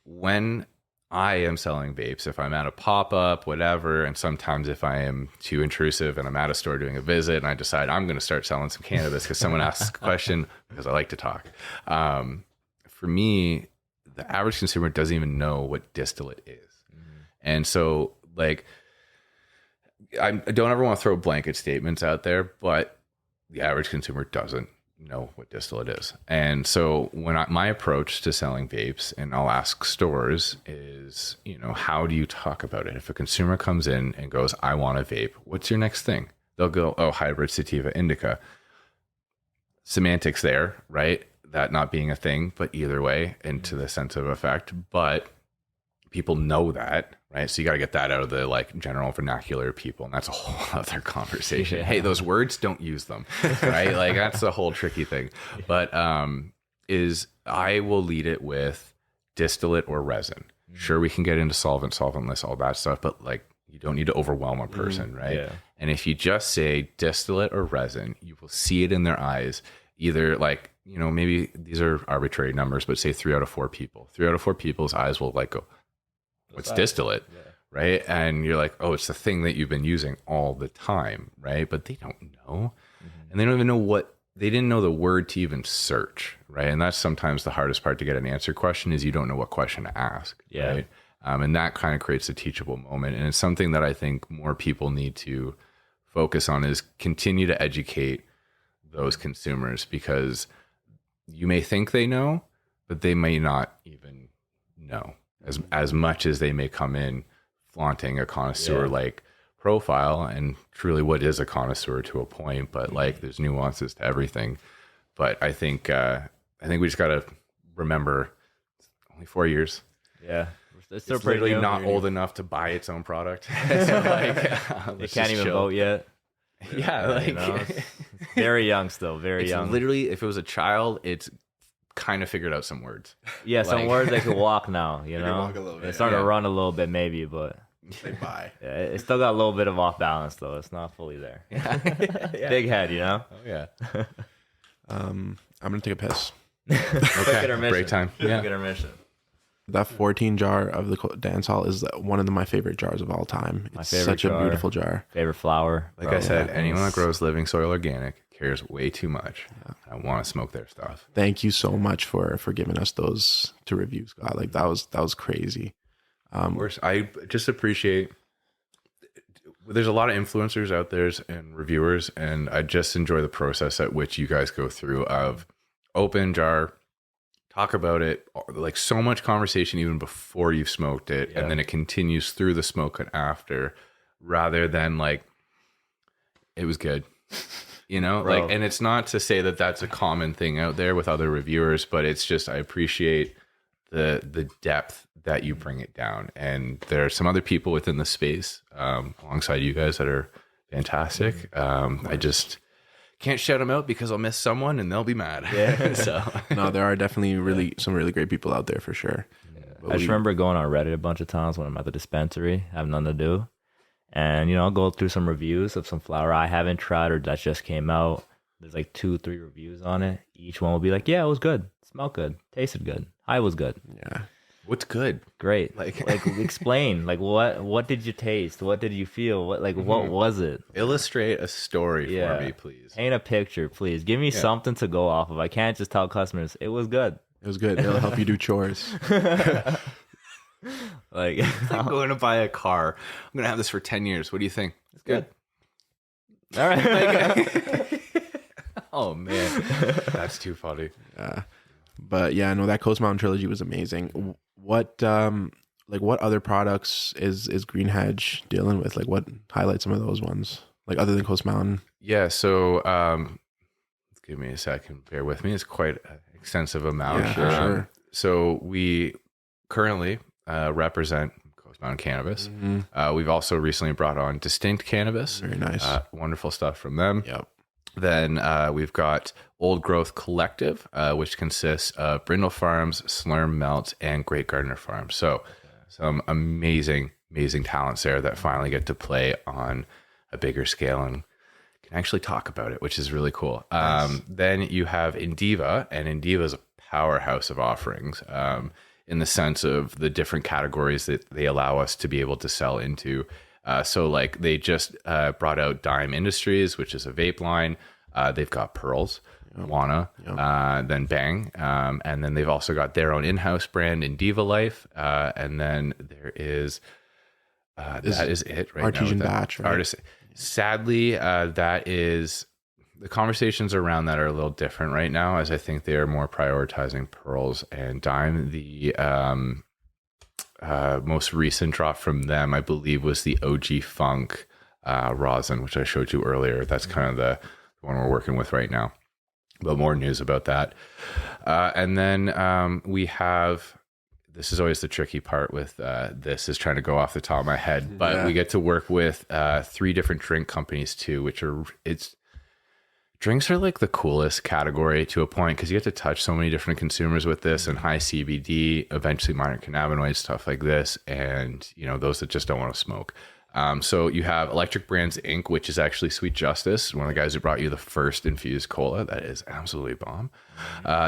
when I am selling vapes, if I'm at a pop-up, whatever, and sometimes if I am too intrusive and I'm at a store doing a visit and I decide I'm going to start selling some cannabis because someone asks a question, because I like to talk. For me, the average consumer doesn't even know what distillate is. And so like, I don't ever want to throw blanket statements out there, but the average consumer doesn't know what distillate is. And so my approach to selling vapes, and I'll ask stores, is, how do you talk about it? If a consumer comes in and goes, I want a vape, what's your next thing? They'll go, oh, hybrid sativa indica. Semantics there, right? That not being a thing, but either way, into the sense of effect. But people know that, right? So you got to get that out of the like general vernacular people, and that's a whole other conversation. Hey, those words, don't use them, right? Like, that's a whole tricky thing. But I will lead it with distillate or resin. Sure, we can get into solventless, all that stuff, but like, you don't need to overwhelm a person, right? And if you just say distillate or resin, you will see it in their eyes. Either like, maybe these are arbitrary numbers, but say 3 out of 4 people. 3 out of 4 people's eyes will like go, what's distillate? Yeah. Right? And you're like, oh, it's the thing that you've been using all the time, right? But they don't know. And they don't even know they didn't know the word to even search, right? And that's sometimes the hardest part to get an answer question is you don't know what question to ask, right? And that kind of creates a teachable moment. And it's something that I think more people need to focus on is continue to educate those consumers, because you may think they know, but they may not even know as much as they may come in flaunting a connoisseur like profile. And truly, what is a connoisseur to a point, but like there's nuances to everything. But I think we just got to remember it's only 4 years. Yeah. It's literally not old enough to buy its own product. So like, they can't even vote yet. Yeah, like it's very young still, very young. Literally, if it was a child, it's kind of figured out some words. Yeah, some words they can walk now. They walk a little bit. It's starting to run a little bit, maybe, but they buy. Yeah, it still got a little bit of off balance though. It's not fully there. Big head, Oh yeah. I'm gonna take a piss. Okay, break time. Yeah, intermission. That 14 jar of the dance hall is one of my favorite jars of all time. It's such a beautiful jar. Favorite flower. Like I said, anyone that grows living soil organic cares way too much. I want to smoke their stuff. Thank you so much for giving us those to review, Scott. Like that was crazy. Of course, I just appreciate. There's a lot of influencers out there and reviewers, and I just enjoy the process at which you guys go through of open jar. Talk about it, like so much conversation even before you've smoked it, and then it continues through the smoke and after, rather than like it was good, like. And it's not to say that that's a common thing out there with other reviewers, but it's just I appreciate the depth that you bring it down, and there are some other people within the space alongside you guys that are fantastic. I just can't shout them out because I'll miss someone and they'll be mad. Yeah. So no, there are definitely some really great people out there for sure. I just remember going on Reddit a bunch of times when I'm at the dispensary, having nothing to do. And, I'll go through some reviews of some flower I haven't tried or that just came out. There's like 2-3 reviews on it. Each one will be like, yeah, it was good. Smelled good. Tasted good. High was good. Yeah. What's good? Great. Like explain. Like what did you taste? What did you feel? What was it? Illustrate a story for me, please. Paint a picture, please. Give me something to go off of. I can't just tell customers it was good. It was good. It'll help you do chores. Like I'm going to buy a car. I'm gonna have this for 10 years. What do you think? It's good. All right. Oh man, that's too funny. Yeah. But yeah, no, that Coast Mountain trilogy was amazing. What other products is Greenhedge dealing with? Like what highlight some of those ones? Like other than Coast Mountain? Yeah, so give me a second, bear with me. It's quite an extensive amount. Yeah, sure. So we currently represent Coast Mountain Cannabis. Mm-hmm. We've also recently brought on Distinct Cannabis. Very nice. Wonderful stuff from them. Yep. Then we've got Old Growth Collective, which consists of Brindle Farms, Slurm Melt, and Great Gardener Farms. So some amazing talents there that finally get to play on a bigger scale and can actually talk about it, which is really cool. Nice. Then you have Indiva, and Indiva is a powerhouse of offerings in the sense of the different categories that they allow us to be able to sell into. So like they just brought out Dime Industries, which is a vape line. They've got Pearls, Wana, then Bang. And then they've also got their own in-house brand, Indiva Life. And then there is, that is it right Artesian now. Batch, right? Sadly, that is, the conversations around that are a little different right now, as I think they are more prioritizing Pearls and Dime. The most recent drop from them, I believe, was the OG Funk rosin, which I showed you earlier. That's kind of the one we're working with right now. But more news about that. And then we have, this is always the tricky part with this, is trying to go off the top of my head, but we get to work with 3 different drink companies too, which are, drinks are like the coolest category to a point because you get to touch so many different consumers with this, and high CBD, eventually minor cannabinoids, stuff like this, and those that just don't want to smoke. So you have Electric Brands Inc., which is actually Sweet Justice, one of the guys who brought you the first infused cola. That is absolutely bomb.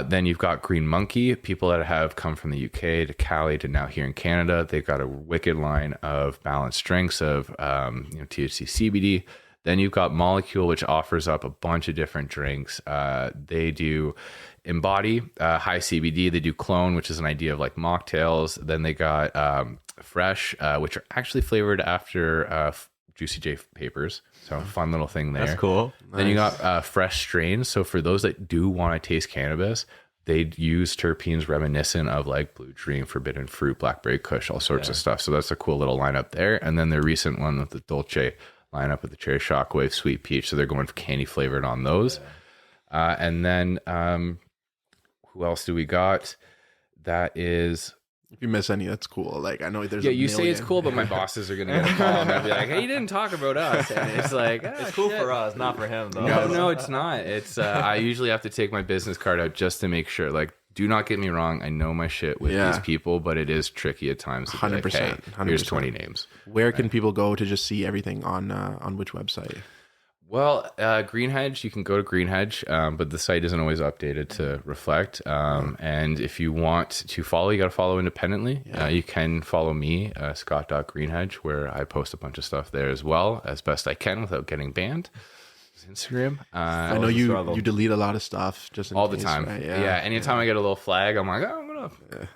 Then you've got Green Monkey, people that have come from the UK to Cali to now here in Canada. They've got a wicked line of balanced drinks of THC, CBD. Then you've got Molecule, which offers up a bunch of different drinks. They do Embody, high CBD. They do Clone, which is an idea of like mocktails. Then they got Fresh, which are actually flavored after Juicy J Papers. So fun little thing there. That's cool. Then you got Fresh Strains. So for those that do want to taste cannabis, they use terpenes reminiscent of like Blue Dream, Forbidden Fruit, Blackberry Kush, all sorts of stuff. So that's a cool little lineup there. And then the recent one with the Dolce lineup with the Cherry Shockwave, Sweet Peach. So they're going for candy flavored on those. And then who else do we got? That is... If you miss any, that's cool. Like, I know there's you say it's cool, but my bosses are going to get a call and they'll be like, hey, you didn't talk about us. And it's like, it's cool for us, not for him, though. No, it's not. It's I usually have to take my business card out just to make sure. Like, do not get me wrong. I know my shit with these people, but it is tricky at times. 100%. Like, hey, 100%. Here's 20 names. Where can people go to just see everything on which website? Well, Greenhedge, you can go to Greenhedge, but the site isn't always updated to reflect. And if you want to follow, you got to follow independently. You can follow me, Scott.Greenhedge, where I post a bunch of stuff there as well, as best I can without getting banned. Instagram. I know you delete a lot of stuff just in all case, the time. Right? Anytime I get a little flag, I'm like, I'm gonna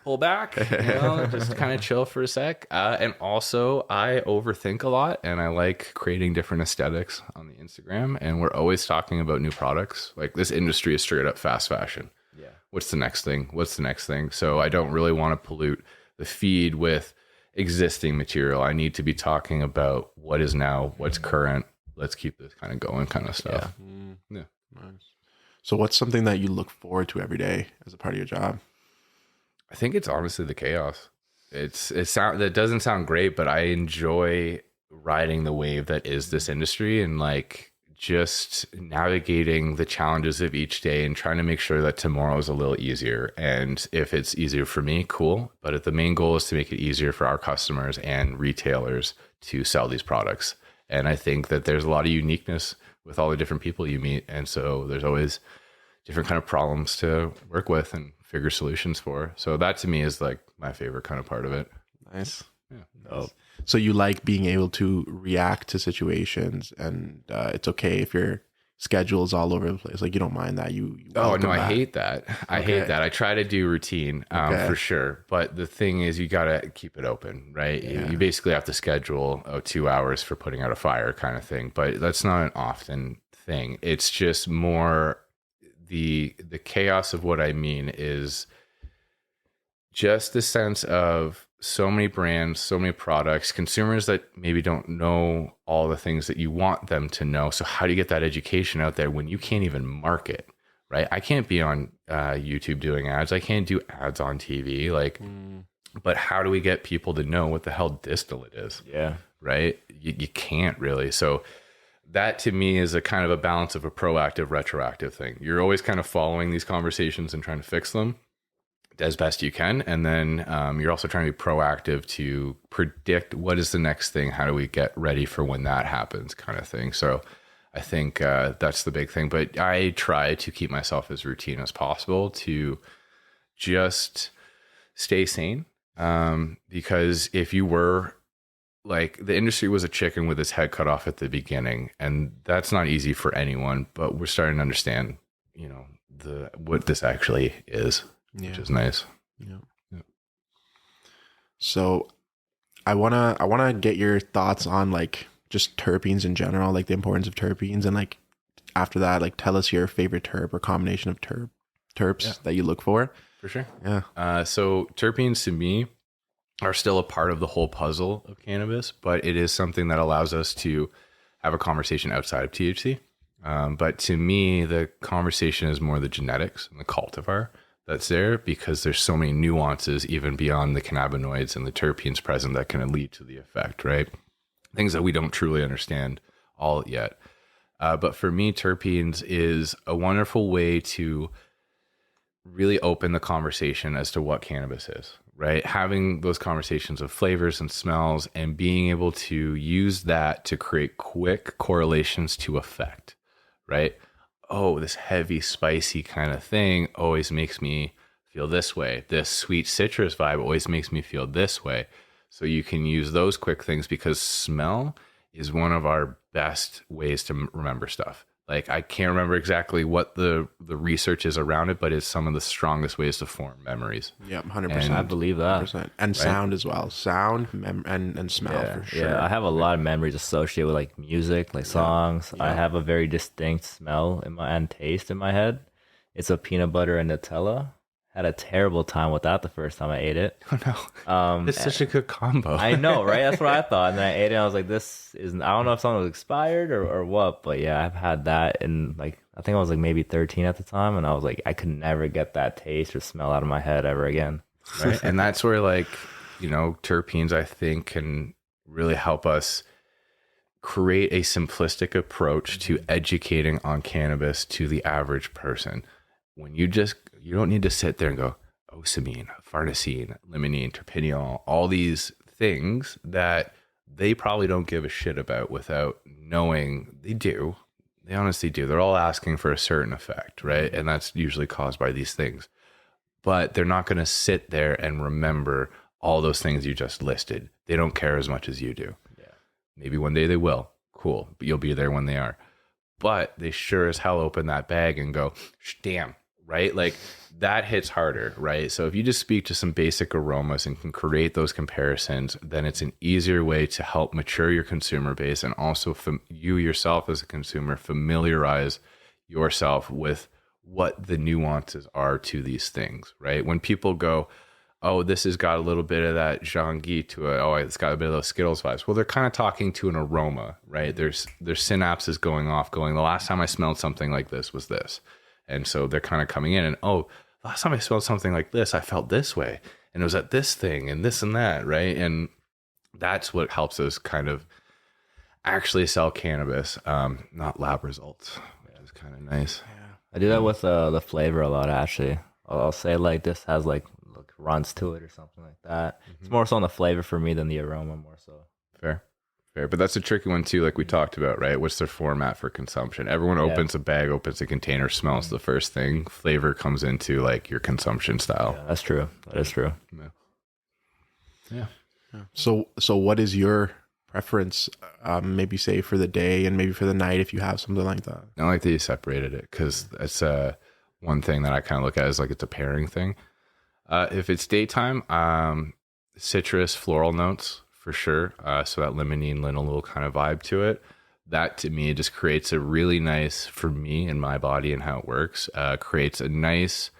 pull back, just kind of chill for a sec. And also, I overthink a lot, and I like creating different aesthetics on the Instagram. And we're always talking about new products. Like, this industry is straight up fast fashion. Yeah. What's the next thing? What's the next thing? So I don't really want to pollute the feed with existing material. I need to be talking about what is now, what's current. Let's keep this kind of going, kind of stuff. Yeah. Nice. So what's something that you look forward to every day as a part of your job? I think it's honestly the chaos. That doesn't sound great, but I enjoy riding the wave that is this industry and like just navigating the challenges of each day and trying to make sure that tomorrow is a little easier. And if it's easier for me, cool. But if the main goal is to make it easier for our customers and retailers to sell these products. And I think that there's a lot of uniqueness with all the different people you meet. And so there's always different kind of problems to work with and figure solutions for. So that to me is like my favorite kind of part of it. Nice. Yeah. Oh. So you like being able to react to situations, and it's okay if your schedule is all over the place. Like, you don't mind that. You oh no, I hate that. I hate that. I try to do routine for sure, but the thing is, you gotta keep it open, right? You basically have to schedule 2 hours for putting out a fire, kind of thing. But that's not an often thing. It's just more the chaos of what I mean is just the sense of so many brands, so many products, consumers that maybe don't know all the things that you want them to know. So how do you get that education out there when you can't even market, right? I can't be on YouTube doing ads. I can't do ads on TV. Like, but how do we get people to know what the hell distillate is? Yeah. Right? You can't really. So that to me is a kind of a balance of a proactive, retroactive thing. You're always kind of following these conversations and trying to fix them as best you can. And then you're also trying to be proactive to predict what is the next thing. How do we get ready for when that happens, kind of thing. So I think that's the big thing. But I try to keep myself as routine as possible to just stay sane. Because if you were like, the industry was a chicken with its head cut off at the beginning, and that's not easy for anyone, but we're starting to understand, what this actually is. Which is nice. Yeah. So I wanna get your thoughts on like just terpenes in general, like the importance of terpenes, and like after that, like tell us your favorite terp or combination of terps that you look for. For sure. Yeah. So terpenes to me are still a part of the whole puzzle of cannabis, but it is something that allows us to have a conversation outside of THC. But to me, the conversation is more the genetics and the cultivar that's there, because there's so many nuances even beyond the cannabinoids and the terpenes present that can lead to the effect, right? Things that we don't truly understand all yet. But for me, terpenes is a wonderful way to really open the conversation as to what cannabis is, right? Having those conversations of flavors and smells and being able to use that to create quick correlations to effect, right? Oh, this heavy, spicy kind of thing always makes me feel this way. This sweet citrus vibe always makes me feel this way. So you can use those quick things because smell is one of our best ways to remember stuff. Like I can't remember exactly what the research is around it, but it's some of the strongest ways to form memories. Yep, 100%. And I believe that. 100%. And sound as well. Sound and smell for sure. Yeah, I have a lot of memories associated with like music, like songs. I have a very distinct smell and taste in my head. It's a peanut butter and Nutella. Had a terrible time with that the first time I ate it. Oh no, it's such a good combo. I know, right? That's what I thought. And then I ate it and I was like, this isn't, I don't know if something was expired or what, but yeah, I've had that. And like, I think I was like maybe 13 at the time. And I was like, I could never get that taste or smell out of my head ever again. Right. And that's where like, you know, terpenes, I think, can really help us create a simplistic approach to educating on cannabis to the average person. When you don't need to sit there and go, ocimene, farnesene, limonene, terpineol, all these things that they probably don't give a shit about without knowing they do. They honestly do. They're all asking for a certain effect, right? And that's usually caused by these things. But they're not going to sit there and remember all those things you just listed. They don't care as much as you do. Yeah. Maybe one day they will. Cool. But you'll be there when they are. But they sure as hell open that bag and go, damn, right? Like that hits harder, right? So if you just speak to some basic aromas and can create those comparisons, then it's an easier way to help mature your consumer base and also you yourself as a consumer familiarize yourself with what the nuances are to these things, right? When people go, oh, this has got a little bit of that Jean-Guy to it. Oh, it's got a bit of those Skittles vibes. Well, they're kind of talking to an aroma, right? There's synapses going off, going, the last time I smelled something like this was this. And so they're kind of coming in and, oh, last time I smelled something like this, I felt this way. And it was at this thing and this and that, right? And that's what helps us kind of actually sell cannabis, not lab results, which is kind of nice. Yeah. I do that with the flavor a lot, actually. I'll say like this has like runs to it or something like that. It's more so on the flavor for me than the aroma, more so. Fair. But that's a tricky one too, like we talked about, right? What's their format for consumption? Everyone opens a bag, opens a container, smells the first thing. Flavor comes into like your consumption style. Yeah, that's true. That is true. Yeah. So what is your preference, maybe say for the day and maybe for the night if you have something like that? I like that you separated it because it's one thing that I kind of look at as like it's a pairing thing. If it's daytime, citrus, floral notes for sure. So that limonene, linalool kind of vibe to it. That to me just creates a really nice, for me and my body and how it works, creates a nice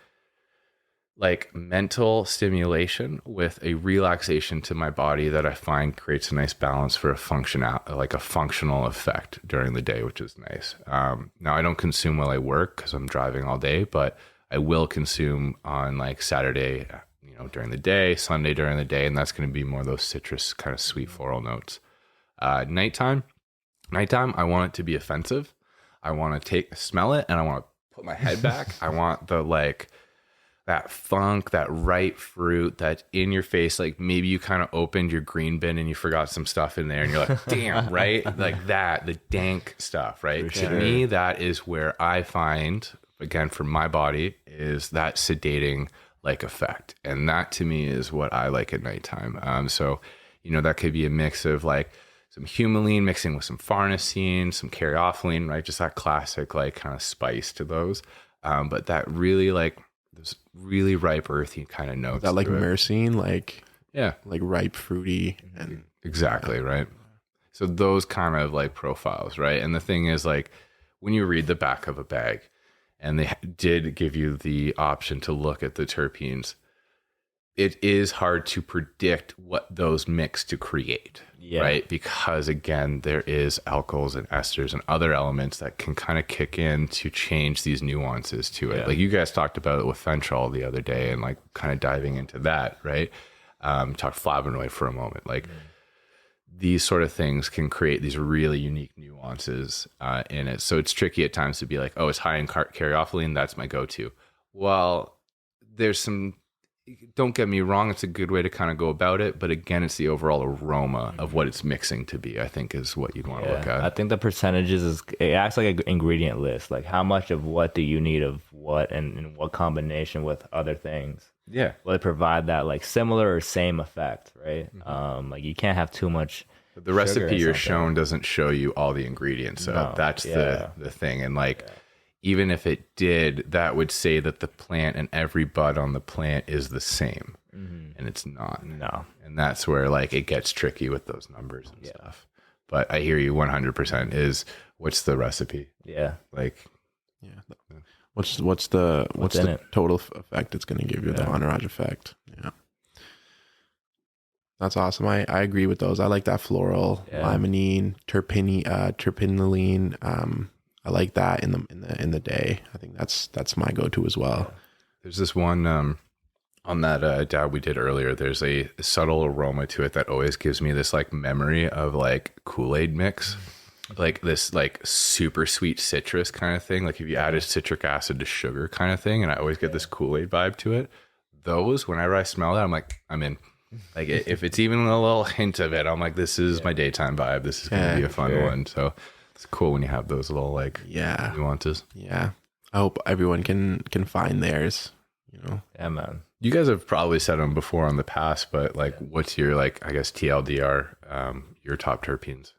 like mental stimulation with a relaxation to my body that I find creates a nice balance for a functional effect during the day, which is nice. Now I don't consume while I work because I'm driving all day, but I will consume on like Saturday, during the day, Sunday during the day, and that's going to be more of those citrus kind of sweet floral notes. Nighttime, I want it to be offensive. I want to smell it, and I want to put my head back. I want the like that funk, that ripe fruit that's in your face. Like maybe you kind of opened your green bin and you forgot some stuff in there, and you're like, damn, right? Like that, the dank stuff, right? For sure. To me, that is where I find, again, for my body, is that sedating like effect. And that to me is what I like at nighttime. So, that could be a mix of like some humulene mixing with some farnesene, some caryophyllene, right? Just that classic like kind of spice to those. But that really like those really ripe earthy kind of notes. That like to it. myrcene, like ripe fruity and exactly, right? So those kind of like profiles, right? And the thing is like when you read the back of a bag, and they did give you the option to look at the terpenes, it is hard to predict what those mix to create, right? Because again, there is alcohols and esters and other elements that can kind of kick in to change these nuances to it. Like you guys talked about it with fentanyl the other day and like kind of diving into that, right? Talk flavonoid for a moment. Like these sort of things can create these really unique nuances in it. So it's tricky at times to be like, oh, it's high in caryophyllene, that's my go-to. Well, there's some don't get me wrong, it's a good way to kind of go about it, but again, it's the overall aroma of what it's mixing to be, I think, is what you'd want to look I at. think the percentages it acts like an ingredient list. Like how much of what do you need of what and what combination with other things. Yeah. Will it provide that like similar or same effect, right? Like you can't have too much. But the recipe in you're something. shown doesn't show you all the ingredients. So No. that's the thing. And like, even if it did, that would say that the plant and every bud on the plant is the same. And it's not. No. And that's where like it gets tricky with those numbers and stuff. But I hear you 100% is what's the recipe? Yeah. Like, What's the in it? total effect it's going to give you, the entourage effect? Yeah. That's awesome. I agree with those. I like that floral, limonene, terpinolene. I like that in the day. I think that's my go-to as well. there's this one on that dab we did earlier. There's a subtle aroma to it that always gives me this like memory of like Kool-Aid mix. Like this like super sweet citrus kind of thing. Like if you added citric acid to sugar kind of thing. And I always get this Kool-Aid vibe to it. Those, whenever I smell that, I'm like, I'm in. Like if it's even a little hint of it, I'm like, this is my daytime vibe. This is going to be a fun one. So it's cool when you have those little like nuances. Yeah. I hope everyone can find theirs, you know? Yeah, man. You guys have probably said them before on the past, but like, what's your like, I guess TLDR, your top terpenes?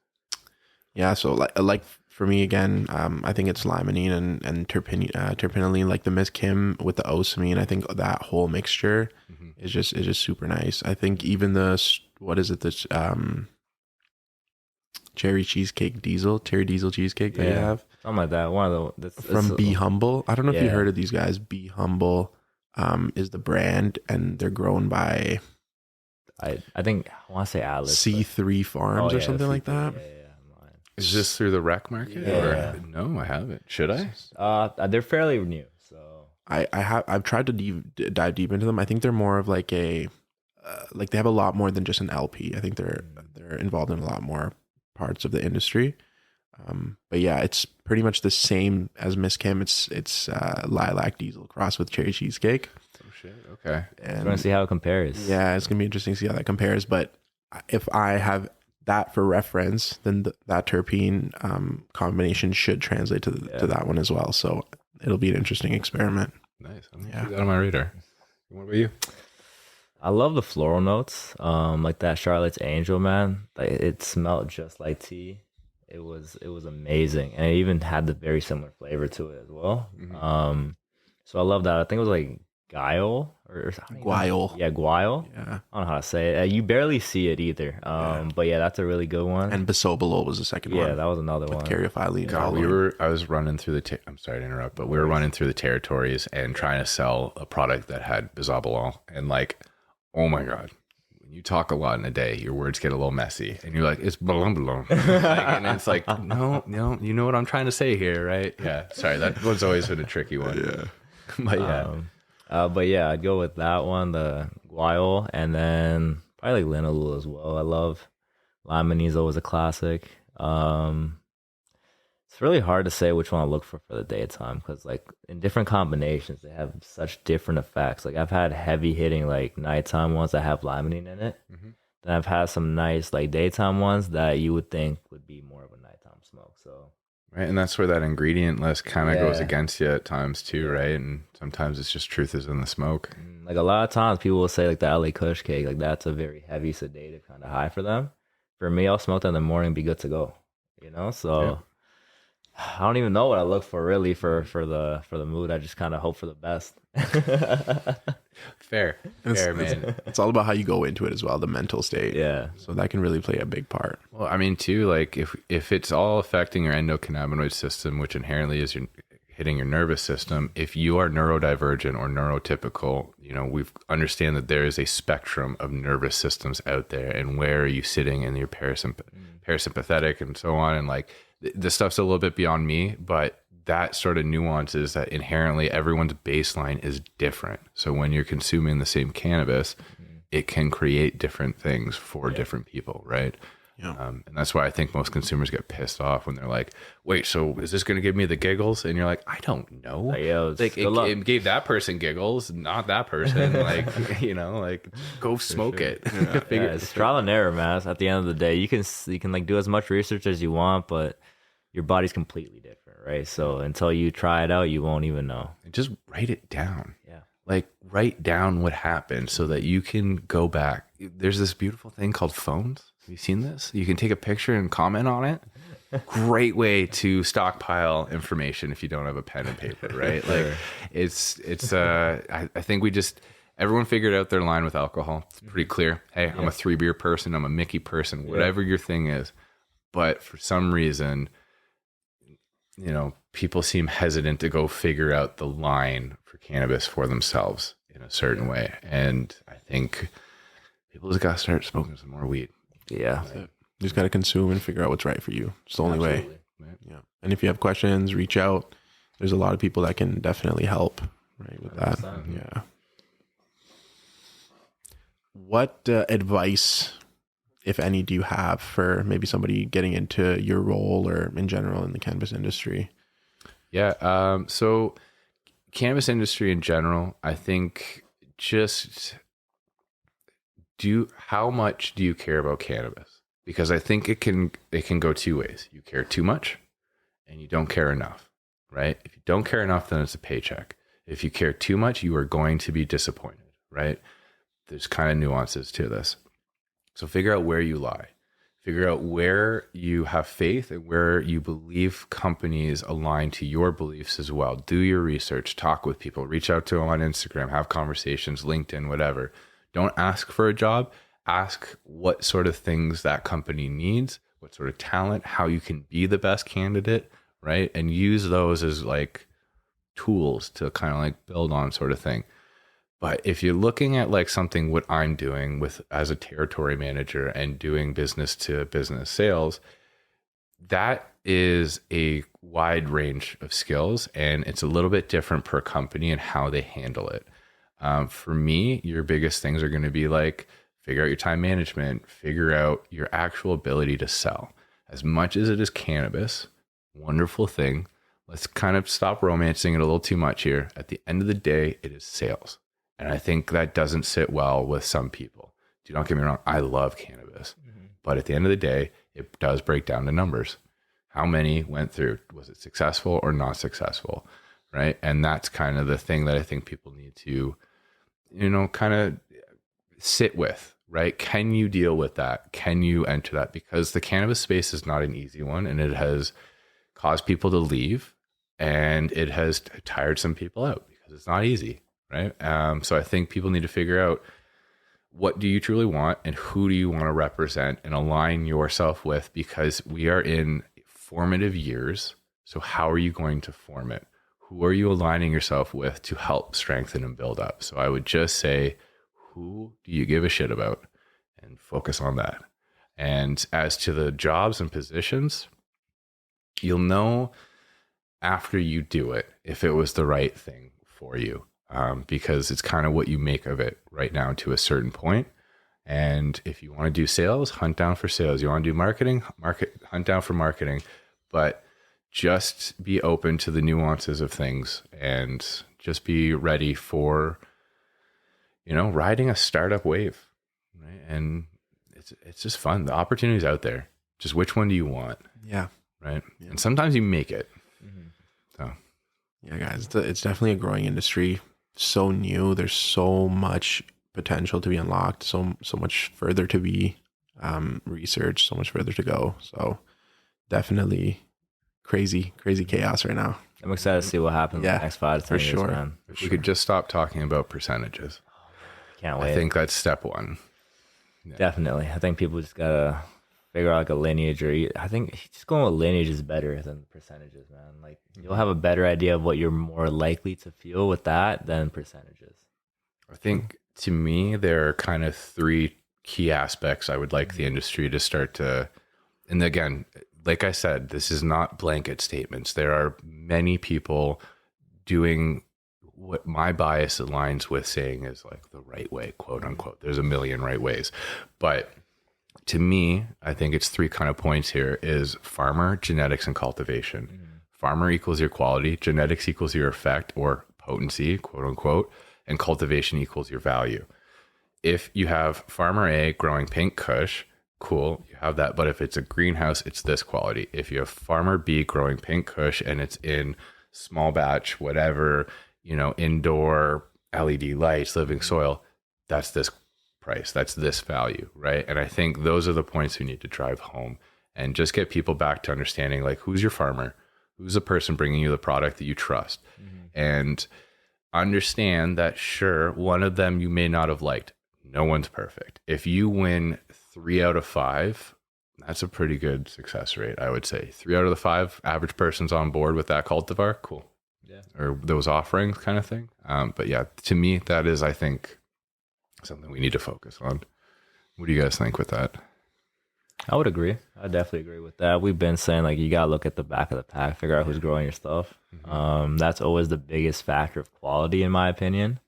Yeah, so like for me again, I think it's limonene and terpinolene, like the Miss Kim with the osamine. I think that whole mixture is just super nice. I think even this cherry diesel cheesecake that you have, something like that. One of the from Be Humble. I don't know if you heard of these guys. Be Humble is the brand, and they're grown by I think I want to say Alice C3 Farms or something like that. Is this through the rec market? Yeah. Or? No, I haven't. Should I? They're fairly new, so I've tried to dive deep into them. I think they're more of like a like they have a lot more than just an LP. I think they're involved in a lot more parts of the industry. But yeah, it's pretty much the same as Miss Kim. It's lilac diesel crossed with cherry cheesecake. Oh shit. Okay. And I want to see how it compares. yeah, it's gonna be interesting to see how that compares. But if I have that for reference, then that terpene combination should translate to that one as well. So it'll be an interesting experiment. Nice. I'm gonna keep that on my radar. What about you? I love the floral notes, like that Charlotte's Angel, man. Like it smelled just like tea. It was amazing, and it even had the very similar flavor to it as well. So I love that. I think it was like guile or Guile. Yeah, guile. Yeah. I don't know how to say it. You barely see it either. But yeah, that's a really good one. And Bisobolol was the second one. Yeah, that was another one. Caryophyllene. God, I was running through I'm sorry to interrupt, but we were running through the territories and trying to sell a product that had bisobolol, and like, oh my God, when you talk a lot in a day, your words get a little messy, and you're like, it's balloon. And it's like, no, you know what I'm trying to say here, right? Yeah. Sorry, that one's always been a tricky one. Yeah. But yeah. But yeah, I'd go with that one, the guile, and then probably like linalool as well. I love limonene, always a classic. It's really hard to say which one I look for the daytime, because like in different combinations they have such different effects. Like I've had heavy hitting like nighttime ones that have limonene in it. Then I've had some nice like daytime ones that you would think would be more of a nighttime smoke. So right, and that's where that ingredient list kind of goes against you at times too, right? And sometimes it's just truth is in the smoke. Like a lot of times people will say like the LA Kush cake, like that's a very heavy sedative kind of high for them. For me, I'll smoke that in the morning and be good to go, you know? So I don't even know what I look for really for the mood. I just kind of hope for the best. Fair, man. It's all about how you go into it as well, the mental state. Yeah. So that can really play a big part. Well, I mean, too, like if it's all affecting your endocannabinoid system, which inherently is hitting your nervous system, if you are neurodivergent or neurotypical, you know, we understand that there is a spectrum of nervous systems out there, and where are you sitting in your parasympathetic and so on, and like this stuff's a little bit beyond me, but that sort of nuance is that inherently everyone's baseline is different. So when you're consuming the same cannabis, it can create different things for different people, right? And that's why I think most consumers get pissed off when they're like, wait, so is this going to give me the giggles? And you're like, I don't know. Like it gave that person giggles, not that person. Like, like go smoke it. It's trial and error, man. At the end of the day, you can like do as much research as you want, but your body's completely different, right? So until you try it out, you won't even know. Just write it down. Yeah. Like write down what happened so that you can go back. There's this beautiful thing called phones. Have you seen this? You can take a picture and comment on it. Great way to stockpile information if you don't have a pen and paper, right? Like I think everyone figured out their line with alcohol. It's pretty clear. Hey, I'm a 3-beer person. I'm a Mickey person, whatever your thing is. But for some reason, people seem hesitant to go figure out the line for cannabis for themselves in a certain way. And I think people just got to start smoking some more weed. Yeah. You just got to consume and figure out what's right for you. It's the only way. Yeah. And if you have questions, reach out. There's a lot of people that can definitely help, right, with 100%. That. Yeah. What advice, if any, do you have for maybe somebody getting into your role or in general in the cannabis industry? Yeah. So cannabis industry in general, I think just how much do you care about cannabis? Because I think it can go two ways. You care too much and you don't care enough, right? If you don't care enough, then it's a paycheck. If you care too much, you are going to be disappointed, right? There's kind of nuances to this. So figure out where you lie. Figure out where you have faith and where you believe companies align to your beliefs as well. Do your research, talk with people, reach out to them on Instagram, have conversations, LinkedIn, whatever. Don't ask for a job. Ask what sort of things that company needs, what sort of talent, how you can be the best candidate, right? And use those as like tools to kind of like build on sort of thing. But if you're looking at like something what I'm doing with as a territory manager and doing business to business sales, that is a wide range of skills and it's a little bit different per company and how they handle it. For me, your biggest things are going to be like figure out your time management, figure out your actual ability to sell. As much as it is cannabis, wonderful thing. Let's kind of stop romancing it a little too much here. At the end of the day, it is sales. And I think that doesn't sit well with some people. Do not get me wrong. I love cannabis. Mm-hmm. But at the end of the day, it does break down to numbers. How many went through? Was it successful or not successful? Right. And that's kind of the thing that I think people need to, kind of sit with, right? Can you deal with that? Can you enter that? Because the cannabis space is not an easy one and it has caused people to leave and it has tired some people out because it's not easy. Right. So I think people need to figure out what do you truly want and who do you want to represent and align yourself with, because we are in formative years. So how are you going to form it? Who are you aligning yourself with to help strengthen and build up? So I would just say, who do you give a shit about and focus on that? And as to the jobs and positions, you'll know after you do it if it was the right thing for you. Because it's kind of what you make of it right now to a certain point. And if you want to do sales, hunt down for sales. You want to do marketing, hunt down for marketing. But just be open to the nuances of things and just be ready for, riding a startup wave. Right? And it's just fun. The opportunity's out there. Just which one do you want? Yeah. Right. Yeah. And sometimes you make it. Mm-hmm. So yeah, guys, it's definitely a growing industry. So new. There's so much potential to be unlocked. So much further to be researched. So much further to go. So definitely crazy chaos right now. I'm excited to see what happens in the next 5 to 10 years, sure. man. If we could just stop talking about percentages. Can't wait. I think that's step one. Yeah. Definitely. I think people just gotta figure out like a lineage, or I think just going with lineage is better than percentages, man. Like you'll have a better idea of what you're more likely to feel with that than percentages. I think to me, there are kind of 3 key aspects I would like the industry to start to, and again, like I said, this is not blanket statements. There are many people doing what my bias aligns with saying is like the right way, quote unquote. There's a million right ways, but to me, I think it's 3 kind of points here is farmer, genetics, and cultivation. Farmer equals your quality, genetics equals your effect or potency, quote unquote, and cultivation equals your value. If you have farmer A growing pink kush, cool, you have that. But if it's a greenhouse, it's this quality. If you have farmer B growing pink kush and it's in small batch, whatever, indoor LED lights, living soil, that's this price, that's this value, right? And I think those are the points we need to drive home and just get people back to understanding, like, who's your farmer, who's the person bringing you the product that you trust, and understand that, sure, one of them you may not have liked. No one's perfect. If you win 3 out of 5, that's a pretty good success rate, I would say. 3 out of the 5 average person's on board with that cultivar, cool. Yeah. Or those offerings kind of thing. But yeah, to me, that is, I think, something we need to focus on. What do you guys think with that? I would agree. I definitely agree with that. We've been saying, like, you gotta look at the back of the pack, figure out who's growing your stuff. That's always the biggest factor of quality, in my opinion.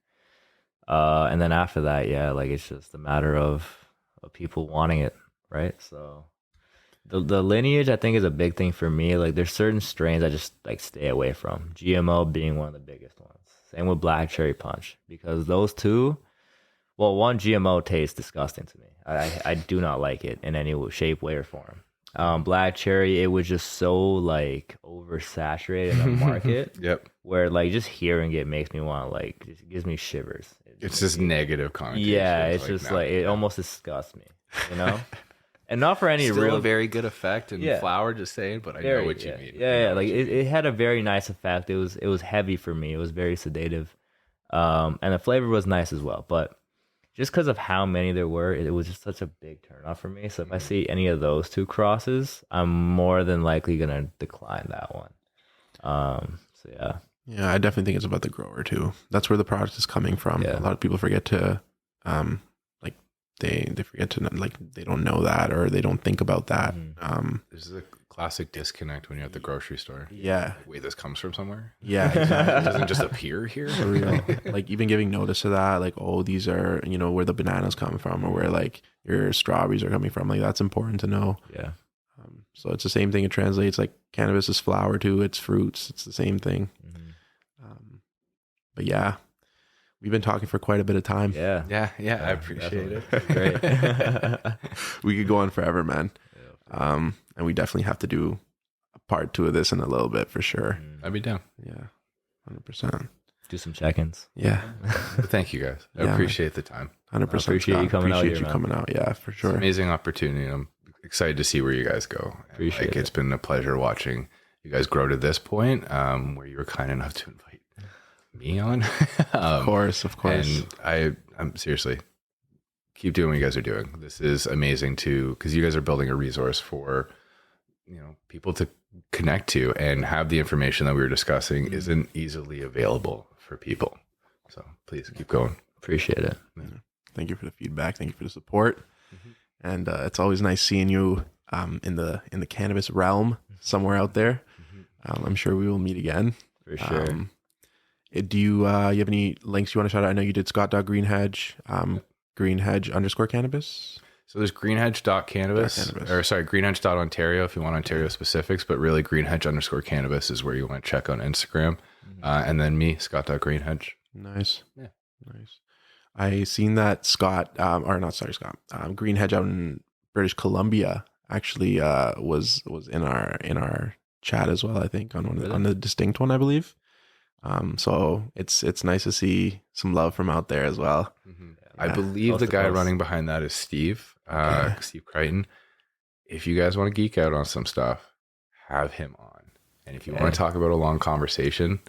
And then after that, yeah, like, it's just a matter of people wanting it, right? So the lineage, I think, is a big thing for me. Like, there's certain strains I just, like, stay away from. GMO being one of the biggest ones. Same with Black Cherry Punch, because those two. Well, one, GMO tastes disgusting to me. I do not like it in any shape, way, or form. Black Cherry, it was just so, like, oversaturated in the market. Yep. Where, like, just hearing it makes me want to, like, it gives me shivers. It's just negative connotation. Yeah, it's like, just like, it almost disgusts me, And not for any Still real a very good effect and flower, just saying, but I know what you mean. Yeah, like, it had a very nice effect. It was heavy for me. It was very sedative. And the flavor was nice as well, but just because of how many there were, it was just such a big turnoff for me. So if I see any of those two crosses, I'm more than likely going to decline that one. So yeah. Yeah, I definitely think it's about the grower too. That's where the product is coming from. Yeah. A lot of people forget to, like, they forget to, like, they don't know that, or they don't think about that. This is a classic disconnect when you're at the grocery store. Yeah. Like, wait, this comes from somewhere? Yeah, exactly. It doesn't just appear here. For real. Like, even giving notice to that, like, oh, these are, where the bananas come from, or where, like, your strawberries are coming from. Like, that's important to know. Yeah. So it's the same thing. It translates, like, cannabis is flower too. It's fruits. It's the same thing. But yeah, we've been talking for quite a bit of time. Yeah. I appreciate it. Great. We could go on forever, man. And we definitely have to do a part 2 of this in a little bit for sure. I'd be down. Yeah, 100%. Do some check-ins. Yeah. But thank you guys. I appreciate the time. 100%. I appreciate you coming out here, man. coming out. Yeah, for sure. It's an amazing opportunity. I'm excited to see where you guys go. Appreciate it. It's been a pleasure watching you guys grow to this point, where you were kind enough to invite me on. Of course. And I'm seriously, keep doing what you guys are doing. This is amazing too, because you guys are building a resource for, people to connect to, and have the information that we were discussing isn't easily available for people. So please keep going. Appreciate it. Yeah. Thank you for the feedback. Thank you for the support. And it's always nice seeing you in the cannabis realm somewhere out there. I'm sure we will meet again. For sure. Do you have any links you want to shout out? I know you did Scott.Greenhedge, Greenhedge_cannabis. So there's greenhedge.cannabis, or sorry, greenhedge.ontario if you want Ontario specifics, but really greenhedge_cannabis is where you want to check on Instagram. And then me, Scott.Greenhedge. Nice. Yeah. Nice. I seen that Greenhedge out in British Columbia actually was in our chat as well, I think, on the distinct one, I believe. So it's nice to see some love from out there as well. I believe the guy running behind that is Steve, Steve Crichton. If you guys want to geek out on some stuff, have him on. And if you want to talk about a long conversation,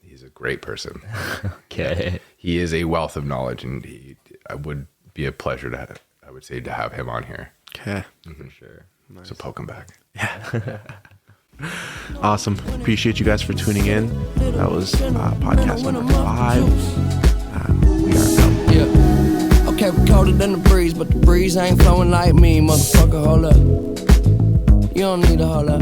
he's a great person. Okay. He is a wealth of knowledge, and I would be a pleasure to have him on here. Okay. For sure. Nice. So poke him back. Yeah. Awesome. Appreciate you guys for tuning in. That was podcast number 5. We are out. Yeah. Okay, we're colder than the breeze, but the breeze ain't flowing like me, motherfucker. Hold up. You don't need to hold up.